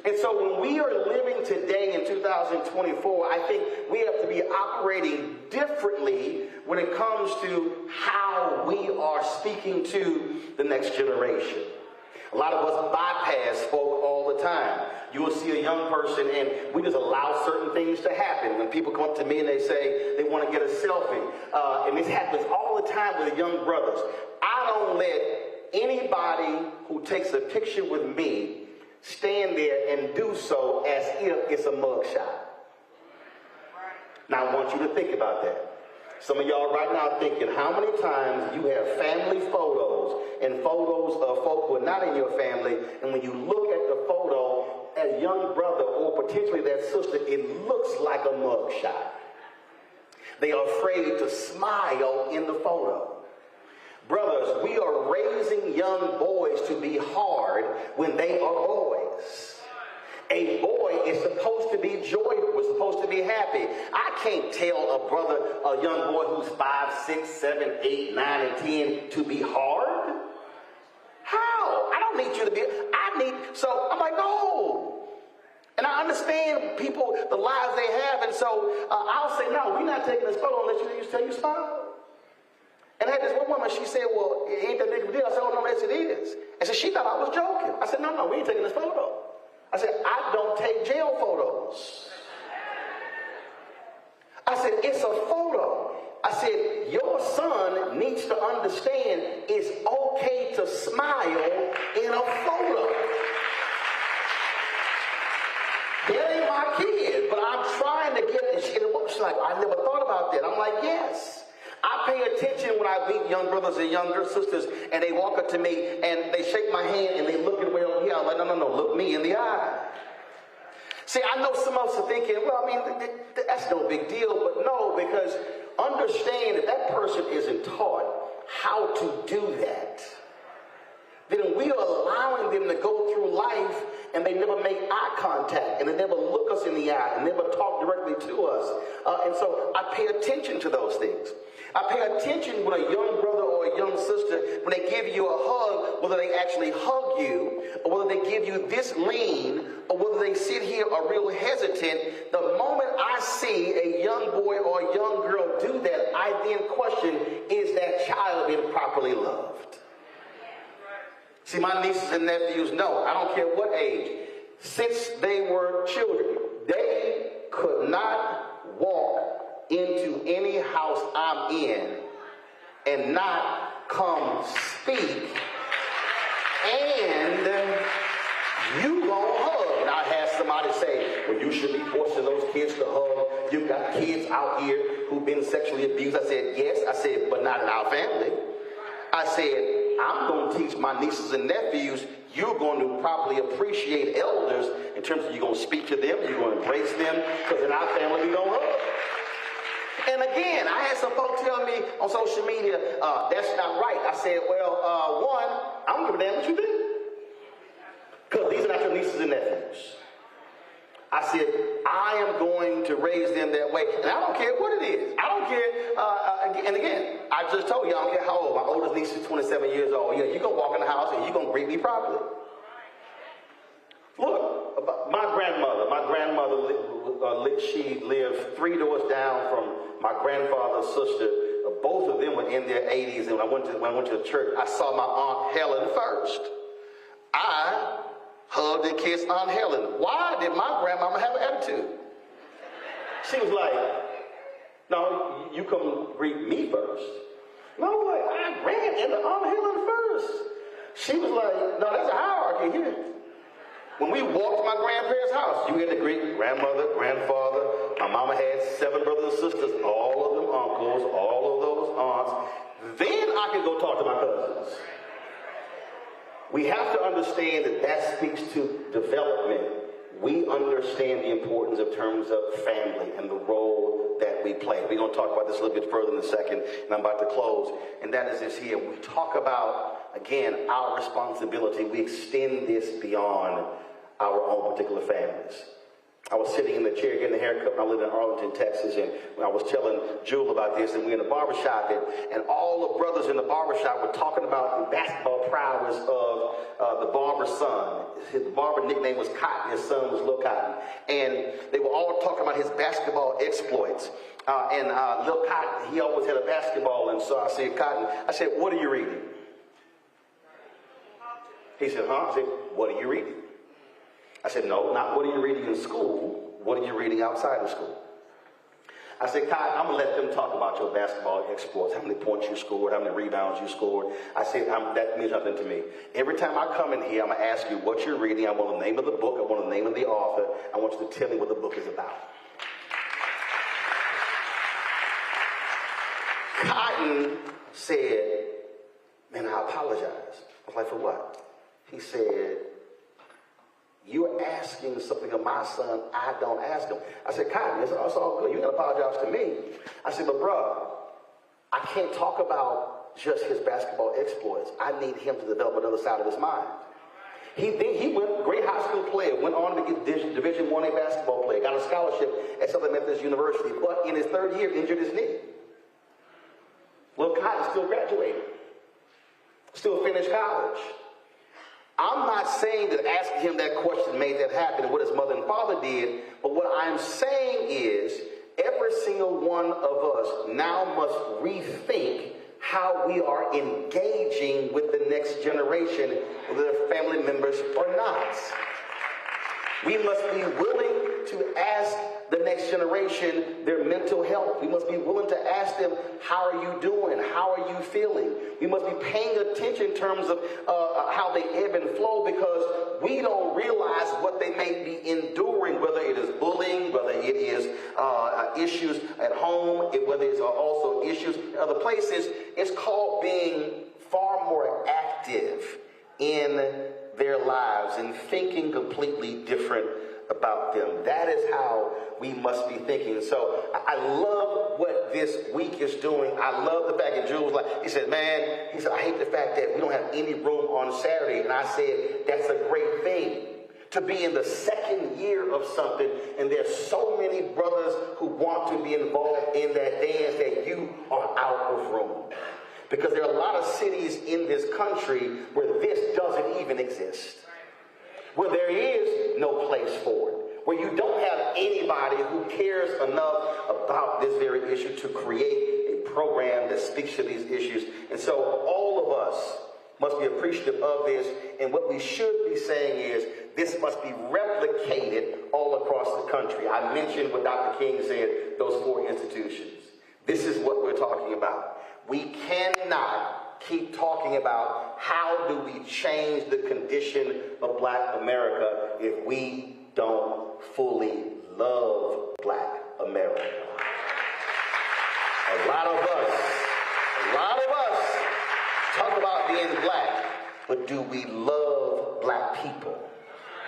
And so when we are living today in 2024, I think we have to be operating differently when it comes to how we are speaking to the next generation. A lot of us bypass folk all the time. You will see a young person and we just allow certain things to happen. When people come up to me and they say they want to get a selfie, and this happens all the time with young brothers. I don't let anybody who takes a picture with me stand there and do so as if it's a mugshot. Now I want you to think about that. Some of y'all right now are thinking how many times you have family photos and photos photos of folk who are not in your family, and when you look at the photo as young brother or potentially that sister, it looks like a mugshot. They are afraid to smile in the photo. Brothers, we are raising young boys to be hard when they are boys. A boy is supposed to be joyful, is supposed to be happy. I can't tell a young boy who's 5, 6, 7, 8, 9, and 10 to be hard. How? I don't need you to be, so I'm like, no. And I understand people, the lives they have, and so I'll say, no, we're not taking this photo unless you tell you smile. And I had this one woman, she said, well, it ain't that big of a deal. I said, oh, no, yes, it is. And so she thought I was joking. I said, no, we ain't taking this photo. I said, I don't take jail photos. I said, it's a photo. I said, your son needs to understand it's okay to smile in a photo. That ain't my kid, but I'm trying to get this shit. She's like, I never thought about that. I'm like, yes. I pay attention when I meet young brothers and younger sisters, and they walk up to me and they shake my hand and they look at where I'm here. I'm like, no, look me in the eye. See, I know some of us are thinking, well, I mean, that's no big deal, but no, because understand that person isn't taught how to do that. Then we are allowing them to go through life and they never make eye contact and they never look us in the eye and never talk directly to us. And so I pay attention to those things. I pay attention when a young brother or a young sister, when they give you a hug, whether they actually hug you, or whether they give you this lean, or whether they sit here are real hesitant. The moment I see a young boy or a young girl do that, I then question, is that child being properly loved? See, my nieces and nephews know, I don't care what age, since they were children, they could not walk into any house I'm in and not come speak, and you gonna hug. Now I had somebody say, well, you should be forcing those kids to hug. You've got kids out here who've been sexually abused. I said, yes. I said, but not in our family. I said, I'm going to teach my nieces and nephews, you're going to properly appreciate elders in terms of you're going to speak to them, you're going to embrace them, because in our family we don't hug. And again, I had some folks tell me on social media, that's not right. I said, well, one, I don't give a damn what you do. Because these are not your nieces and nephews. I said, I am going to raise them that way. And I don't care what it is. I don't care. And again, I just told you, I don't care how old. My oldest niece is 27 years old. Yeah, you're going to walk in the house and you're going to greet me properly. Look, my grandmother, she lived 3 doors down from my grandfather's sister. Both of them were in their 80s. And when I went to the church, I saw my Aunt Helen first. I hugged and kissed Aunt Helen. Why did my grandmama have an attitude? She was like, no, you come greet me first. No, I ran into Aunt Helen first. She was like, no, there's a hierarchy here. When we walked to my grandparents' house, you had to greet grandmother, grandfather. My mama had 7 brothers and sisters, all of them uncles, all of those aunts. Then I could go talk to my cousins. We have to understand that speaks to development. We understand the importance of terms of family and the role that we play. We're going to talk about this a little bit further in a second, and I'm about to close. And that is this here. We talk about, again, our responsibility. We extend this beyond our own particular families. I was sitting in the chair getting a haircut when I lived in Arlington, Texas, and when I was telling Jewel about this, and we were in the barbershop, and all the brothers in the barbershop were talking about the basketball prowess of the barber's son. His barber nickname was Cotton. His son was Lil Cotton. And they were all talking about his basketball exploits. And Lil Cotton, he always had a basketball, and so I said, Cotton, I said, what are you reading? He said, huh? I said, what are you reading? I said, no, not what are you reading in school, what are you reading outside of school? I said, Cotton, I'm going to let them talk about your basketball exploits, how many points you scored, how many rebounds you scored. I said, that means nothing to me. Every time I come in here, I'm going to ask you what you're reading. I want the name of the book. I want the name of the author. I want you to tell me what the book is about. Cotton said, man, I apologize. I was like, for what? He said, you're asking something of my son I don't ask him. I said, Cotton, it's all good. You can apologize to me. I said, but bro, I can't talk about just his basketball exploits. I need him to develop another side of his mind. He went, great high school player, went on to get Division I basketball player, got a scholarship at Southern Methodist University, but in his third year injured his knee. Lil Cotton still graduated, still finished college. I'm not saying that asking him that question made that happen and what his mother and father did, but what I'm saying is every single one of us now must rethink how we are engaging with the next generation, whether they're family members or not. We must be willing to ask the next generation their mental health. We must be willing to ask them, how are you doing? How are you feeling? We must be paying attention in terms of how they ebb and flow, because we don't realize what they may be enduring, whether it is bullying, whether it is issues at home, whether it's also issues in other places. It's called being far more active in their lives and thinking completely different about them. That is how we must be thinking. So I love what this week is doing. I love the fact that Jules, he said, I hate the fact that we don't have any room on Saturday. And I said, that's a great thing. To be in the second year of something, and there's so many brothers who want to be involved in that dance that you are out of room. Because there are a lot of cities in this country where this doesn't even exist, where there is no place for it, where you don't have anybody who cares enough about this very issue to create a program that speaks to these issues. And so all of us must be appreciative of this, and what we should be saying is this must be replicated all across the country. I mentioned what Dr. King said, those 4 institutions. This is what we're talking about. We cannot keep talking about how do we change the condition of Black America if we don't fully love Black America. A lot of us talk about being Black, but do we love Black people?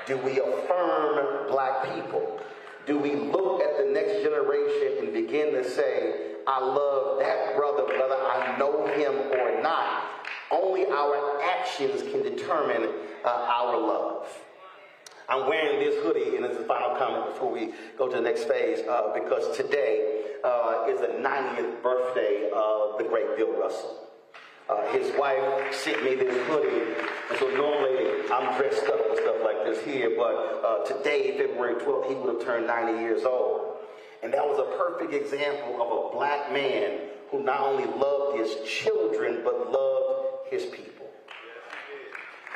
Do we affirm Black people? Do we look at the next generation and begin to say, I love that brother, whether I know him or not? Only our actions can determine our love. I'm wearing this hoodie, and it's the final comment before we go to the next phase, because today is the 90th birthday of the great Bill Russell. His wife sent me this hoodie, and so normally I'm dressed up and stuff like this here, but today, February 12th, he would have turned 90 years old. And that was a perfect example of a Black man who not only loved his children, but loved his people.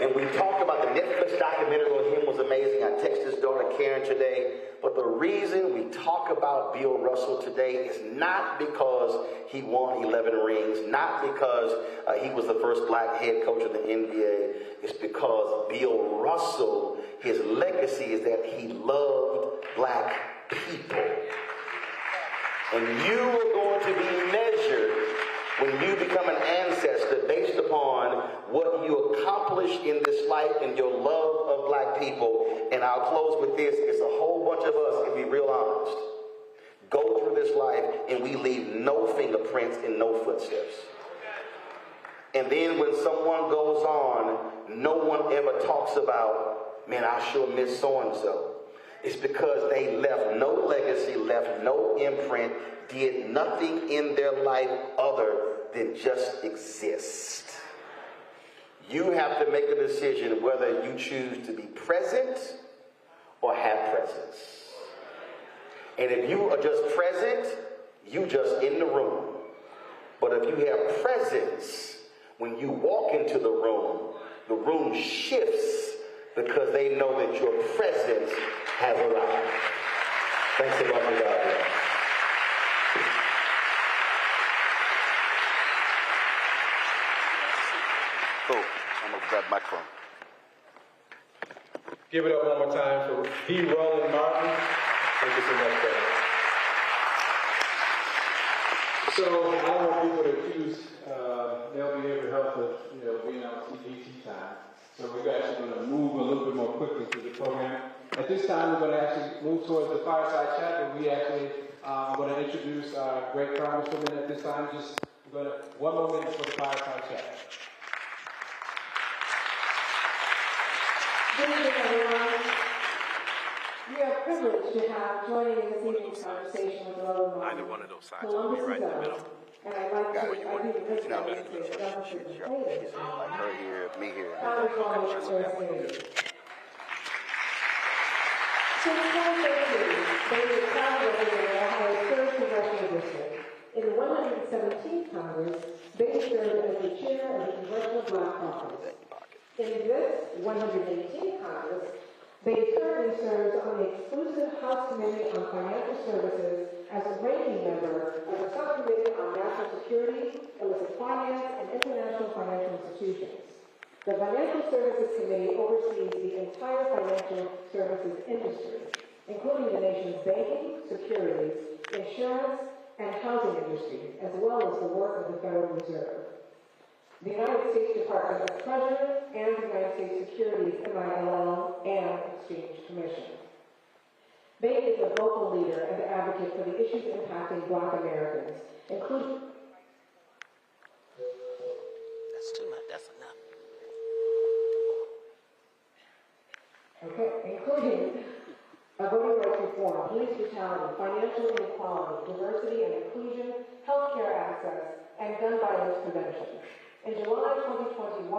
And we talked about the Netflix documentary on him was amazing. I texted his daughter Karen today. But the reason we talk about Bill Russell today is not because he won 11 rings, not because he was the first Black head coach of the NBA. It's because Bill Russell, his legacy is that he loved Black people. And you are going to be measured when you become an ancestor based upon what you accomplish in this life and your love of Black people. And I'll close with this. It's a whole bunch of us, if we're real honest, go through this life and we leave no fingerprints and no footsteps. And then when someone goes on, no one ever talks about, man, I sure miss so-and-so. It's because they left no legacy, left no imprint, did nothing in their life other than just exist. You have to make a decision whether you choose to be present or have presence. And if you are just present, you just in the room. But if you have presence, when you walk into the room shifts because they know that your presence has arrived. Thanks a lot for God. Cool. I'm going to grab the microphone. Give it up one more time for B. Roland Martin. Thank you so much, brother. So I don't want people to accuse male behavioral health of being on CPT time. So we're actually going to move a little bit more quickly through the program. At this time, we're going to actually move towards the fireside chat, and we actually are going to introduce our great congresswoman at this time. Just going to 1 more minute for the fireside chat. Good evening, everyone. We are privileged to have joining in this evening's conversation with Roland Martin. Either one of those sides. Columbus Right in the is middle. and I'd like to, Got it. I think the first No, one is to like her here, me here. Congresswoman Joyce. Since 2013, Bailey is proud representative of Ohio's 3rd Congressional District. In the 117th Congress, Bailey served as the chair of the Congressional Black Caucus. In this 118th Congress, Bailey currently serves on the exclusive House Committee on Financial Services as a ranking member of the Subcommittee on National Security, Illicit Finance, and International Financial Institutions. The Financial Services Committee oversees the entire financial services industry, including the nation's banking, securities, insurance, and housing industry, as well as the work of the Federal Reserve, the United States Department of Treasury, and the United States Securities MILL and Exchange Commission. Bailey is a vocal leader and advocate for the issues impacting Black Americans, including... That's too much, that's enough. Okay, including voting rights reform, police brutality, financial inequality, diversity and inclusion, healthcare access, and gun violence prevention. In July 2021,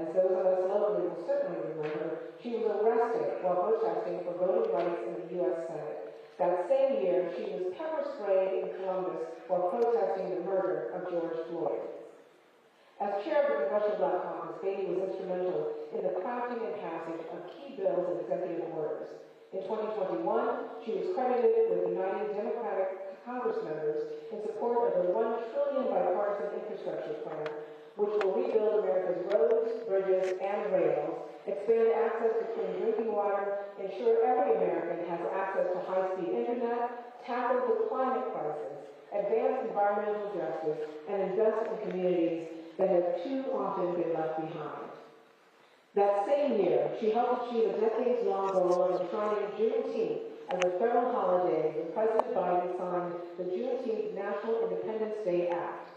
as those of us locally will certainly remember, she was arrested while protesting for voting rights in the U.S. Senate. That same year, she was pepper sprayed in Columbus while protesting the murder of George Floyd. As chair of the Congressional Black Caucus, Bailey was instrumental in the crafting and passage of key bills and executive orders. In 2021, she was credited with uniting Democratic Congress members in support of the $1 trillion bipartisan infrastructure plan, which will rebuild America's roads, bridges, and rails, expand access to clean drinking water, ensure every American has access to high-speed internet, tackle the climate crisis, advance environmental justice, and invest in communities that have too often been left behind. That same year, she helped achieve a decades-long goal of enshrining Juneteenth as a federal holiday when President Biden signed the Juneteenth National Independence Day Act.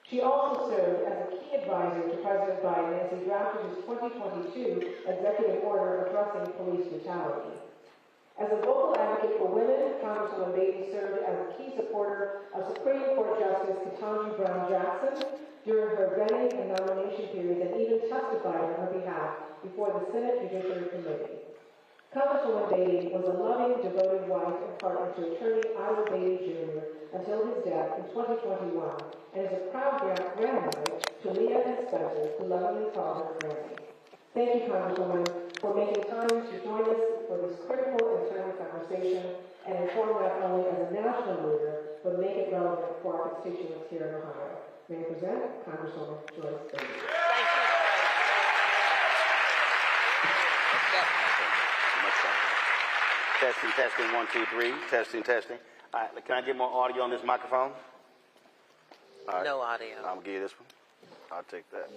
She also served as a key advisor to President Biden as he drafted his 2022 executive order addressing police brutality. As a vocal advocate for women, Congresswoman Bailey served as a key supporter of Supreme Court Justice Ketanji Brown Jackson during her vetting and nomination period, and even testified on her behalf before the Senate Judiciary Committee. Congresswoman Bailey was a loving, devoted wife and partner to attorney Ira Bailey Jr. until his death in 2021, and is a proud grandmother to Leah and Spencer, who lovingly call her Granny. Thank you, Congresswoman, for making time to join us for this critical and timely conversation and inform not only as a national leader, but make it relevant for our constituents here in Ohio. May I present Congresswoman Joyce Bailey. Testing, testing, 1, 2, 3. Testing, testing. All right, can I get more audio on this microphone? All right. No audio. I'm going to give you this one. I'll take that.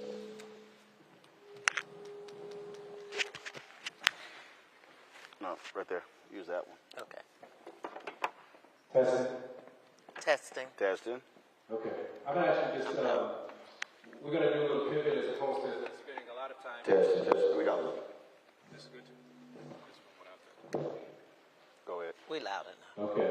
No, right there. Use that one. Okay. Testing. Testing. Testing. Okay. I'm going to actually just, we're going to do a little pivot as opposed to spending a lot of time. Testing, testing. We got one. This is good. Go ahead. We loud enough. Okay.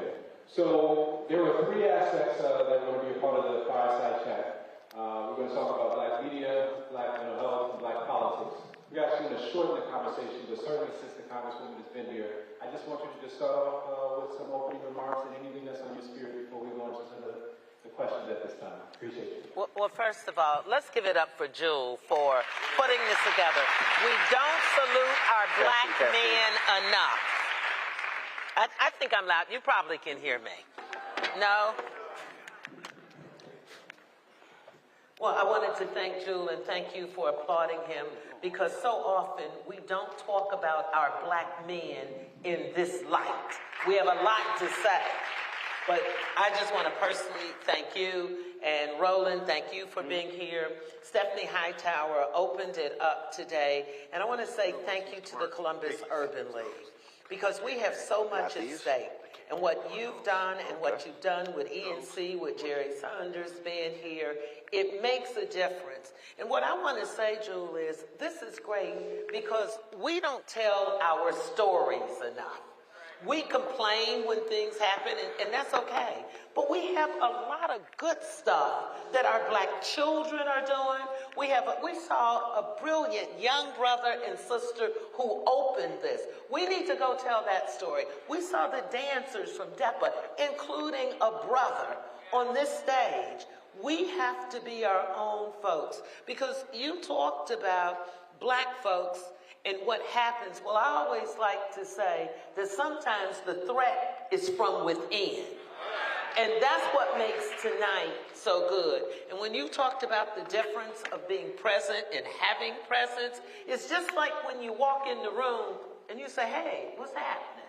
So there were 3 aspects that are going to be a part of the fireside chat. We're going to talk about Black media, Black mental health, and Black politics. We're actually going to shorten the conversation, but certainly since the Congresswoman has been here, I just want you to just start off with some opening remarks and anything that's on your spirit before we go into some of the questions at this time. Appreciate you. Well, first of all, let's give it up for Jewel for putting this together. We don't salute our Black men enough. I think I'm loud. You probably can hear me. No? Well, I wanted to thank Jewel and thank you for applauding him, because so often we don't talk about our Black men in this light. We have a lot to say. But I just want to personally thank you. And Roland, thank you for being here. Stephanie Hightower opened it up today. And I want to say thank you to the Columbus Urban League, because we have so much at stake. And what you've done and what you've done with ENC, with Jerry Saunders being here, it makes a difference. And what I want to say, Jewel, is this is great because we don't tell our stories enough. We complain when things happen, and that's okay. But we have a lot of good stuff that our black children are doing. We saw a brilliant young brother and sister who opened this. We need to go tell that story. We saw the dancers from DEPA, including a brother, on this stage. We have to be our own folks, because you talked about black folks and what happens. Well, I always like to say that sometimes the threat is from within. And that's what makes tonight so good. And when you talked about the difference of being present and having presence, it's just like when you walk in the room and you say, hey, what's happening?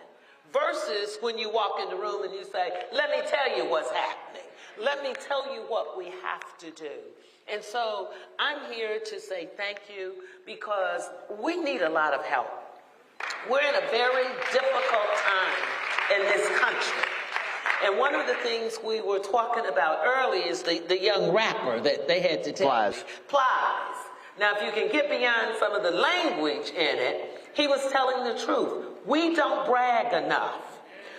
Versus when you walk in the room and you say, let me tell you what's happening. Let me tell you what we have to do. And so I'm here to say thank you, because we need a lot of help. We're in a very difficult time in this country. And one of the things we were talking about early is the young rapper that they had to take. Plies. Now, if you can get beyond some of the language in it, he was telling the truth. We don't brag enough.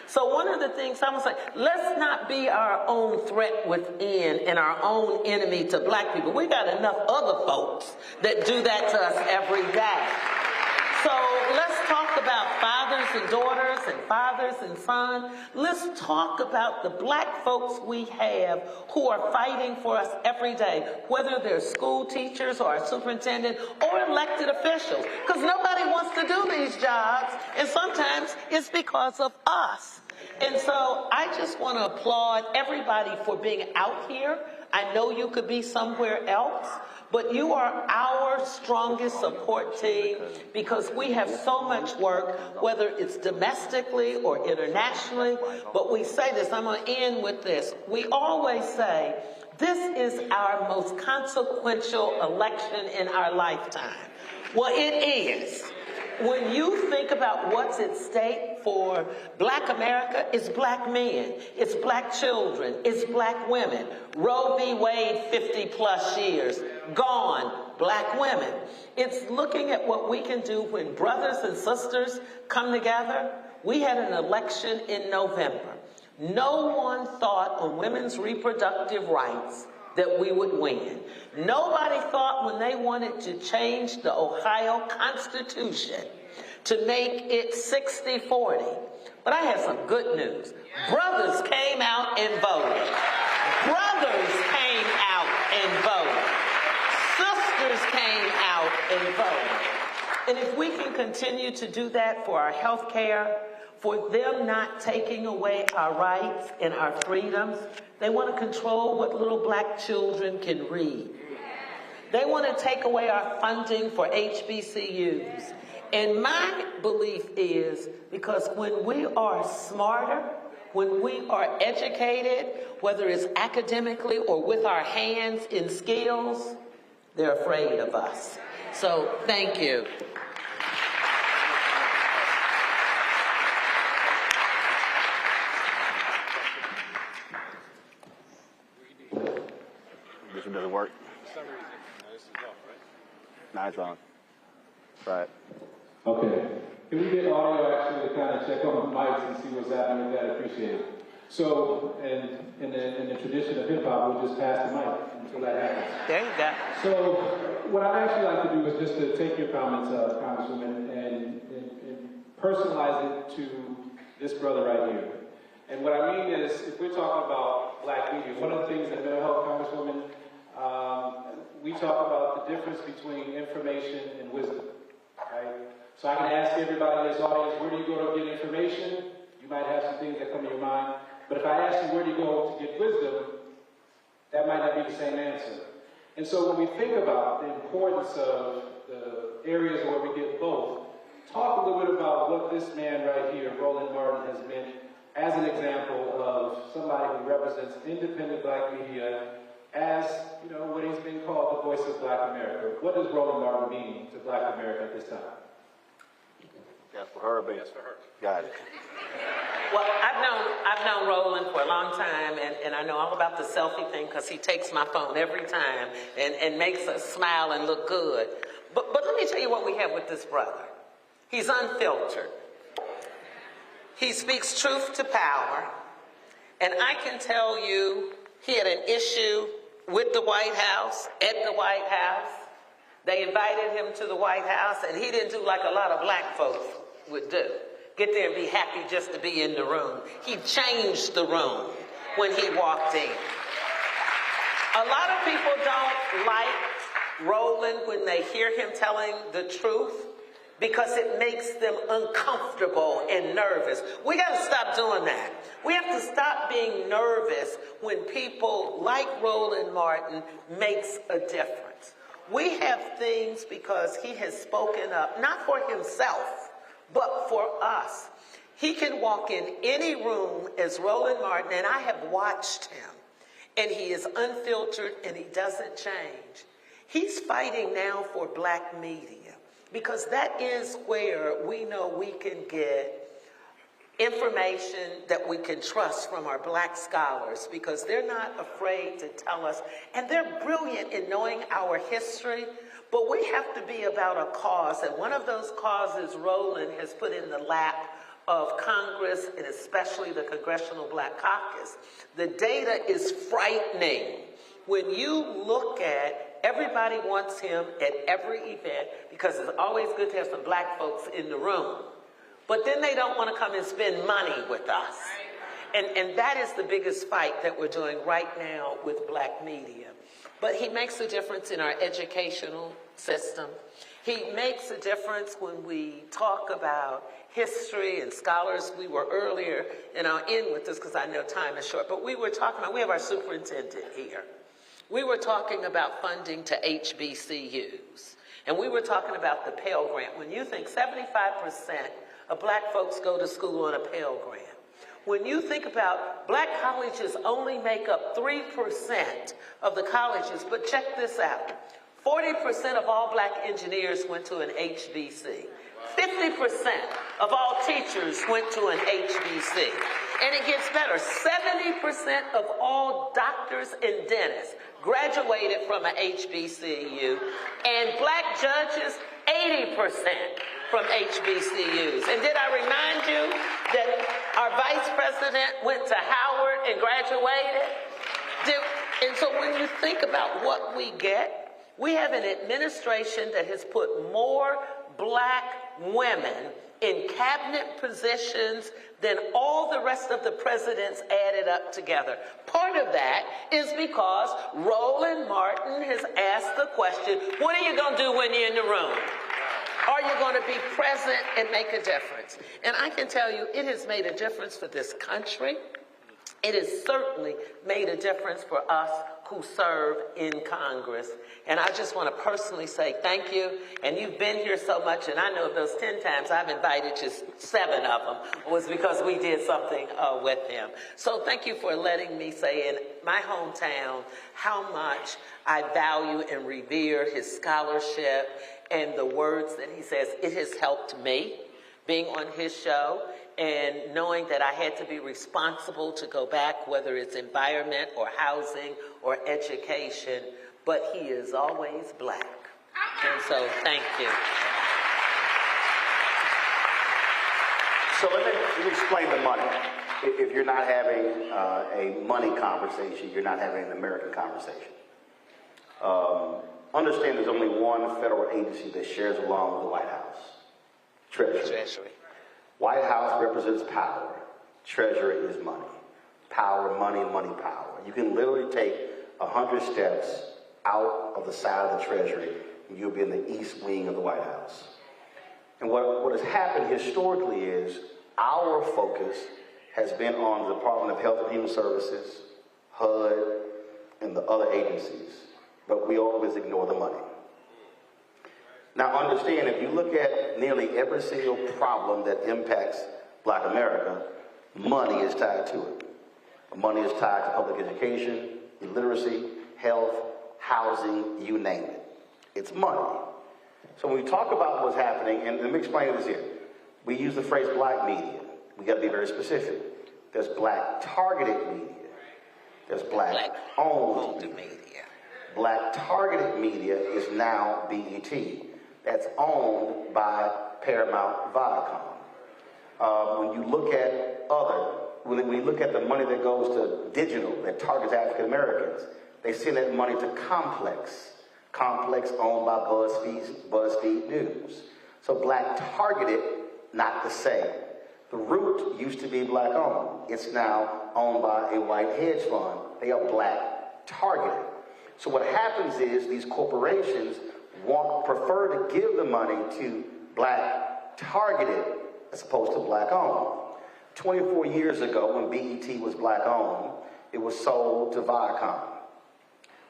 So one of the things I'm going to say, let's not be our own threat within and our own enemy to black people. We got enough other folks that do that to us every day. So let's talk about fathers and daughters and fathers and sons. Let's talk about the black folks we have who are fighting for us every day, whether they're school teachers or a superintendent or elected officials, because nobody wants to do these jobs, and sometimes it's because of us. And so I just want to applaud everybody for being out here. I know you could be somewhere else, but you are our strongest support team, because we have so much work, whether it's domestically or internationally. But we say this, I'm going to end with this. We always say, this is our most consequential election in our lifetime. Well, it is. When you think about what's at stake for black America, it's black men, it's black children, it's black women. Roe v. Wade, 50 plus years, gone, black women. It's looking at what we can do when brothers and sisters come together. We had an election in November. No one thought on women's reproductive rights that we would win. Nobody thought when they wanted to change the Ohio Constitution to make it 60-40. But I have some good news. Brothers came out and voted. Brothers came out and voted. Sisters came out and voted. And if we can continue to do that for our health care, for them not taking away our rights and our freedoms, they want to control what little black children can read. They want to take away our funding for HBCUs. And my belief is, because when we are smarter, when we are educated, whether it's academically or with our hands in skills, they're afraid of us. So thank you. This one doesn't work. Nah, it's on. Right. Okay. Can we get audio actually to kind of check on the mics and see what's happening with that? Appreciate it. So, in the tradition of hip hop, we'll just pass the mic until that happens. There you go. So, what I'd actually like to do is just to take your comments, Congresswoman, and personalize it to this brother right here. And what I mean is, if we're talking about black media, one of the things that mental health, Congresswoman, we talk about the difference between information and wisdom, right? So I can ask everybody in this audience, where do you go to get information? You might have some things that come to your mind. But if I ask you, where do you go to get wisdom? That might not be the same answer. And so when we think about the importance of the areas where we get both, talk a little bit about what this man right here, Roland Martin, has meant as an example of somebody who represents independent black media as, what he's been called the voice of black America. What does Roland Martin mean to black America at this time? That's for her, baby. That's for her. Got it. Well, I've known Roland for a long time, and I know all about the selfie thing because he takes my phone every time and makes us smile and look good. But let me tell you what we have with this brother. He's unfiltered. He speaks truth to power. And I can tell you he had an issue with the White House, at the White House. They invited him to the White House, and he didn't do like a lot of black folks would do. Get there and be happy just to be in the room. He changed the room when he walked in. A lot of people don't like Roland when they hear him telling the truth because it makes them uncomfortable and nervous. We got to stop doing that. We have to stop being nervous when people like Roland Martin makes a difference. We have things because he has spoken up, not for himself, but for us. He can walk in any room as Roland Martin, and I have watched him, and he is unfiltered and he doesn't change. He's fighting now for black media because that is where we know we can get information that we can trust from our black scholars because they're not afraid to tell us, and they're brilliant in knowing our history, but we have to be about a cause, and one of those causes Roland has put in the lap of Congress and especially the Congressional Black Caucus. The data is frightening. When you look at everybody wants him at every event because it's always good to have some black folks in the room. But then they don't want to come and spend money with us. And that is the biggest fight that we're doing right now with black media. But he makes a difference in our educational system. He makes a difference when we talk about history and scholars. We were earlier, and I'll end with this because I know time is short, but we were talking about, we have our superintendent here. We were talking about funding to HBCUs, and we were talking about the Pell Grant. When you think 75% of black folks go to school on a Pell Grant, when you think about black colleges only make up 3% of the colleges, but check this out. 40% of all black engineers went to an HBC. 50% of all teachers went to an HBC. And it gets better. 70% of all doctors and dentists graduated from an HBCU. And black judges, 80% from HBCUs. And did I remind you that our vice president went to Howard and graduated? And so when you think about what we get, we have an administration that has put more black women in cabinet positions than all the rest of the presidents added up together. Part of that is because Roland Martin has asked the question, what are you going to do when you're in the room? Are you going to be present and make a difference? And I can tell you, it has made a difference for this country. It has certainly made a difference for us who serve in Congress. And I just want to personally say thank you. And you've been here so much, and I know of those 10 times I've invited just 7 of them was because we did something with him. So thank you for letting me say in my hometown how much I value and revere his scholarship and the words that he says. It has helped me being on his show and knowing that I had to be responsible to go back, whether it's environment or housing or education, but he is always black. And so thank you. So let me explain the money. If you're not having a money conversation, you're not having an American conversation. Understand there's only one federal agency that shares along with the White House. Treasury. White House represents power. Treasury is money. Power, money, money, power. You can literally take 100 steps out of the side of the Treasury and you'll be in the east wing of the White House. And what has happened historically is our focus has been on the Department of Health and Human Services, HUD, and the other agencies. But we always ignore the money. Now understand, if you look at nearly every single problem that impacts black America, money is tied to it. Money is tied to public education, literacy, health, housing, you name it. It's money. So when we talk about what's happening, and let me explain this here. We use the phrase black media. We got to be very specific. There's black targeted media. There's black owned media. Black targeted media is now BET. That's owned by Paramount Viacom. When you look at when we look at the money that goes to digital, that targets African Americans, they send that money to Complex. Complex owned by BuzzFeed News. So black targeted, not the same. The Root used to be black owned. It's now owned by a white hedge fund. They are black targeted. So what happens is these corporations prefer to give the money to black targeted as opposed to black owned. 24 years ago, when BET was black owned, it was sold to Viacom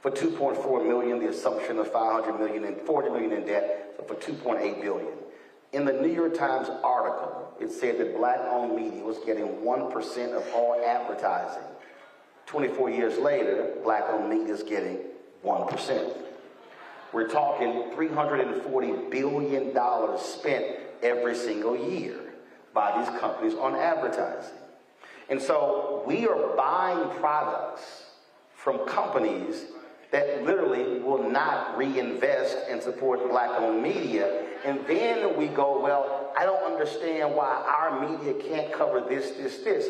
for $2.4 million, the assumption of $500 million and $40 million in debt, so for $2.8 billion. In the New York Times article, it said that black-owned media was getting 1% of all advertising. 24 years later, black-owned media is getting 1%. We're talking $340 billion spent every single year by these companies on advertising. And so we are buying products from companies that literally will not reinvest and support black-owned media. And then we go, well, I don't understand why our media can't cover this.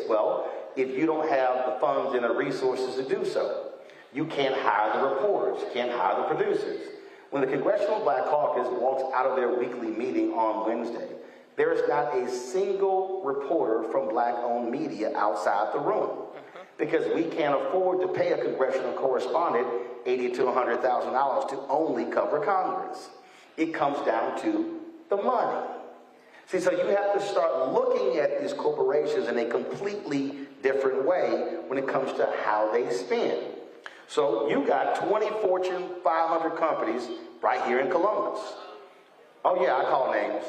Well, if you don't have the funds and the resources to do so, you can't hire the reporters, you can't hire the producers. When the Congressional Black Caucus walks out of their weekly meeting on Wednesday, there is not a single reporter from black-owned media outside the room because we can't afford to pay a congressional correspondent $80,000 to $100,000 to only cover Congress. It comes down to the money. See, so you have to start looking at these corporations in a completely different way when it comes to how they spend. So you got 20 Fortune 500 companies right here in Columbus. Oh yeah, I call names.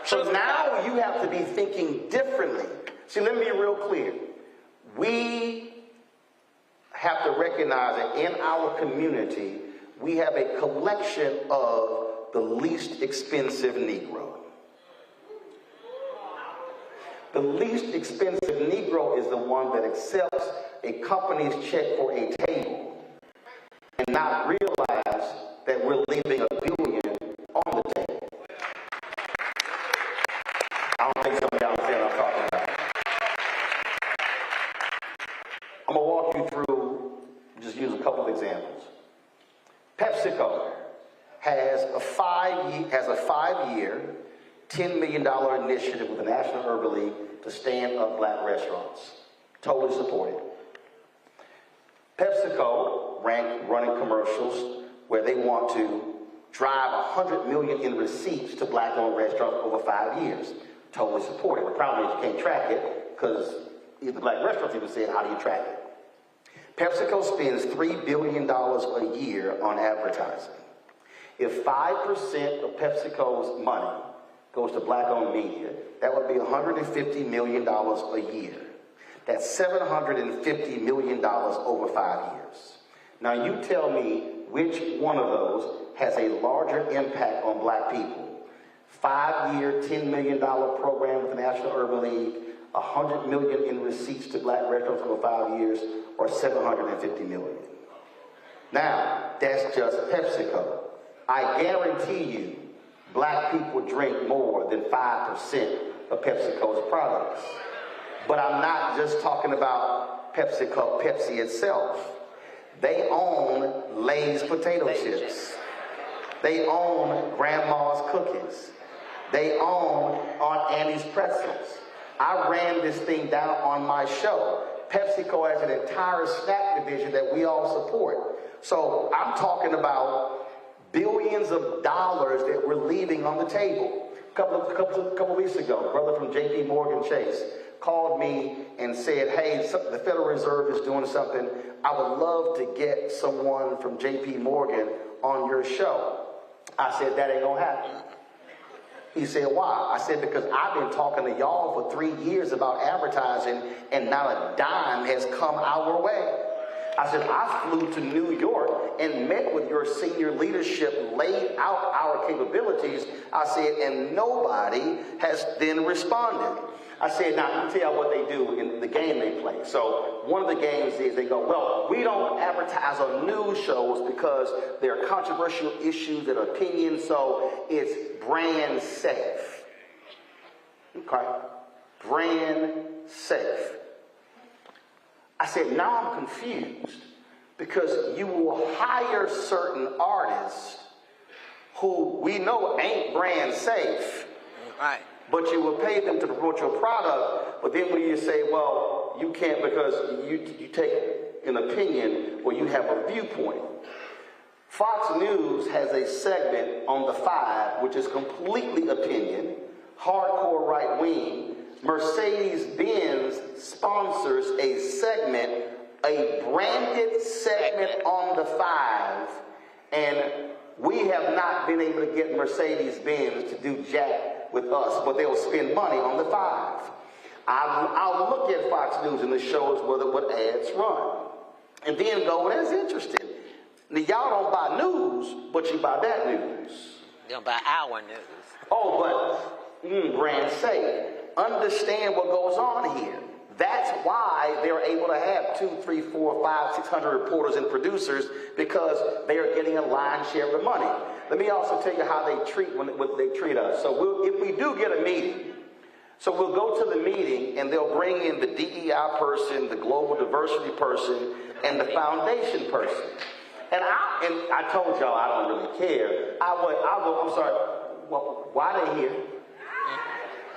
So now you have to be thinking differently. See, let me be real clear. We have to recognize that in our community, we have a collection of the least expensive Negro. The least expensive Negro is the one that accepts a company's check for a table and not realize that we're leaving $1 billion on the table. I don't think some of y'all understand what I'm talking about. I'm going to walk you through, just use a couple of examples. PepsiCo has a five-year, $10 million initiative with the National Urban League to stand up black restaurants. Totally supported. PepsiCo running commercials where they want to drive $100 million in receipts to black-owned restaurants over 5 years. Totally supported. The problem is you can't track it because the black restaurants even said, how do you track it? PepsiCo spends $3 billion a year on advertising. If 5% of PepsiCo's money goes to black-owned media, that would be $150 million a year. That's $750 million over 5 years. Now you tell me which one of those has a larger impact on black people. 5-year, $10 million program with the National Urban League, $100 million in receipts to black restaurants over 5 years, or $750 million. Now, that's just PepsiCo. I guarantee you, black people drink more than 5% of PepsiCo's products. But I'm not just talking about Pepsi itself. They own Lay's potato chips. They own Grandma's cookies. They own Aunt Annie's pretzels. I ran this thing down on my show. PepsiCo has an entire snack division that we all support. So I'm talking about billions of dollars that we're leaving on the table. A couple weeks ago, a brother from JP Morgan Chase called me and said, hey, the Federal Reserve is doing something. I would love to get someone from JP Morgan on your show. I said, that ain't gonna happen. He said, why? I said, because I've been talking to y'all for 3 years about advertising, and not a dime has come our way. I said, I flew to New York and met with your senior leadership, laid out our capabilities. I said, and nobody has then responded. I said, now, let me tell you what they do in the game they play. So one of the games is they go, well, we don't advertise on news shows because there are controversial issues and opinions, so it's brand safe. Okay, brand safe. I said, now I'm confused because you will hire certain artists who we know ain't brand safe. Right. But you will pay them to promote your product, but then when you say, well, you can't because you take an opinion or you have a viewpoint. Fox News has a segment on The Five, which is completely opinion, hardcore right-wing. Mercedes-Benz sponsors a segment, a branded segment on The Five, and we have not been able to get Mercedes-Benz to do jack with us, but they'll spend money on The Five. I'll look at Fox News and the shows what ads run, and then go, well, that's interesting. Now, y'all don't buy news, but you buy that news. You don't buy our news. Oh, but brand safe. Understand what goes on here. That's why they're able to have 2, 3, 4, 5, 600 reporters and producers, because they are getting a lion's share of the money. Let me also tell you how they treat when they treat us. So if we do get a meeting, so we'll go to the meeting and they'll bring in the DEI person, the global diversity person, and the foundation person. And I told y'all I don't really care. I'm sorry. Well, why are they here?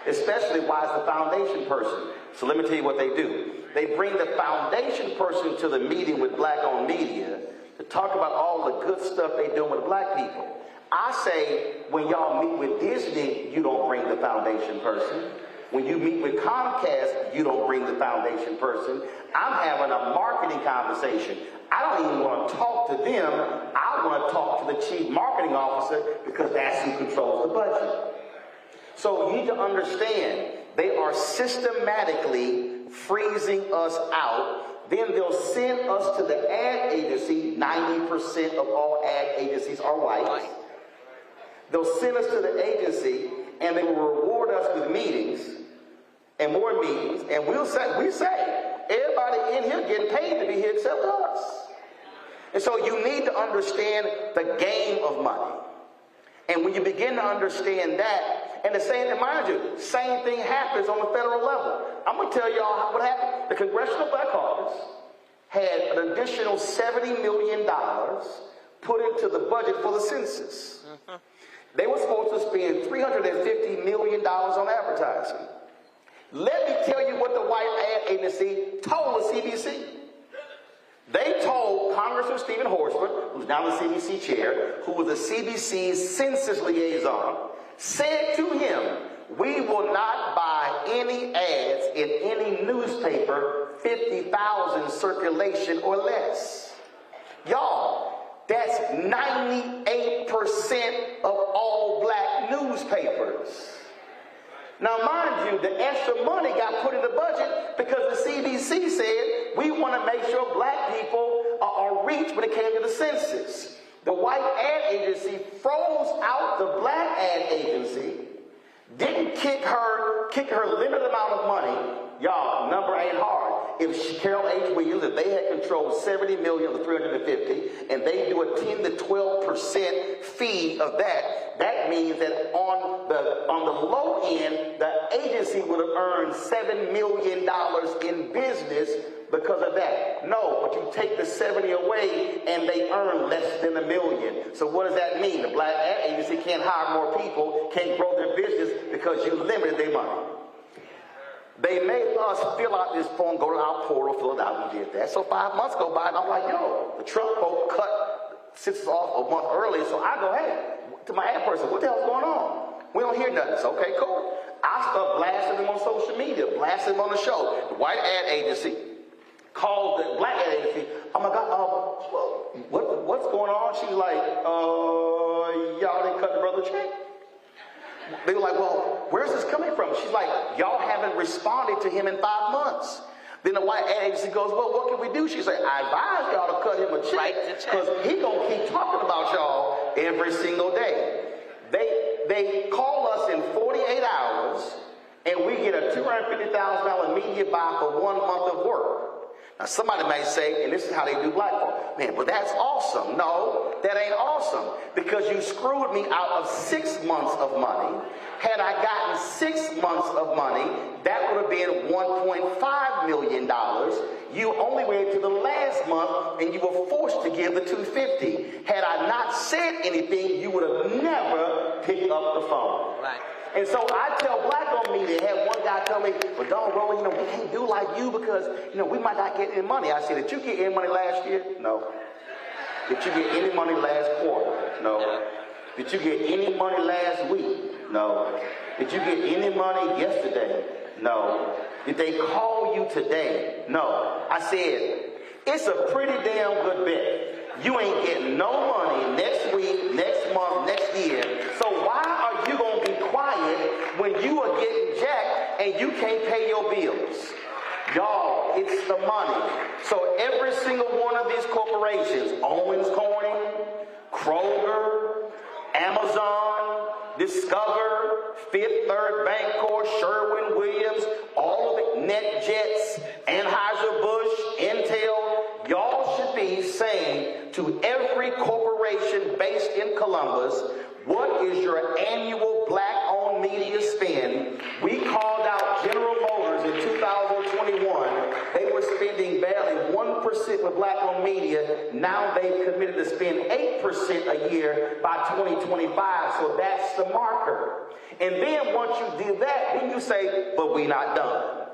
Especially why is the foundation person? So let me tell you what they do. They bring the foundation person to the meeting with Black-owned media to talk about all the good stuff they're doing with Black people. I say, when y'all meet with Disney, you don't bring the foundation person. When you meet with Comcast, you don't bring the foundation person. I'm having a marketing conversation. I don't even want to talk to them. I want to talk to the chief marketing officer, because that's who controls the budget. So you need to understand, they are systematically freezing us out. Then they'll send us to the ad agency. 90% of all ad agencies are white. They'll send us to the agency, and they will reward us with meetings and more meetings. And we say, everybody in here getting paid to be here except us. And so you need to understand the game of money. And when you begin to understand that, and the same, and mind you, same thing happens on the federal level. I'm going to tell y'all what happened. The Congressional Black Caucus had an additional $70 million put into the budget for the census. They were supposed to spend $350 million on advertising. Let me tell you what the white ad agency told the CBC. They told Congressman Stephen Horsford, who's now the CBC chair, who was the CBC's census liaison, said to him, we will not buy any ads in any newspaper 50,000 circulation or less. Y'all, that's 98% of all Black newspapers. Now, mind you, the extra money got put in the budget because the CBC said we want to make sure Black people are reached when it came to the census. The white ad agency froze out the Black ad agency, didn't kick her limited amount of money. Y'all, number ain't hard. If Carol H. Williams, if they had controlled 70 million of the 350, and they do a 10 to 12% fee of that, that means that on the low end, the agency would have earned $7 million in business because of that. No, but you take the 70 away and they earn less than $1 million. So what does that mean? The Black ad agency can't hire more people, can't grow their business because you limited their money. They made us fill out this form, go to our portal, fill it out. We did that. So 5 months go by and I'm like, yo, the Trump folk cut census off a month early. So I go, hey, to my ad person, what the hell's going on? We don't hear nothing. So, okay, cool. I start blasting them on social media, blasting them on the show. The white ad agency called the Black ad agency. Oh my God, what's going on? She's like, y'all didn't cut the brother check. They were like, well, where's this coming from? She's like, y'all haven't responded to him in 5 months. Then the white ad agency goes, well, what can we do? She's like, I advise y'all to cut him a check because he gonna keep talking about y'all every single day. They call us in 48 hours and we get a $250,000 media buy for 1 month of work. Now somebody may say, and this is how they do black folk, man, well that's awesome. No, that ain't awesome because you screwed me out of 6 months of money. Had I gotten 6 months of money, that would have been $1.5 million. You only waited to the last month and you were forced to give the $250,000. Had I not said anything, you would have never picked up the phone. Right. And so I tell black on media, had one guy tell me, well, Don Roland, you know, we can't do like you because, you know, we might not get any money. I said, did you get any money last year? No. Did you get any money last quarter? No. Did you get any money last week? No. Did you get any money yesterday? No. Did they call you today? No. I said, it's a pretty damn good bet. You ain't getting no money next week, next month, next year. So why are you going to be quiet when you are getting jacked and you can't pay your bills? Y'all, it's the money. So every single one of these corporations, Owens Corning, Kroger, Amazon, Discover, Fifth Third Bancorp, Sherwin-Williams, all of it, NetJets, Anheuser-Busch, Intel, y'all should be saying to every corporation based in Columbus, what is your annual black-owned media spend? We called out General Motors in 2021. They were spending barely 1% with black-owned media. Now they've committed to spend 8% a year by 2025. So that's the marker. And then once you do that, then you say, but we not done.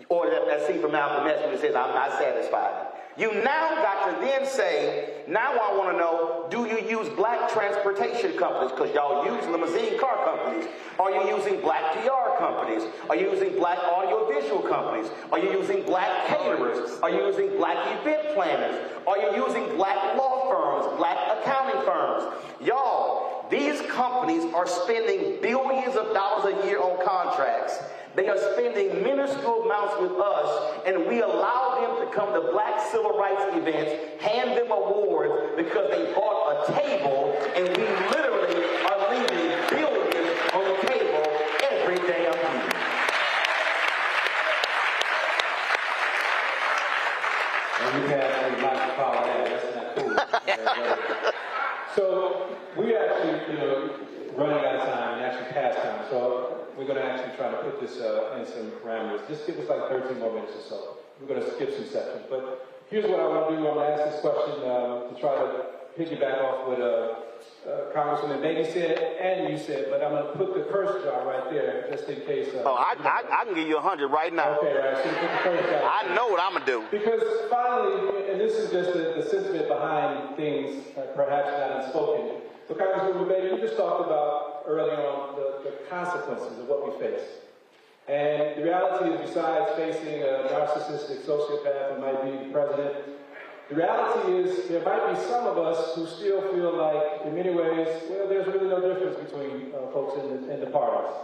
Or that scene from Malcolm X when it says, I'm not satisfied. You now got to then say, now I want to know, do you use black transportation companies? Because y'all use limousine car companies. Are you using black PR companies? Are you using black audiovisual companies? Are you using black caterers? Are you using black event planners? Are you using black law firms, black accounting firms? Y'all, these companies are spending billions of dollars a year on contracts. They are spending minuscule amounts with us, and we allow them to come to black civil rights events, hand them awards because they bought a table, and we literally are leaving billions on the table every damn year. And you have to like to follow that. That's not cool. So we actually, running out of time and actually past time. So we're going to actually try to put this in some parameters. Just give us like 13 more minutes or so. We're going to skip some sections. But here's what I want to do. I'm going to ask this question to try to piggyback off what Congresswoman Beatty said and you said, but I'm going to put the curse jar right there just in case. I can give you 100 right now. Okay, right. So put the curse jar. I know what I'm going to do. Because finally, and this is just the sentiment behind things perhaps not unspoken. So Congresswoman Beatty, you just talked about early on the consequences of what we face. And the reality is, besides facing a narcissistic sociopath who might be president, the reality is there might be some of us who still feel like, in many ways, well, there's really no difference between folks in the parties.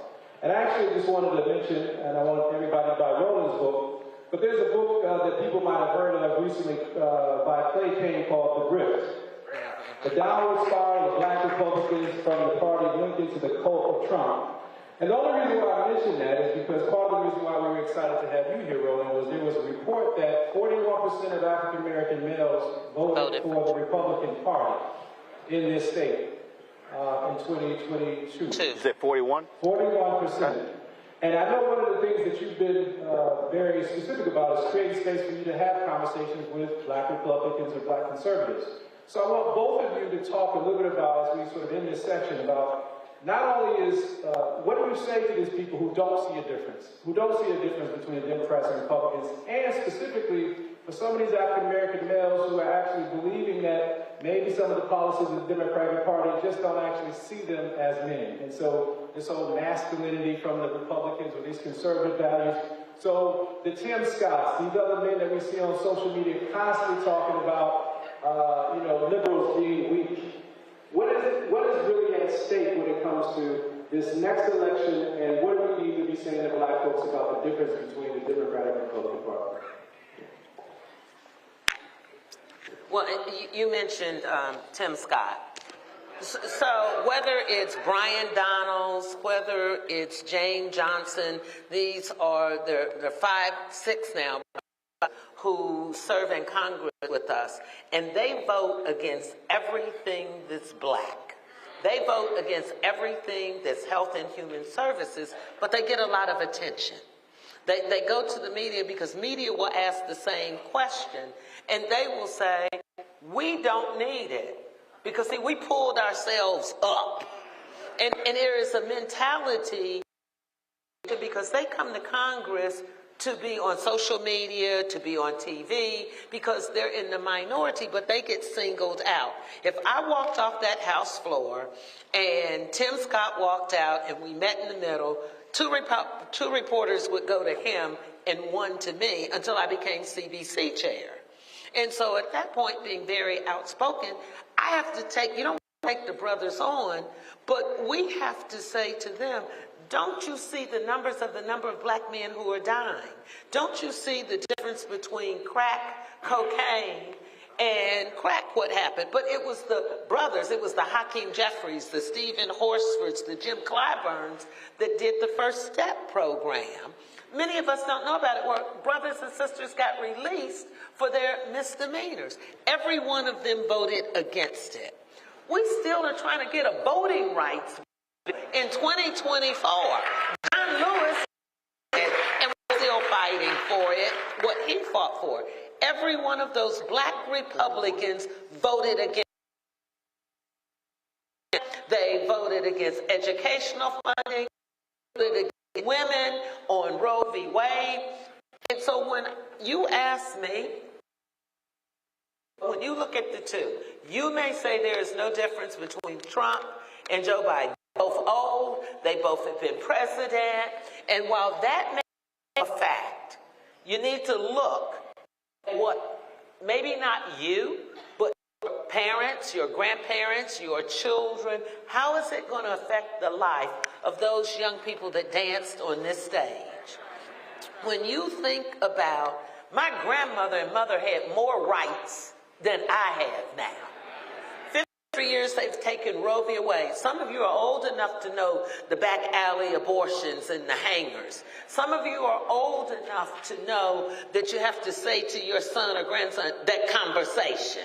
And I actually just wanted to mention, and I want everybody to buy Roland's book, but there's a book that people might have heard of recently by Clay Payne called The Grift. The downward spiral of black Republicans from the party of Lincoln to the cult of Trump. And the only reason why I mention that is because part of the reason why we were excited to have you here, Roland, was there was a report that 41% of African American males voted for the Republican Party in this state in 2022. Is it 41? 41%. And I know one of the things that you've been very specific about is creating space for you to have conversations with black Republicans or black conservatives. So I want both of you to talk a little bit about, as we sort of end this section, about not only is, what do you say to these people who don't see a difference between Democrats and Republicans, and specifically for some of these African-American males who are actually believing that maybe some of the policies of the Democratic Party just don't actually see them as men. And so this whole masculinity from the Republicans or these conservative values. So the Tim Scotts, these other men that we see on social media constantly talking about liberals being weak. What is really at stake when it comes to this next election, and what do we need to be saying to black folks about the difference between the Democratic and Republican Party? Well, you mentioned Tim Scott. So whether it's Brian Donalds, whether it's Jane Johnson, these are there 5, 6 now who serve in Congress with us, and they vote against everything that's black. They vote against everything that's health and human services, but they get a lot of attention. They go to the media because media will ask the same question, and they will say, we don't need it. Because, see, we pulled ourselves up. And there is a mentality, because they come to Congress to be on social media, to be on TV, because they're in the minority, but they get singled out. If I walked off that House floor and Tim Scott walked out and we met in the middle, two reporters would go to him and one to me until I became CBC chair. And so at that point, being very outspoken, I have to take, you don't take the brothers on, but we have to say to them, don't you see the numbers of the number of black men who are dying? Don't you see the difference between crack, cocaine, and crack, what happened? But it was the brothers, it was the Hakeem Jeffries, the Stephen Horsfords, the Jim Clyburns that did the First Step program. Many of us don't know about it, where brothers and sisters got released for their misdemeanors. Every one of them voted against it. We still are trying to get a voting rights in 2024. John Lewis, and we're still fighting for it, what he fought for. Every one of those black Republicans voted against it. They voted against educational funding, voted against women on Roe v. Wade. And so when you ask me, when you look at the two, you may say there is no difference between Trump and Joe Biden. Both old, they both have been president, and while that may be a fact, you need to look at what, maybe not you, but your parents, your grandparents, your children, how is it going to affect the life of those young people that danced on this stage? When you think about, my grandmother and mother had more rights than I have now. 53 years they've taken Roe v. Wade. Some of you are old enough to know the back alley abortions and the hangers. Some of you are old enough to know that you have to say to your son or grandson that conversation.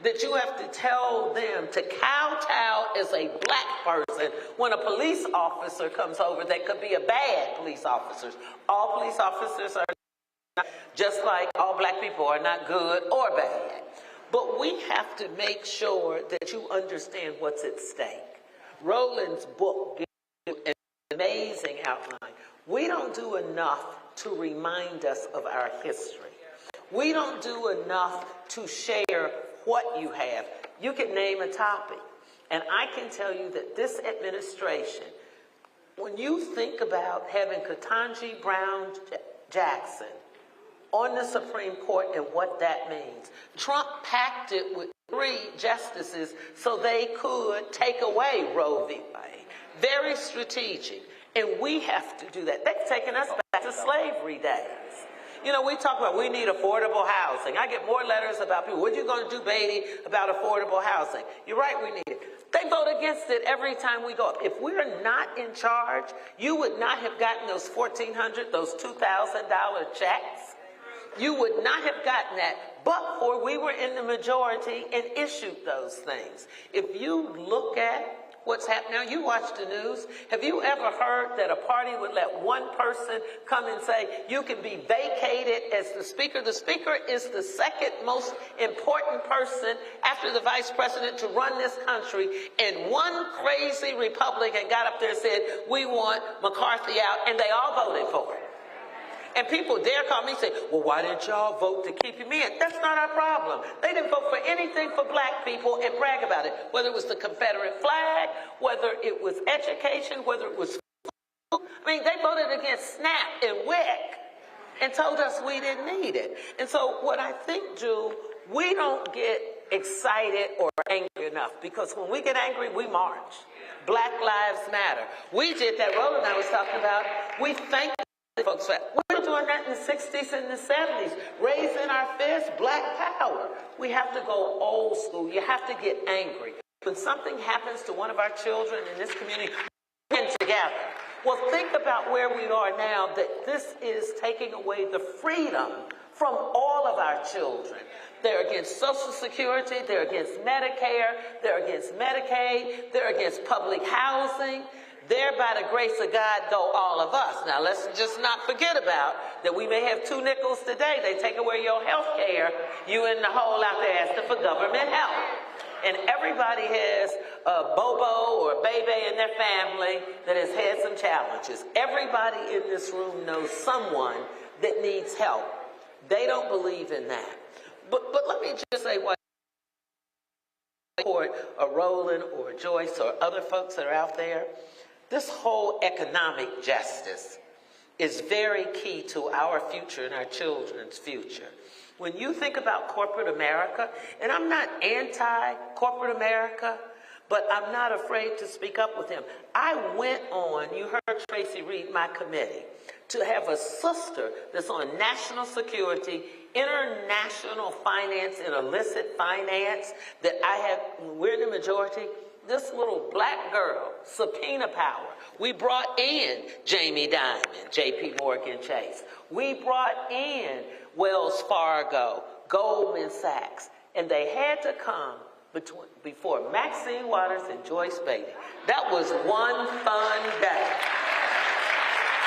That you have to tell them to kowtow as a black person when a police officer comes over that could be a bad police officer. All police officers are not, just like all black people are not good or bad. But we have to make sure that you understand what's at stake. Roland's book gives you an amazing outline. We don't do enough to remind us of our history. We don't do enough to share what you have. You can name a topic. And I can tell you that this administration, when you think about having Ketanji Brown Jackson on the Supreme Court and what that means, Trump packed it with 3 justices so they could take away Roe v. Wade. Very strategic. And we have to do that. They've taken us back to slavery days. You know, we talk about we need affordable housing. I get more letters about people, what are you going to do, Beatty, about affordable housing? You're right, we need it. They vote against it every time we go up. If we're not in charge, you would not have gotten those $1,400, those $2,000 checks. You would not have gotten that, but for we were in the majority and issued those things. If you look at what's happening now, you watch the news. Have you ever heard that a party would let one person come and say, you can be vacated as the speaker? The speaker is the second most important person after the vice president to run this country. And one crazy Republican got up there and said, we want McCarthy out, and they all voted for it. And people dare call me and say, well, why didn't y'all vote to keep him in? That's not our problem. They didn't vote for anything for black people and brag about it. Whether it was the Confederate flag, whether it was education, whether it was food. I mean, they voted against SNAP and WIC and told us we didn't need it. And so what I think, Drew, we don't get excited or angry enough, because when we get angry, we march. Black Lives Matter. We did that. Roland and I was talking about. We thank folks for that. We were doing that in the 60s and the 70s, raising our fist, Black Power. We have to go old school. You have to get angry. When something happens to one of our children in this community, we win together. Well, think about where we are now, that this is taking away the freedom from all of our children. They're against Social Security, they're against Medicare, they're against Medicaid, they're against public housing. There, by the grace of God, go all of us. Now, let's just not forget about that we may have 2 nickels today. They take away your health care, you in the hole out there asking for government help. And everybody has a Bobo or a Bebe in their family that has had some challenges. Everybody in this room knows someone that needs help. They don't believe in that. But let me just say what or Roland or Joyce or other folks that are out there, this whole economic justice is very key to our future and our children's future. When you think about corporate America, and I'm not anti-corporate America, but I'm not afraid to speak up with him. I went on, you heard Tracy read my committee, to have a sister that's on national security, international finance, and illicit finance, that I have, we're in the majority, this little black girl, subpoena power. We brought in Jamie Dimon, JP Morgan Chase. We brought in Wells Fargo, Goldman Sachs, and they had to come before Maxine Waters and Joyce Beatty. That was one fun day.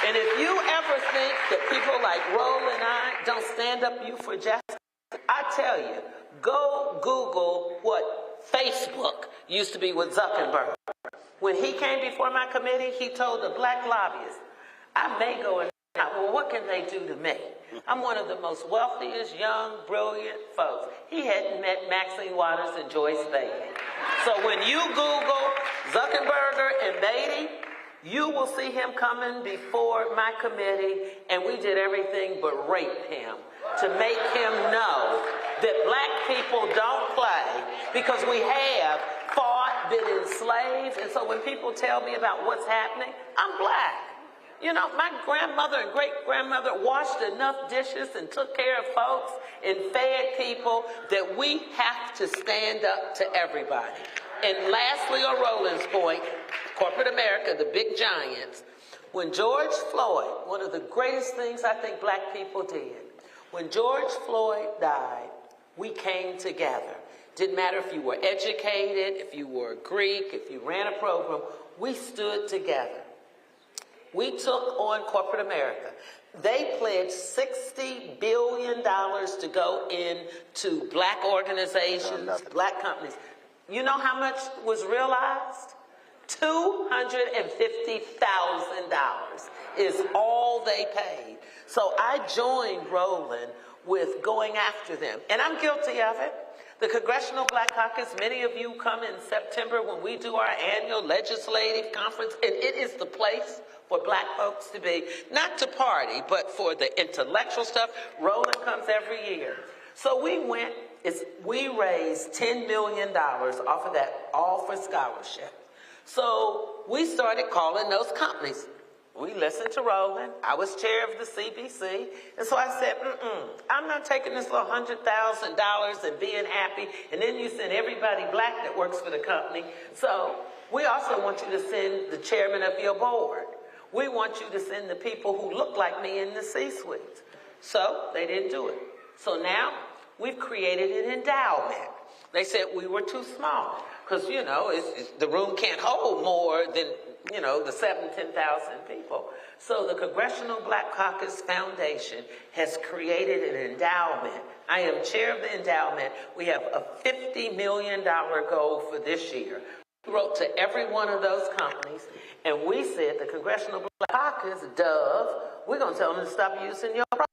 And if you ever think that people like Roland and I don't stand up for justice, I tell you, go Google what Facebook used to be with Zuckerberg. When he came before my committee, he told the black lobbyists, I may go and well, what can they do to me? I'm one of the most wealthiest, young, brilliant folks. He hadn't met Maxine Waters and Joyce Beatty. So when you Google Zuckerberg and Beatty, you will see him coming before my committee, and we did everything but rape him to make him know that black people don't play, because we have fought, been enslaved. And so when people tell me about what's happening, I'm black. You know, my grandmother and great-grandmother washed enough dishes and took care of folks and fed people that we have to stand up to everybody. And lastly, on Roland's point, corporate America, the big giants, when George Floyd, one of the greatest things I think black people did, when George Floyd died, we came together. Didn't matter if you were educated, if you were Greek, if you ran a program, we stood together. We took on corporate America. They pledged $60 billion to go into black organizations, black companies. You know how much was realized? $250,000 is all they paid. So I joined Roland with going after them. And I'm guilty of it. The Congressional Black Caucus, many of you come in September when we do our annual legislative conference, and it is the place for black folks to be, not to party, but for the intellectual stuff. Roland comes every year. So we raised $10 million off of that, all for scholarship. So we started calling those companies. We listened to Roland. I was chair of the CBC. And so I said, I'm not taking this little $100,000 and being happy, and then you send everybody black that works for the company. So we also want you to send the chairman of your board. We want you to send the people who look like me in the C-suites. So they didn't do it. So now we've created an endowment. They said we were too small because, you know, the room can't hold more than, you know, the 10,000 people. So the Congressional Black Caucus Foundation has created an endowment. I am chair of the endowment. We have a $50 million goal for this year. We wrote to every one of those companies, and we said, the Congressional Black Caucus, Dove, we're going to tell them to stop using your product.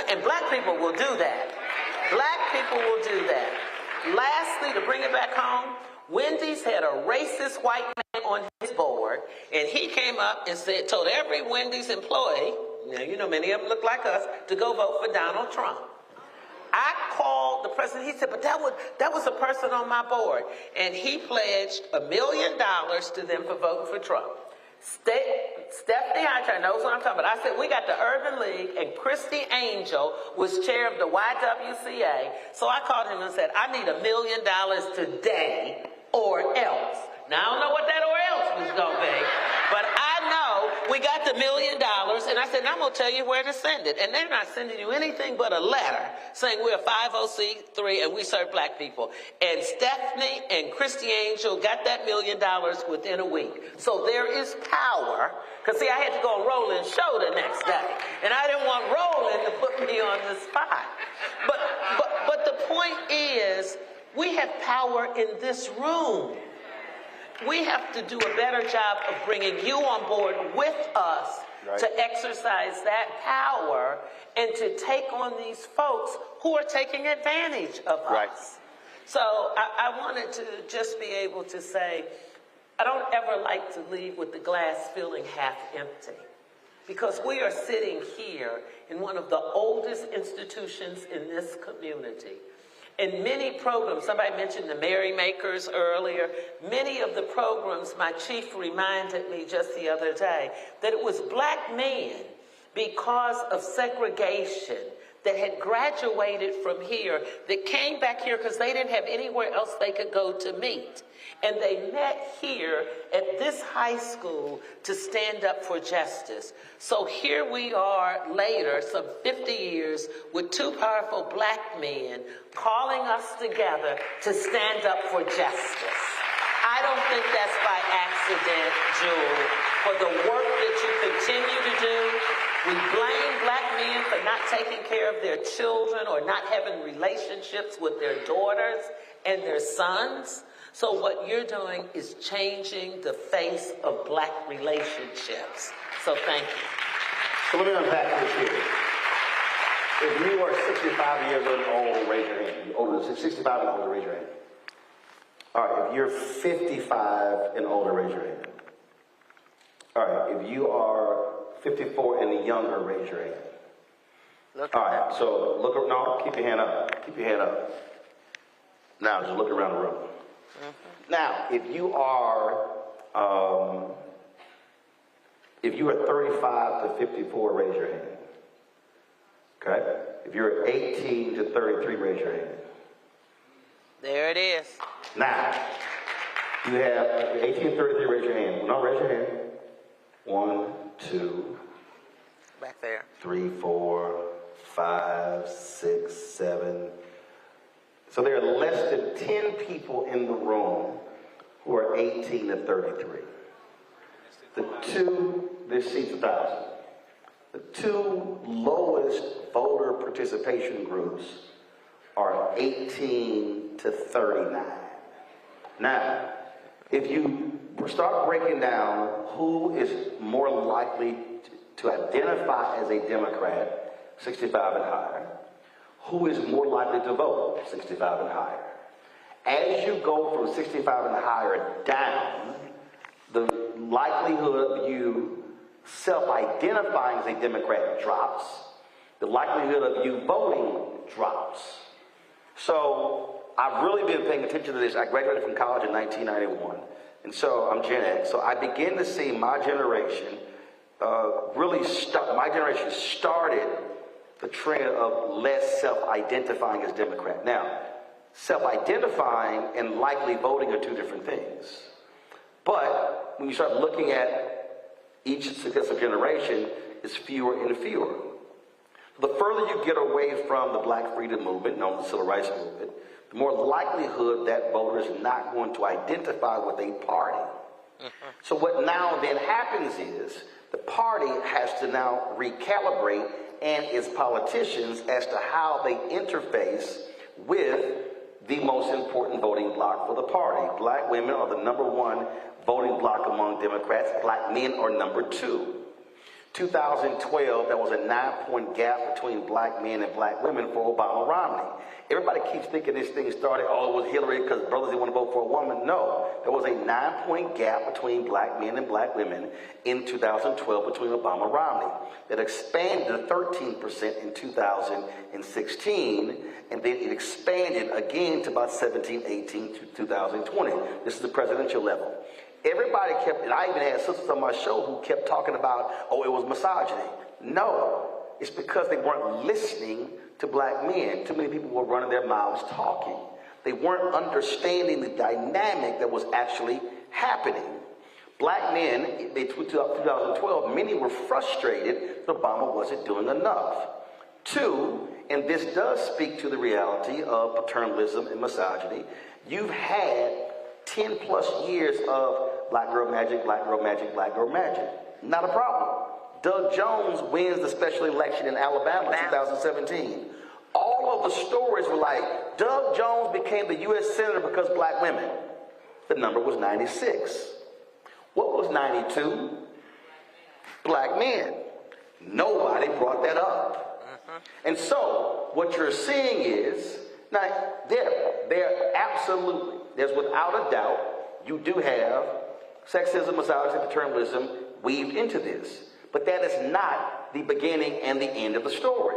And black people will do that. Black people will do that. Lastly, to bring it back home, Wendy's had a racist white man on his board, and he came up and told every Wendy's employee, now you know many of them look like us, to go vote for Donald Trump. I called the president. He said, but that was a person on my board. And he pledged $1 million to them for voting for Trump. Stephanie Archer knows what I'm talking about. I said, we got the Urban League, and Christy Angel was chair of the YWCA. So I called him and said, I need $1 million today or else. Now, I don't know what that or else was going to be, but I know we got the $1 million, and I said, I'm going to tell you where to send it. And they're not sending you anything but a letter saying we're a 501c3 and we serve black people. And Stephanie and Christy Angel got that $1 million within a week. So there is power, because see, I had to go on Roland's show the next day, and I didn't want Roland to put me on the spot. But the point is, we have power in this room. We have to do a better job of bringing you on board with us to exercise that power and to take on these folks who are taking advantage of us. So I wanted to just be able to say, I don't ever like to leave with the glass feeling half empty, because we are sitting here in one of the oldest institutions in this community. And many programs, somebody mentioned the Merrymakers earlier, many of the programs, my chief reminded me just the other day, that it was black men, because of segregation, that had graduated from here, that came back here because they didn't have anywhere else they could go to meet. And they met here at this high school to stand up for justice. So here we are later, some 50 years, with two powerful black men calling us together to stand up for justice. I don't think that's by accident, Jewel, for the work that you continue to do. We blame black men for not taking care of their children or not having relationships with their daughters and their sons. So what you're doing is changing the face of black relationships. So thank you. So let me unpack this here. If you are 65 years old, raise your hand. You're older than 65 and older, raise your hand. All right, if you're 55 and older, raise your hand. All right, if you are 54 and younger, raise your hand. All right, so look up, no, keep your hand up. Keep your hand up. Now, just look around the room. Now, if you are 35 to 54, raise your hand. Okay? If you're 18 to 33, raise your hand. There it is. Now, you have 18 to 33, raise your hand. No, raise your hand. 1, 2, back there. 3, 4, 5, 6, 7. So there are less than 10 people in the room who are 18 to 33. There's seats 1,000. The two lowest voter participation groups are 18 to 39. Now, if you start breaking down who is more likely to identify as a Democrat, 65 and higher, who is more likely to vote, 65 and higher. As you go from 65 and higher down, the likelihood of you self-identifying as a Democrat drops. The likelihood of you voting drops. So I've really been paying attention to this. I graduated from college in 1991, and so I'm Gen X. So I began to see my generation my generation started the trend of less self-identifying as Democrat. Now, self-identifying and likely voting are two different things. But when you start looking at each successive generation, it's fewer and fewer. The further you get away from the Black freedom movement, known as the Civil Rights Movement, the more likelihood that voter is not going to identify with a party. So what now then happens is the party has to now recalibrate and its politicians as to how they interface with the most important voting bloc for the party. Black women are the #1 voting bloc among Democrats. Black men are #2. 2012, there was a 9-point gap between black men and black women for Obama Romney. Everybody keeps thinking this thing started, oh, it was Hillary because brothers didn't want to vote for a woman. No, there was a 9-point gap between black men and black women in 2012 between Obama and Romney that expanded to 13% in 2016, and then it expanded again to about 17, 18 to 2020. This is the presidential level. Everybody kept, and I even had sisters on my show who kept talking about, oh, it was misogyny. No, it's because they weren't listening to black men. Too many people were running their mouths talking. They weren't understanding the dynamic that was actually happening. Black men, in 2012, many were frustrated that Obama wasn't doing enough. Two, and this does speak to the reality of paternalism and misogyny, you've had 10 plus years of black girl magic, black girl magic, black girl magic. Not a problem. Doug Jones wins the special election in Alabama in 2017. All of the stories were like, Doug Jones became the U.S. Senator because black women. The number was 96. What was 92? Black men. Nobody brought that up. And so, what you're seeing is, now, there absolutely, there's without a doubt, you do have sexism, misogyny, paternalism weaved into this. But that is not the beginning and the end of the story.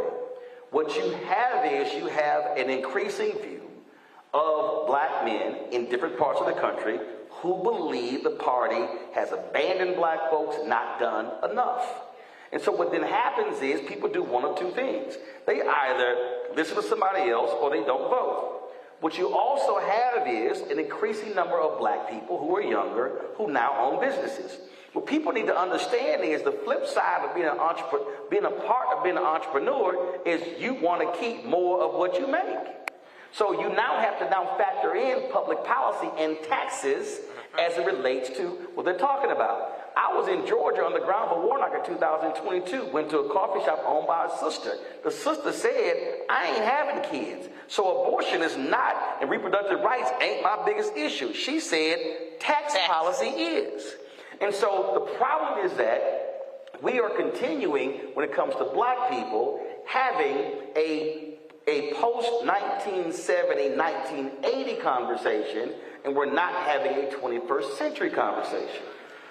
What you have is you have an increasing view of black men in different parts of the country who believe the party has abandoned black folks, not done enough. And so what then happens is people do one of two things. They either listen to somebody else or they don't vote. What you also have is an increasing number of black people who are younger who now own businesses. What people need to understand is the flip side of being an entrepreneur, being a part of being an entrepreneur is you want to keep more of what you make. So you now have to factor in public policy and taxes as it relates to what they're talking about. I was in Georgia on the ground for Warnock in 2022, went to a coffee shop owned by a sister. The sister said, I ain't having kids. So abortion is not, and reproductive rights ain't my biggest issue. She said, tax policy is. And so the problem is that we are continuing, when it comes to black people, having a post-1970, 1980 conversation, and we're not having a 21st century conversation.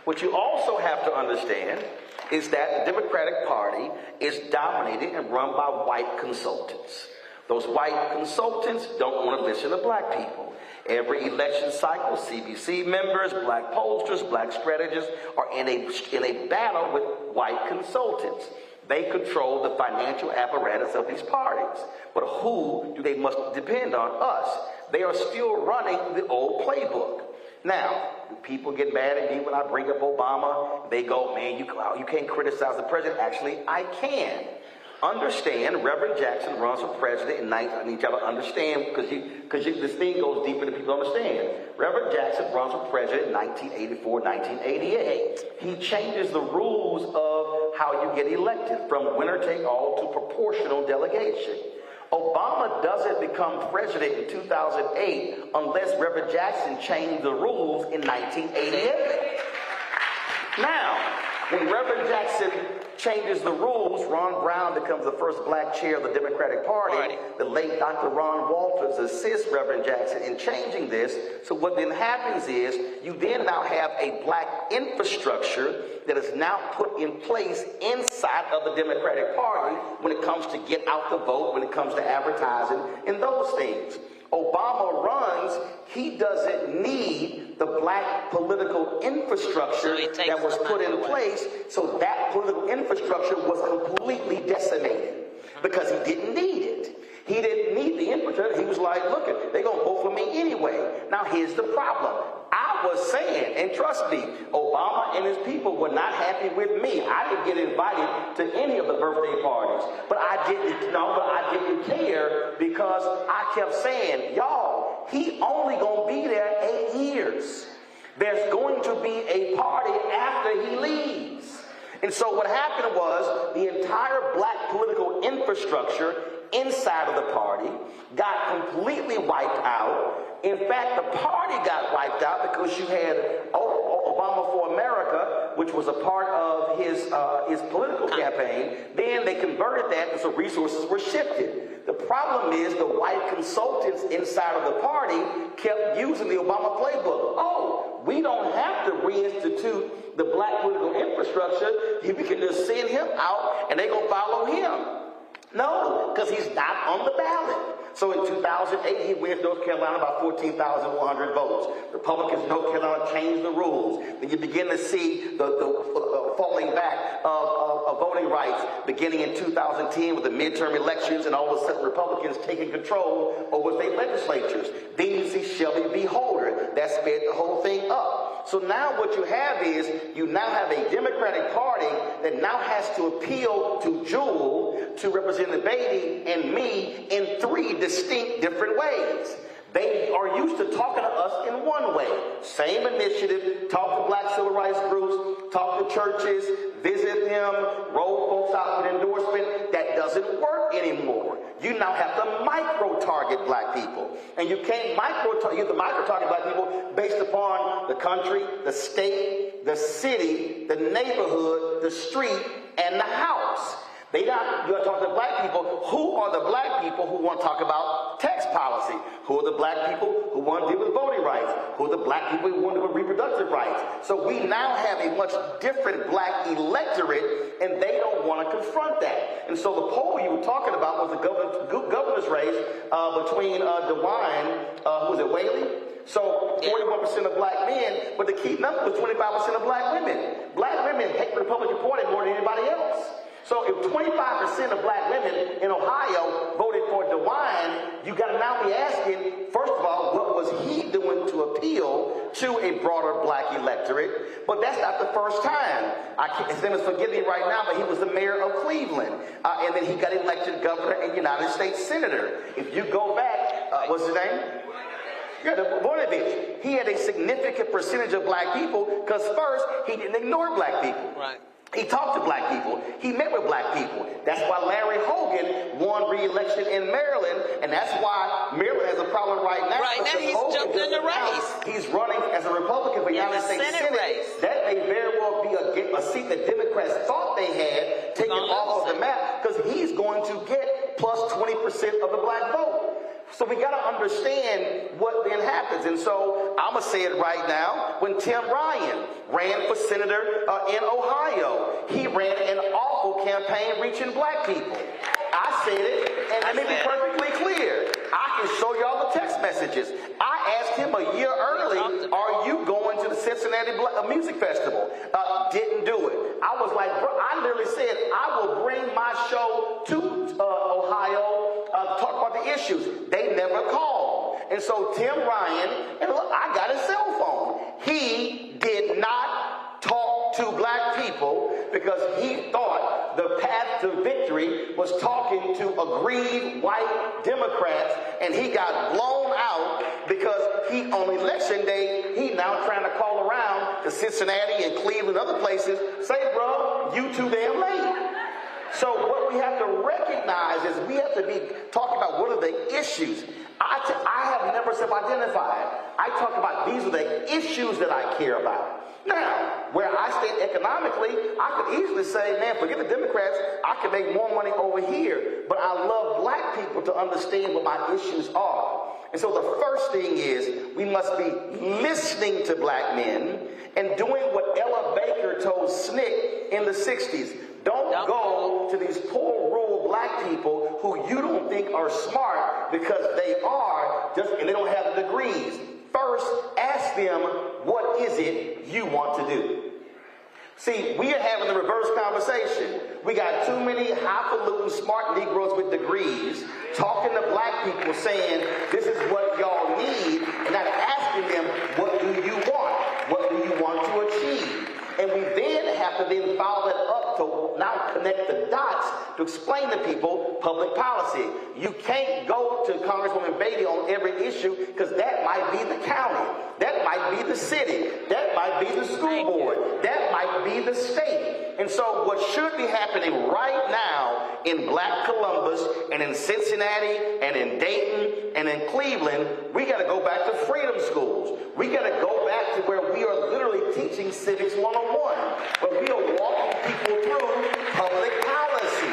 What you also have to understand is that the Democratic Party is dominated and run by white consultants. Those white consultants don't want to listen to black people. Every election cycle, CBC members, black pollsters, black strategists are in a battle with white consultants. They control the financial apparatus of these parties. But who do they must depend on? Us. They are still running the old playbook. Now, do people get mad at me when I bring up Obama? They go, man, you can't criticize the president. Actually, I can. Understand, Reverend Jackson runs for president, and I need y'all to understand, because this thing goes deeper than people understand. Reverend Jackson runs for president in 1984, 1988. He changes the rules of how you get elected, from winner take all to proportional delegation. Obama doesn't become president in 2008 unless Reverend Jackson changed the rules in 1988. Now, when Reverend Jackson changes the rules, Ron Brown becomes the first black chair of the Democratic Party. The late Dr. Ron Walters assists Reverend Jackson in changing this. So what then happens is you then now have a black infrastructure that is now put in place inside of the Democratic Party when it comes to get out the vote, when it comes to advertising and those things. Obama runs, he doesn't need the black political infrastructure that was put in place, so that political infrastructure was completely decimated because he didn't need it. He didn't need the infrastructure. He was like, look, they're going to vote for me anyway. Now, here's the problem. I was saying, and trust me, Obama and his people were not happy with me. I didn't get invited to any of the birthday parties, but I didn't care because I kept saying, y'all, he only going to be there 8 years. There's going to be a party after he leaves. And so what happened was the entire black political infrastructure inside of the party got completely wiped out. In fact, the party got wiped out because you had Obama for America, which was a part of of his political campaign. Then they converted that, and so resources were shifted. The problem is the white consultants inside of the party kept using the Obama playbook. Oh, we don't have to reinstitute the black political infrastructure. We can just send him out, and they're going to follow him. No, because he's not on the ballot. So in 2008, he wins North Carolina by 14,100 votes. Republicans in North Carolina changed the rules. Then you begin to see the falling back of voting rights beginning in 2010 with the midterm elections and all of a sudden Republicans taking control over state legislatures. Then you see Shelby v. Holder. That sped the whole thing up. So now what you have is you now have a Democratic Party that now has to appeal to Jewel, to Representative Beatty, and me in 3 distinct different ways. They are used to talking to us in one way. Same initiative, talk to black civil rights groups, talk to churches, visit them, roll folks out with endorsement. That doesn't work anymore. You now have to micro-target black people. And you can't micro-target black people based upon the country, the state, the city, the neighborhood, the street, and the house. You're going to talk to black people. Who are the black people who want to talk about tax policy? Who are the black people who want to deal with voting rights? Who are the black people who want to deal with reproductive rights? So we now have a much different black electorate, and they don't want to confront that. And so the poll you were talking about was the governor's race between DeWine, who was it, Whaley? So 41% of black men, but the key number was 25% of black women. Black women hate the Republican Party more than anybody else. So if 25% of black women in Ohio voted for DeWine, you got to now be asking, first of all, what was he doing to appeal to a broader black electorate? But that's not the first time. His name is forgive me right now, but he was the mayor of Cleveland. And then he got elected governor and United States senator. If you go back, what's his name? Yeah, the Voinovich. He had a significant percentage of black people because first, he didn't ignore black people. Right. He talked to black people. He met with black people. That's why Larry Hogan won re-election in Maryland, and that's why Maryland has a problem right now. Right now, he's jumped in the race. He's running as a Republican for United States Senate. That may very well be a seat that Democrats thought they had taken off of the map because he's going to get plus 20% of the black vote. So we got to understand what then happens. And so I'm going to say it right now. When Tim Ryan ran for senator in Ohio, he ran an awful campaign reaching black people. I said it, and let me be perfectly clear. I can show y'all the text messages. I asked him a year early, are you going to the Cincinnati Music Festival? Didn't do it. I was like, bro, I literally said, I will bring my show to Ohio to talk about the issues. They never called. And so Tim Ryan, and look, I got his cell phone. He did not talk to black people because he thought the path to victory was talking to aggrieved white Democrats, and he got blown out because he, on election day, he now trying to call around to Cincinnati and Cleveland and other places, say, bro, you too damn late. So what we have to recognize is we have to be talking about what are the issues. I have never self-identified. I talk about these are the issues that I care about. Now, where I stand economically, I could easily say, man, forget the Democrats, I can make more money over here. But I love black people to understand what my issues are. And so the first thing is we must be listening to black men and doing what Ella Baker told SNCC in the 60s. Don't go to these poor rural black people who you don't think are smart because they are, and they don't have the degrees. First, ask them, what is it you want to do? See, we are having the reverse conversation. We got too many highfalutin smart Negroes with degrees talking to black people saying, this is what y'all need, and not asking them, what do you want? What do you want to achieve? And we then have to then follow that up to now connect the dots to explain to people public policy. You can't go to Congresswoman Beatty on every issue because that might be the county, that might be the city, that might be the school board, that might be the state. And so what should be happening right now in Black Columbus and in Cincinnati and in Dayton and in Cleveland, we got to go back to freedom schools. We got to go back to where we are literally teaching Civics 101, where we are walking people through public policy.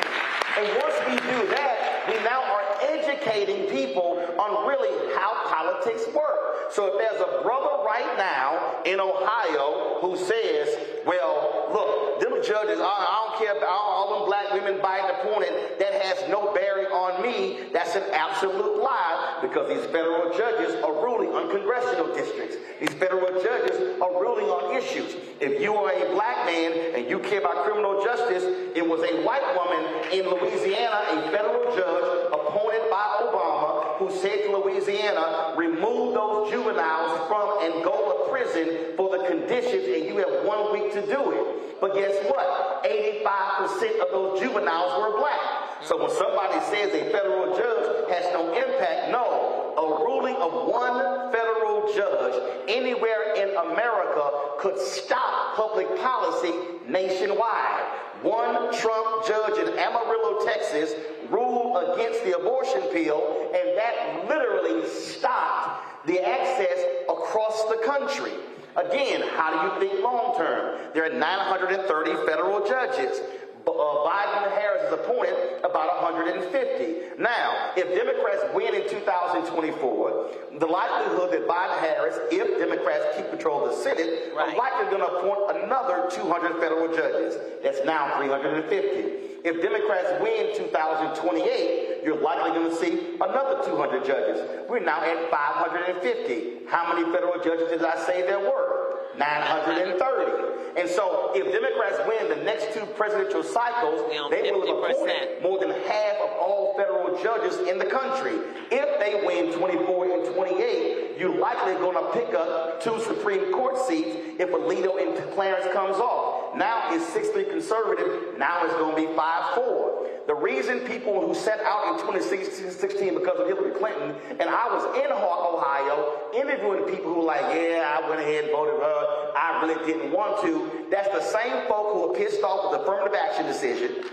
And once we do that, we now are educating people on really how politics work. So if there's a brother right now in Ohio who says, well, look, them judges, I don't care about all them black women Biden appointed, that has no bearing on me, that's an absolute lie, because these federal judges are ruling on congressional districts. These federal judges are ruling on issues. If you are a black man and you care about criminal justice, it was a white woman in Louisiana, a federal judge appointed by Obama, who said to Louisiana, remove those juveniles from Angola prison for the conditions, and you have 1 week to do it. But guess what? 85% of those juveniles were black. So when somebody says a federal judge has no impact, no. A ruling of one federal judge anywhere in America could stop public policy nationwide. One Trump judge in Amarillo, Texas, ruled against the abortion pill, and that literally stopped the access across the country. Again, how do you think long term? There are 930 federal judges. Biden and Harris is appointed about 150. Now, if Democrats win in 2024, the likelihood that Biden and Harris, if Democrats keep control of the Senate, are likely going to appoint another 200 federal judges. That's now 350. If Democrats win 2028, you're likely going to see another 200 judges. We're now at 550. How many federal judges did I say there were? 930. And so if Democrats win the next two presidential cycles, they will have appointed more than half of all federal judges in the country. If they win 24 and 28, you're likely going to pick up 2 Supreme Court seats if Alito and Clarence comes off. Now it's 6-3 conservative. Now it's going to be 5-4. The reason people who set out in 2016 because of Hillary Clinton, and I was in Ohio interviewing people who were like, yeah, I went ahead and voted for her. I really didn't want to. That's the same folk who are pissed off with the affirmative action decision,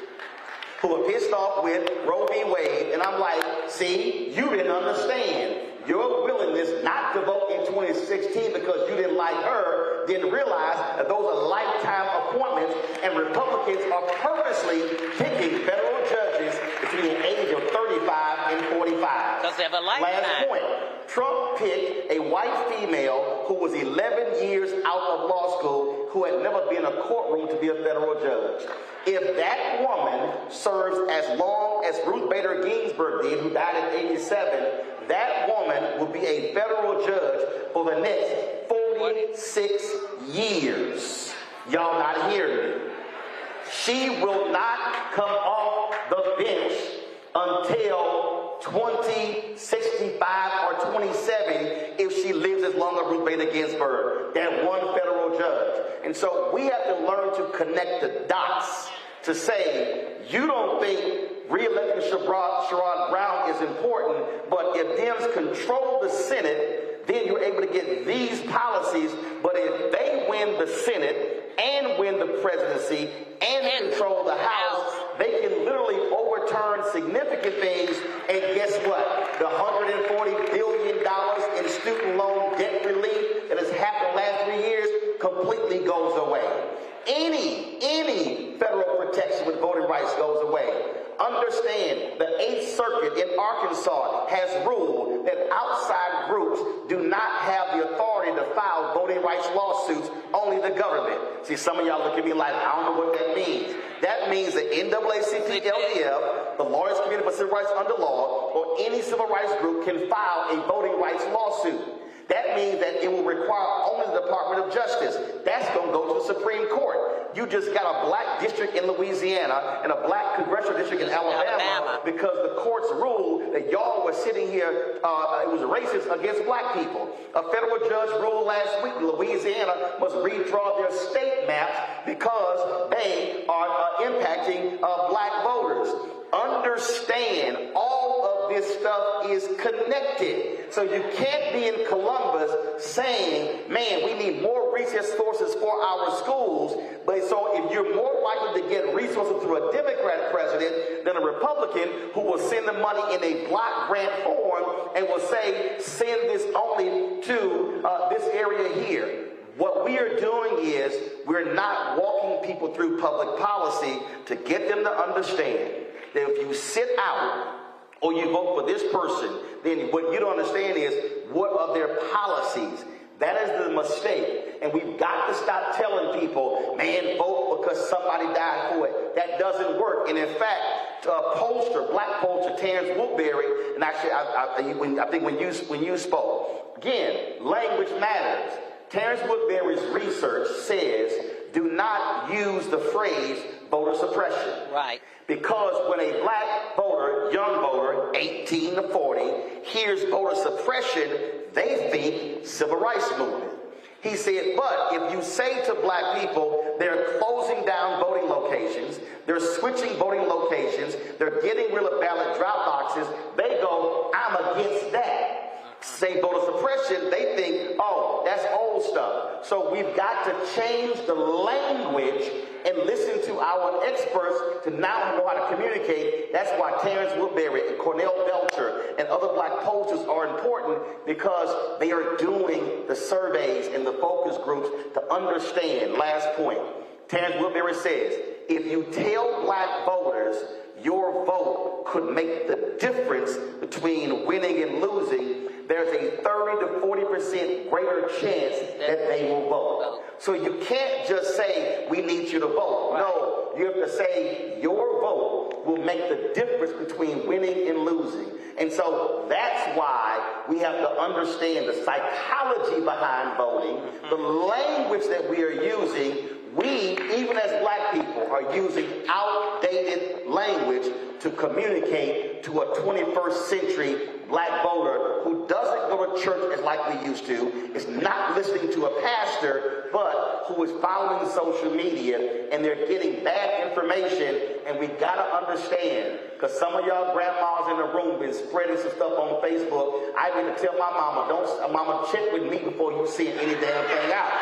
who are pissed off with Roe v. Wade. And I'm like, see, you didn't understand. Your willingness not to vote in 2016 because you didn't like her, didn't realize that those are lifetime appointments, and Republicans are purposely picking federal judges between the age of 35 and 45. Because they have a lifetime. Last point. Trump picked a white female who was 11 years out of law school, who had never been in a courtroom to be a federal judge. If that woman serves as long as Ruth Bader Ginsburg did, who died at 87, that woman will be a federal judge for the next 46 years. Y'all not hearing me. She will not come off the bench until 2065 or 27 if she lives as long as Ruth Bader Ginsburg, that one federal judge. And so we have to learn to connect the dots to say, you don't think re-electing Sherrod Brown is important, but if Dems control the Senate, then you're able to get these policies. But if they win the Senate and win the presidency and control the House, they can literally overturn significant things. And guess what? The $140 billion in student loan debt relief that has happened the last 3 years completely goes away. Any federal protection with voting rights goes away. Understand, the 8th Circuit in Arkansas has ruled that outside groups do not have the authority to file voting rights lawsuits, only the government. See, some of y'all look at me like, I don't know what that means. That means the NAACP, LDF, the Lawyers Committee for Civil Rights Under Law, or any civil rights group can file a voting rights lawsuit. That means that it will require only the Department of Justice. That's going to go to the Supreme Court. You just got a black district in Louisiana and a black congressional district in Alabama because the courts ruled that y'all were sitting here, it was racist against black people. A federal judge ruled last week Louisiana must redraw their state maps because they are impacting black voters. Understand all of this stuff stuff is connected. So you can't be in Columbus saying, man, we need more resources for our schools. But so if you're more likely to get resources through a Democrat president than a Republican who will send the money in a block grant form and will say, send this only to this area here. What we are doing is we're not walking people through public policy to get them to understand that if you sit out or you vote for this person, then what you don't understand is what are their policies. That is the mistake. And we've got to stop telling people, man, vote because somebody died for it. That doesn't work. And in fact, black pollster Terrence Woodbury, and actually I think when you spoke, again, language matters. Terrence Woodbury's research says do not use the phrase voter suppression. Right. Because when a black voter, young voter, 18 to 40, hears voter suppression, they think civil rights movement. He said, but if you say to black people, they're closing down voting locations, they're switching voting locations, they're getting rid of ballot drop boxes, they go, I'm against that. Say voter suppression, they think, oh, that's old stuff. So we've got to change the language and listen to our experts to now know how to communicate. That's why Terrence Woodbury and Cornell Belcher and other black pollsters are important, because they are doing the surveys and the focus groups to understand. Last point. Terrence Woodbury says, if you tell black voters your vote could make the difference between winning and losing, there's a 30 to 40% greater chance that they will vote. So you can't just say, we need you to vote. No, you have to say your vote will make the difference between winning and losing. And so that's why we have to understand the psychology behind voting, the language that we are using. We, even as black people, are using outdated language to communicate to a 21st century black voter who doesn't go to church as like we used to, is not listening to a pastor, but who is following social media, and they're getting bad information. And we got to understand, because some of y'all grandmas in the room been spreading some stuff on Facebook. I need to tell my mama, mama, check with me before you send any damn thing out.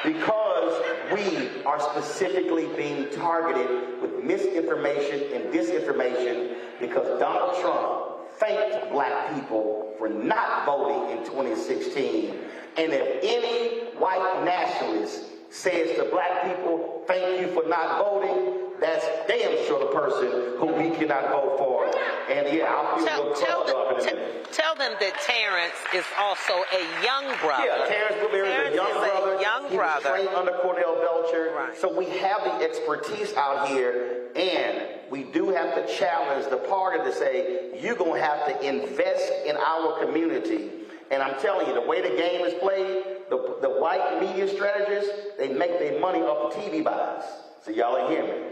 Because we are specifically being targeted with misinformation and disinformation, because Donald Trump thanked black people for not voting in 2016. And if any white nationalist says to black people, thank you for not voting, that's damn sure the person who we cannot vote for. And yeah, I'll be tell them that Terrence is also a young brother. Yeah, Terrence Woodbury is a young brother. He was trained under Cornell Belcher. Right. So we have the expertise out here, and we do have to challenge the party to say, you're going to have to invest in our community. And I'm telling you, the way the game is played, the white media strategists, they make their money off of TV buys. So y'all ain't hear me.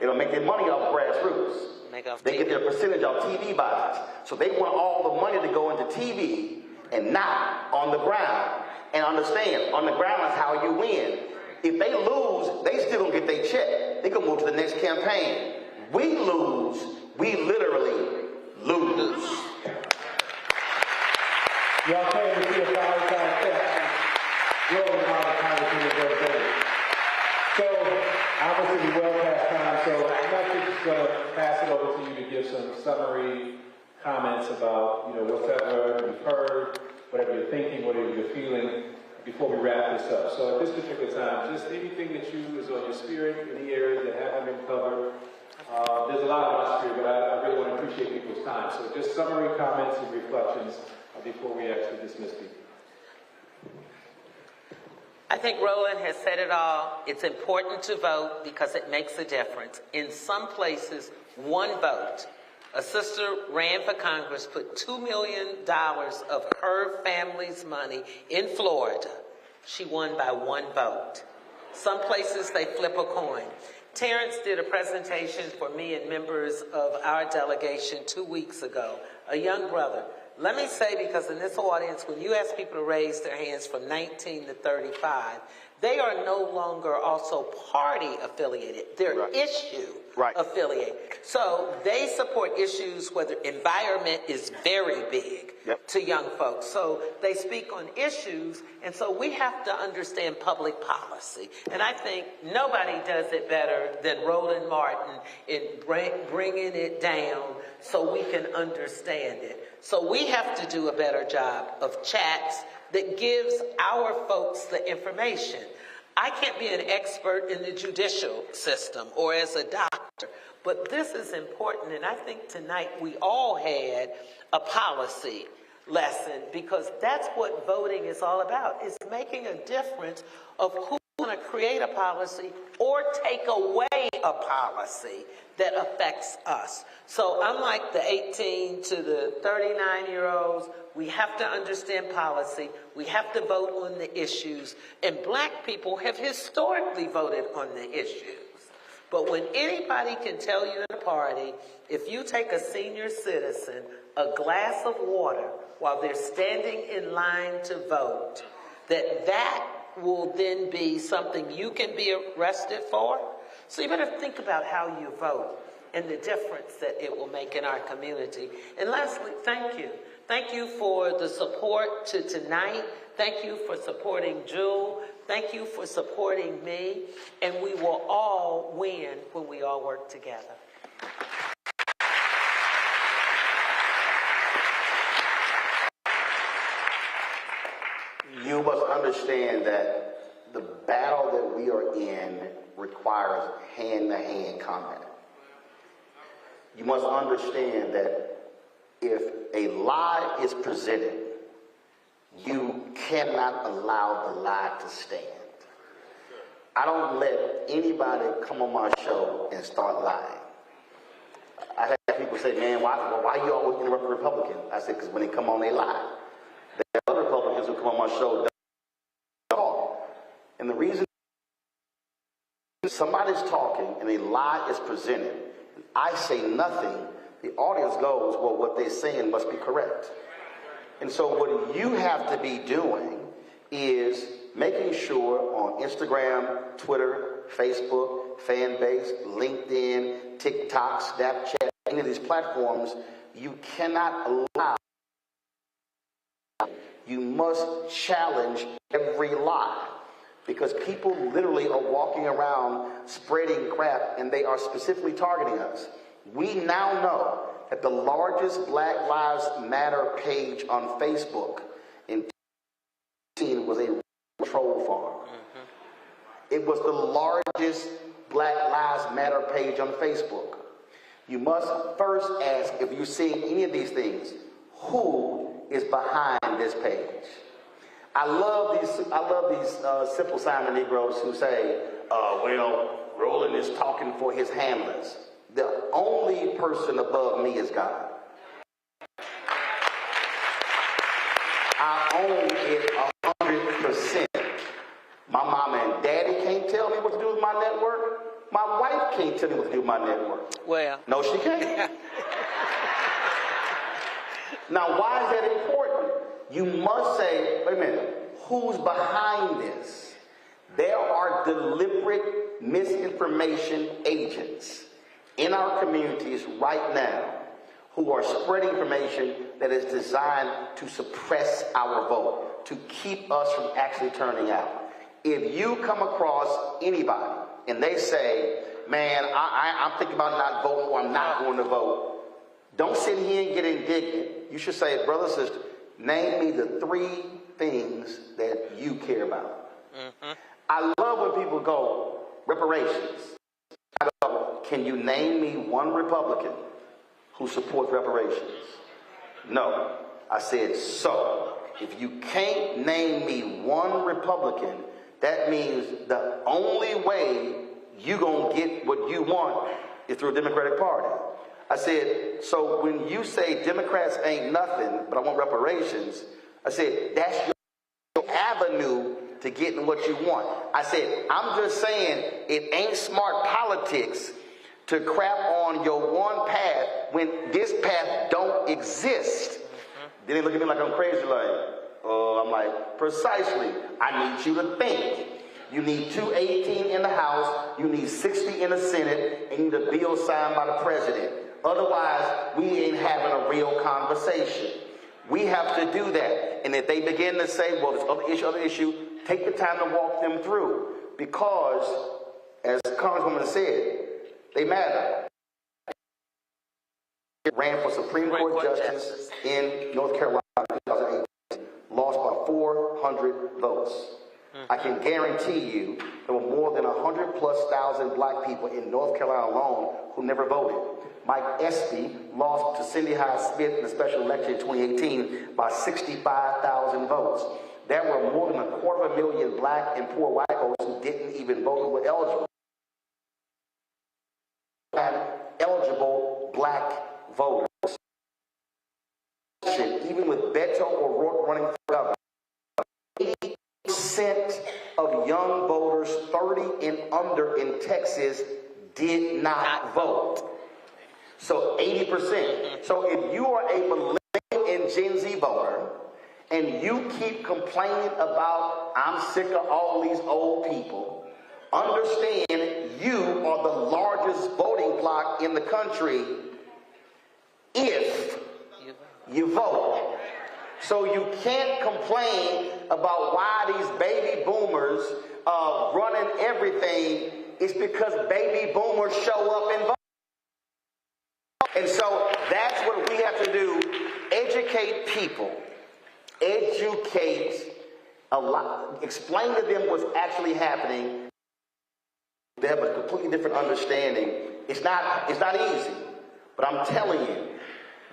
They don't make their money off grassroots. They get their percentage off TV buys. So they want all the money to go into TV and not on the ground. And understand, on the ground is how you win. If they lose, they still don't get their check. They can move to the next campaign. We lose, we literally lose. Y'all came to see a 5-time step. Rolling out of Congress. So, obviously, we're well past time, so I'm just going to pass it over to you to give some summary comments about, whatever you've heard, whatever you're thinking, whatever you're feeling, before we wrap this up. So at this particular time, just anything that is on your spirit, any areas that haven't been covered. There's a lot on my spirit, but I really want to appreciate people's time. So just summary comments and reflections before we actually dismiss people. I think Roland has said it all. It's important to vote because it makes a difference. In some places, one vote. A sister ran for Congress, put $2 million of her family's money in Florida. She won by one vote. Some places they flip a coin. Terrence did a presentation for me and members of our delegation 2 weeks ago. A young brother, Let me say, because in this audience, when you ask people to raise their hands from 19 to 35, they are no longer also party affiliated. They're issue affiliated. So they support issues where the environment is very big to young folks. So they speak on issues, and so we have to understand public policy. And I think nobody does it better than Roland Martin in bringing it down so we can understand it. So we have to do a better job of chats that gives our folks the information. I can't be an expert in the judicial system or as a doctor, but this is important, and I think tonight we all had a policy lesson, because that's what voting is all about, is making a difference of who's going to create a policy or take away a policy that affects us. So unlike the 18 to the 39-year-olds, we have to understand policy. We have to vote on the issues. And black people have historically voted on the issues. But when anybody can tell you in a party, if you take a senior citizen a glass of water while they're standing in line to vote, that will then be something you can be arrested for. So you better think about how you vote and the difference that it will make in our community. And lastly, thank you. Thank you for the support to tonight. Thank you for supporting Jewel. Thank you for supporting me. And we will all win when we all work together. You must understand that the battle that we are in requires hand-to-hand combat. You must understand that if a lie is presented, you cannot allow the lie to stand. I don't let anybody come on my show and start lying. I have people say, man, why you always interrupt a Republican? I said, because when they come on, they lie. There are other Republicans who come on my show don't talk. And the reason somebody's talking and a lie is presented, and I say nothing, the audience goes, well, what they're saying must be correct. And so what you have to be doing is making sure on Instagram, Twitter, Facebook, Fanbase, LinkedIn, TikTok, Snapchat, any of these platforms, you cannot allow, you must challenge every lie. Because people literally are walking around spreading crap, and they are specifically targeting us. We now know that the largest Black Lives Matter page on Facebook in 2018 was a troll farm. It was the largest Black Lives Matter page on Facebook. You must first ask, if you're seeing any of these things, who is behind this page? I love these Simple Simon Negroes who say, well, Roland is talking for his handlers. The only person above me is God. I own it 100%. My mama and daddy can't tell me what to do with my network. My wife can't tell me what to do with my network. Well. No, she can't. Now, why is that important? You must say, wait a minute, who's behind this? There are deliberate misinformation agents in our communities right now who are spreading information that is designed to suppress our vote, to keep us from actually turning out. If you come across anybody and they say, man, I'm thinking about not voting or I'm not going to vote, don't sit here and get indignant. You should say, brother, sister, name me the 3 things that you care about. I love when people go, reparations. I go, can you name me one Republican who supports reparations? No. I said, so, if you can't name me one Republican, that means the only way you're going to get what you want is through a Democratic Party. I said, so when you say Democrats ain't nothing, but I want reparations, I said, that's your avenue to getting what you want. I said, I'm just saying it ain't smart politics to crap on your one path when this path don't exist. Then they look at me like I'm crazy, like, I'm like, precisely. I need you to think. You need 218 in the House, you need 60 in the Senate, and you need a bill signed by the President. Otherwise, we ain't having a real conversation. We have to do that. And if they begin to say, well, this other issue, take the time to walk them through. Because, as the Congresswoman said, they matter. Ran for Supreme Court Justice in North Carolina in 2008. Lost by 400 votes. I can guarantee you there were more than 100,000+ black people in North Carolina alone who never voted. Mike Espy lost to Cindy Hyde-Smith in the special election in 2018 by 65,000 votes. There were more than 250,000 black and poor white folks who didn't even vote, who were eligible. And eligible black voters. Even with Beto O'Rourke running for governor, 80% of young voters 30 and under in Texas did not vote. So 80%. So if you are a millennial and Gen Z voter, and you keep complaining about, I'm sick of all these old people, understand you are the largest voting bloc in the country if you vote. So you can't complain about why these baby boomers running everything. It's because baby boomers show up and vote. And so that's what we have to do. Educate people. Educate a lot. Explain to them what's actually happening. They have a completely different understanding. It's not easy. But I'm telling you,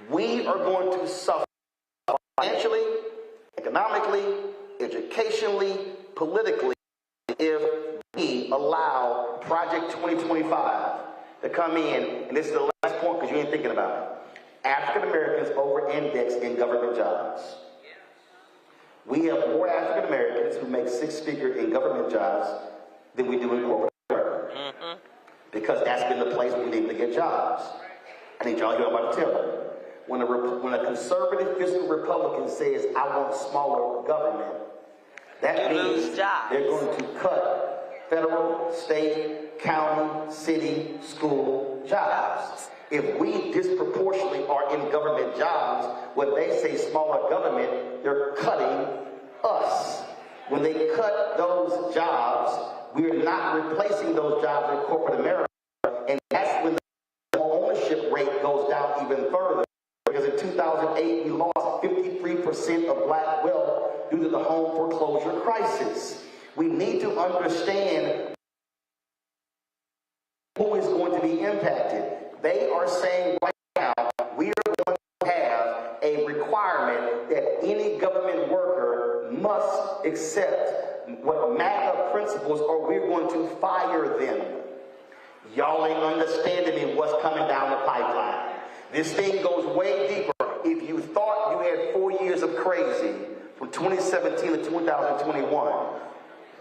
we are going to suffer financially, economically, educationally, politically, if we allow Project 2025 to come in. And this is the last point because you ain't thinking about it. African Americans over-index in government jobs. We have more African Americans who make six-figure in government jobs than we do in corporate America. Because that's been the place we need to get jobs. I need y'all to hear what I'm about to tell you. When a conservative fiscal Republican says, I want smaller government, that means they're going to cut federal, state, county, city, school jobs. If we disproportionately are in government jobs, when they say smaller government, they're cutting us. When they cut those jobs, we're not replacing those jobs in corporate America. And that's when the ownership rate goes down even further. Because in 2008, we lost 53% of black wealth due to the home foreclosure crisis. We need to understand who is going to be impacted. They are saying right now, we are going to have a requirement that any government worker must accept what MAGA principles, or we're going to fire them. Y'all ain't understanding me what's coming down the pipeline. This thing goes way deeper. If you thought you had 4 years of crazy from 2017 to 2021,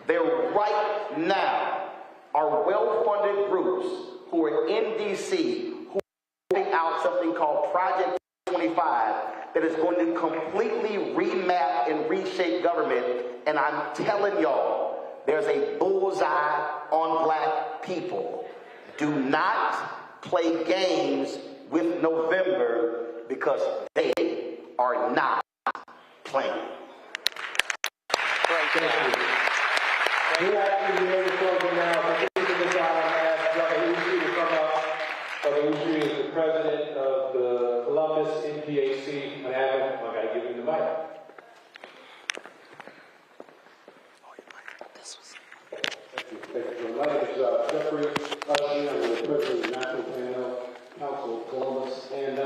there right now are well-funded groups who are in D.C. who are putting out something called Project 25 that is going to completely remap and reshape government. And I'm telling y'all, there's a bullseye on black people. Do not play games with November because they are not playing. Thank you. We actually be able to program now. I think this time I asked Brother Uchi to come up. Brother Uchi is the president of the Columbus NPAC. I gotta give you the mic. Thank you. My name is Jeffrey Austin. I'm the president of the National Panel Council of Columbus. And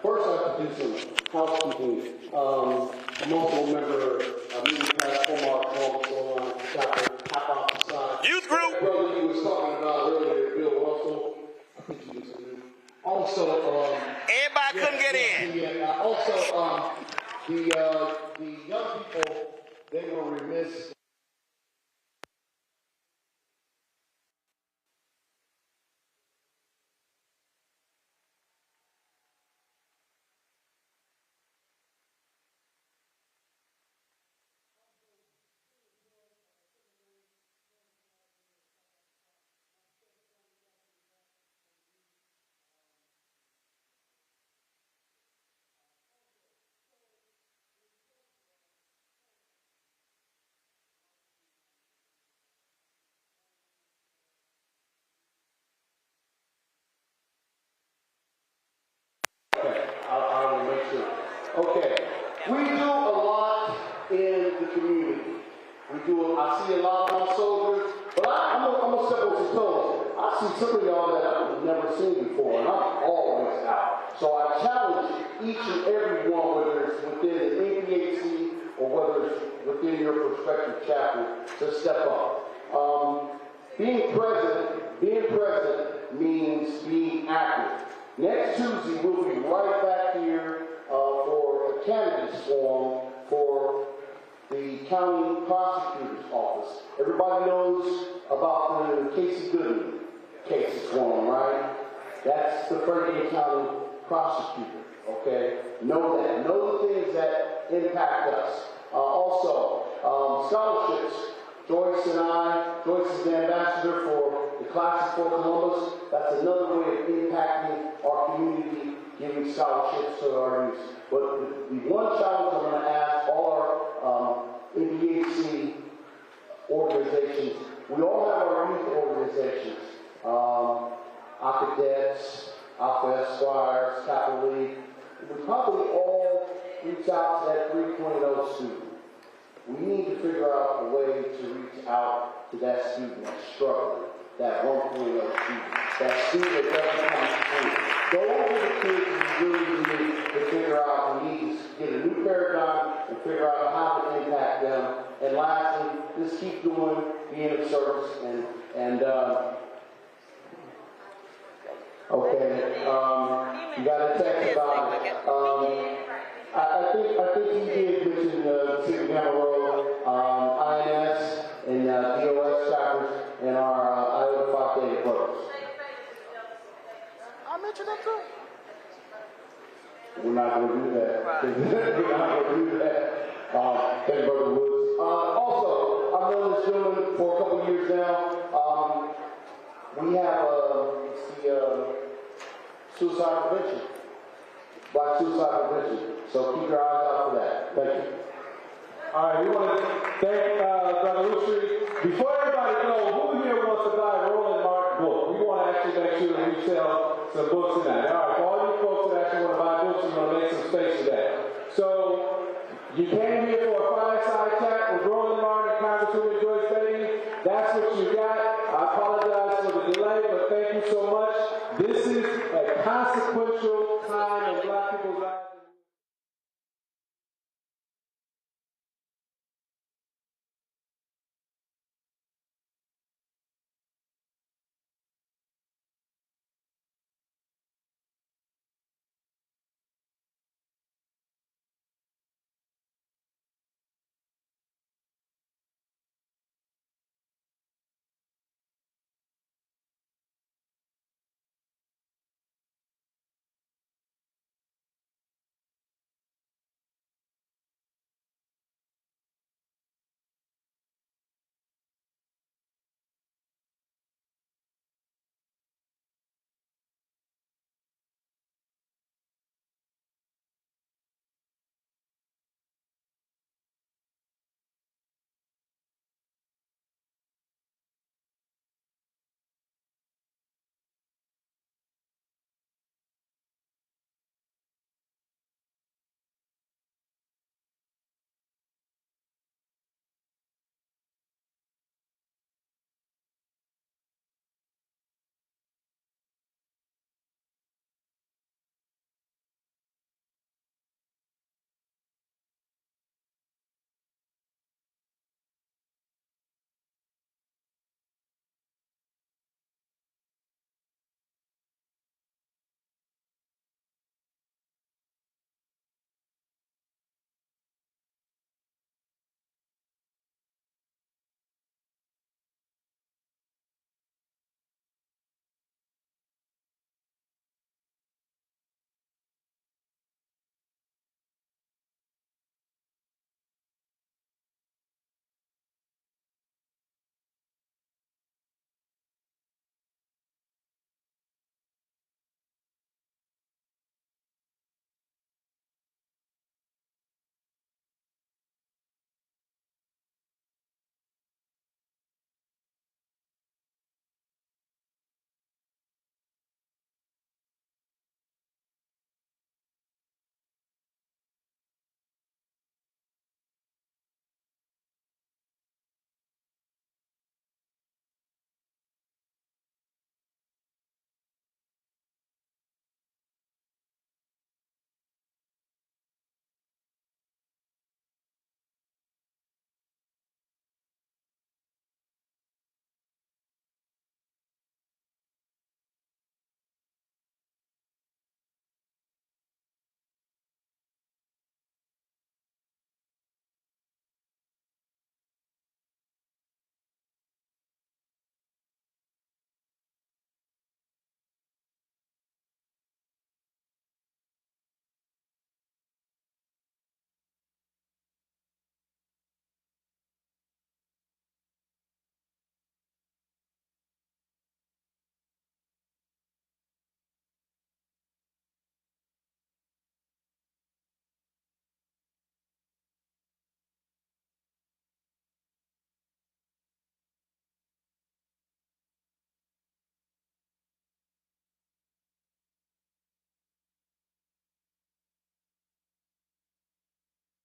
first I have to do some housekeeping. I'm also a member of Meeting Class Omar Columbus, Dr. Hop Off the Side. Youth group! Brother, you was talking about earlier, Bill, also, I think you did something. Also, everybody couldn't get in. Also, the young people, they were remiss. Okay. We do a lot in the community. I see a lot of our soldiers, but I'm gonna step on some toes. I see some of y'all that I've never seen before, and I'm always out. So I challenge each and every one, whether it's within the APHC or whether it's within your prospective chapter, to step up. Being present means being active. Next Tuesday, we'll be right back here for a candidates forum for the county prosecutor's office. Everybody knows about the Casey Goodman case that's going on, right? That's the Frederick County prosecutor, okay? Know that. Know the things that impact us. Also, scholarships. Joyce is the ambassador for the Classic for Columbus. That's another way of impacting our community, giving scholarships to our youth. But the one challenge I'm going to ask all our NBHC organizations, we all have our youth organizations, Cadets, Alpha Esquires, Capital League. We probably all reach out to that 3.0 student. We need to figure out a way to reach out to that student that's struggling, that 1.0 student, that student that doesn't come to school. Those are the kids we really need to figure out. We need to get a new paradigm and figure out how to impact them. And lastly, just keep doing, being of service, and okay, you got a text about it. I think he did mention City Gamma Road, INS, and DOS chapters, and our Iowa 5 brothers. I mentioned that too. We're not going to do that. We're not going to do that. Thank you, Brother Woods. Also, I've known this gentleman for a couple of years now. We have suicide prevention. Black suicide prevention. So keep your eyes out for that. Thank you. All right, we want to thank Brother Lustre. Before everybody goes, who here wants to buy a Roland Martin book? We want to actually make sure that we sell some books tonight. All right, for all you folks that actually want to buy books, we're going to make some space for that. So you came here for a fireside chat with Roland Martin and Congresswoman Joyce Beatty. That's what you got. I apologize for the delay, but thank you so much. This is a consequential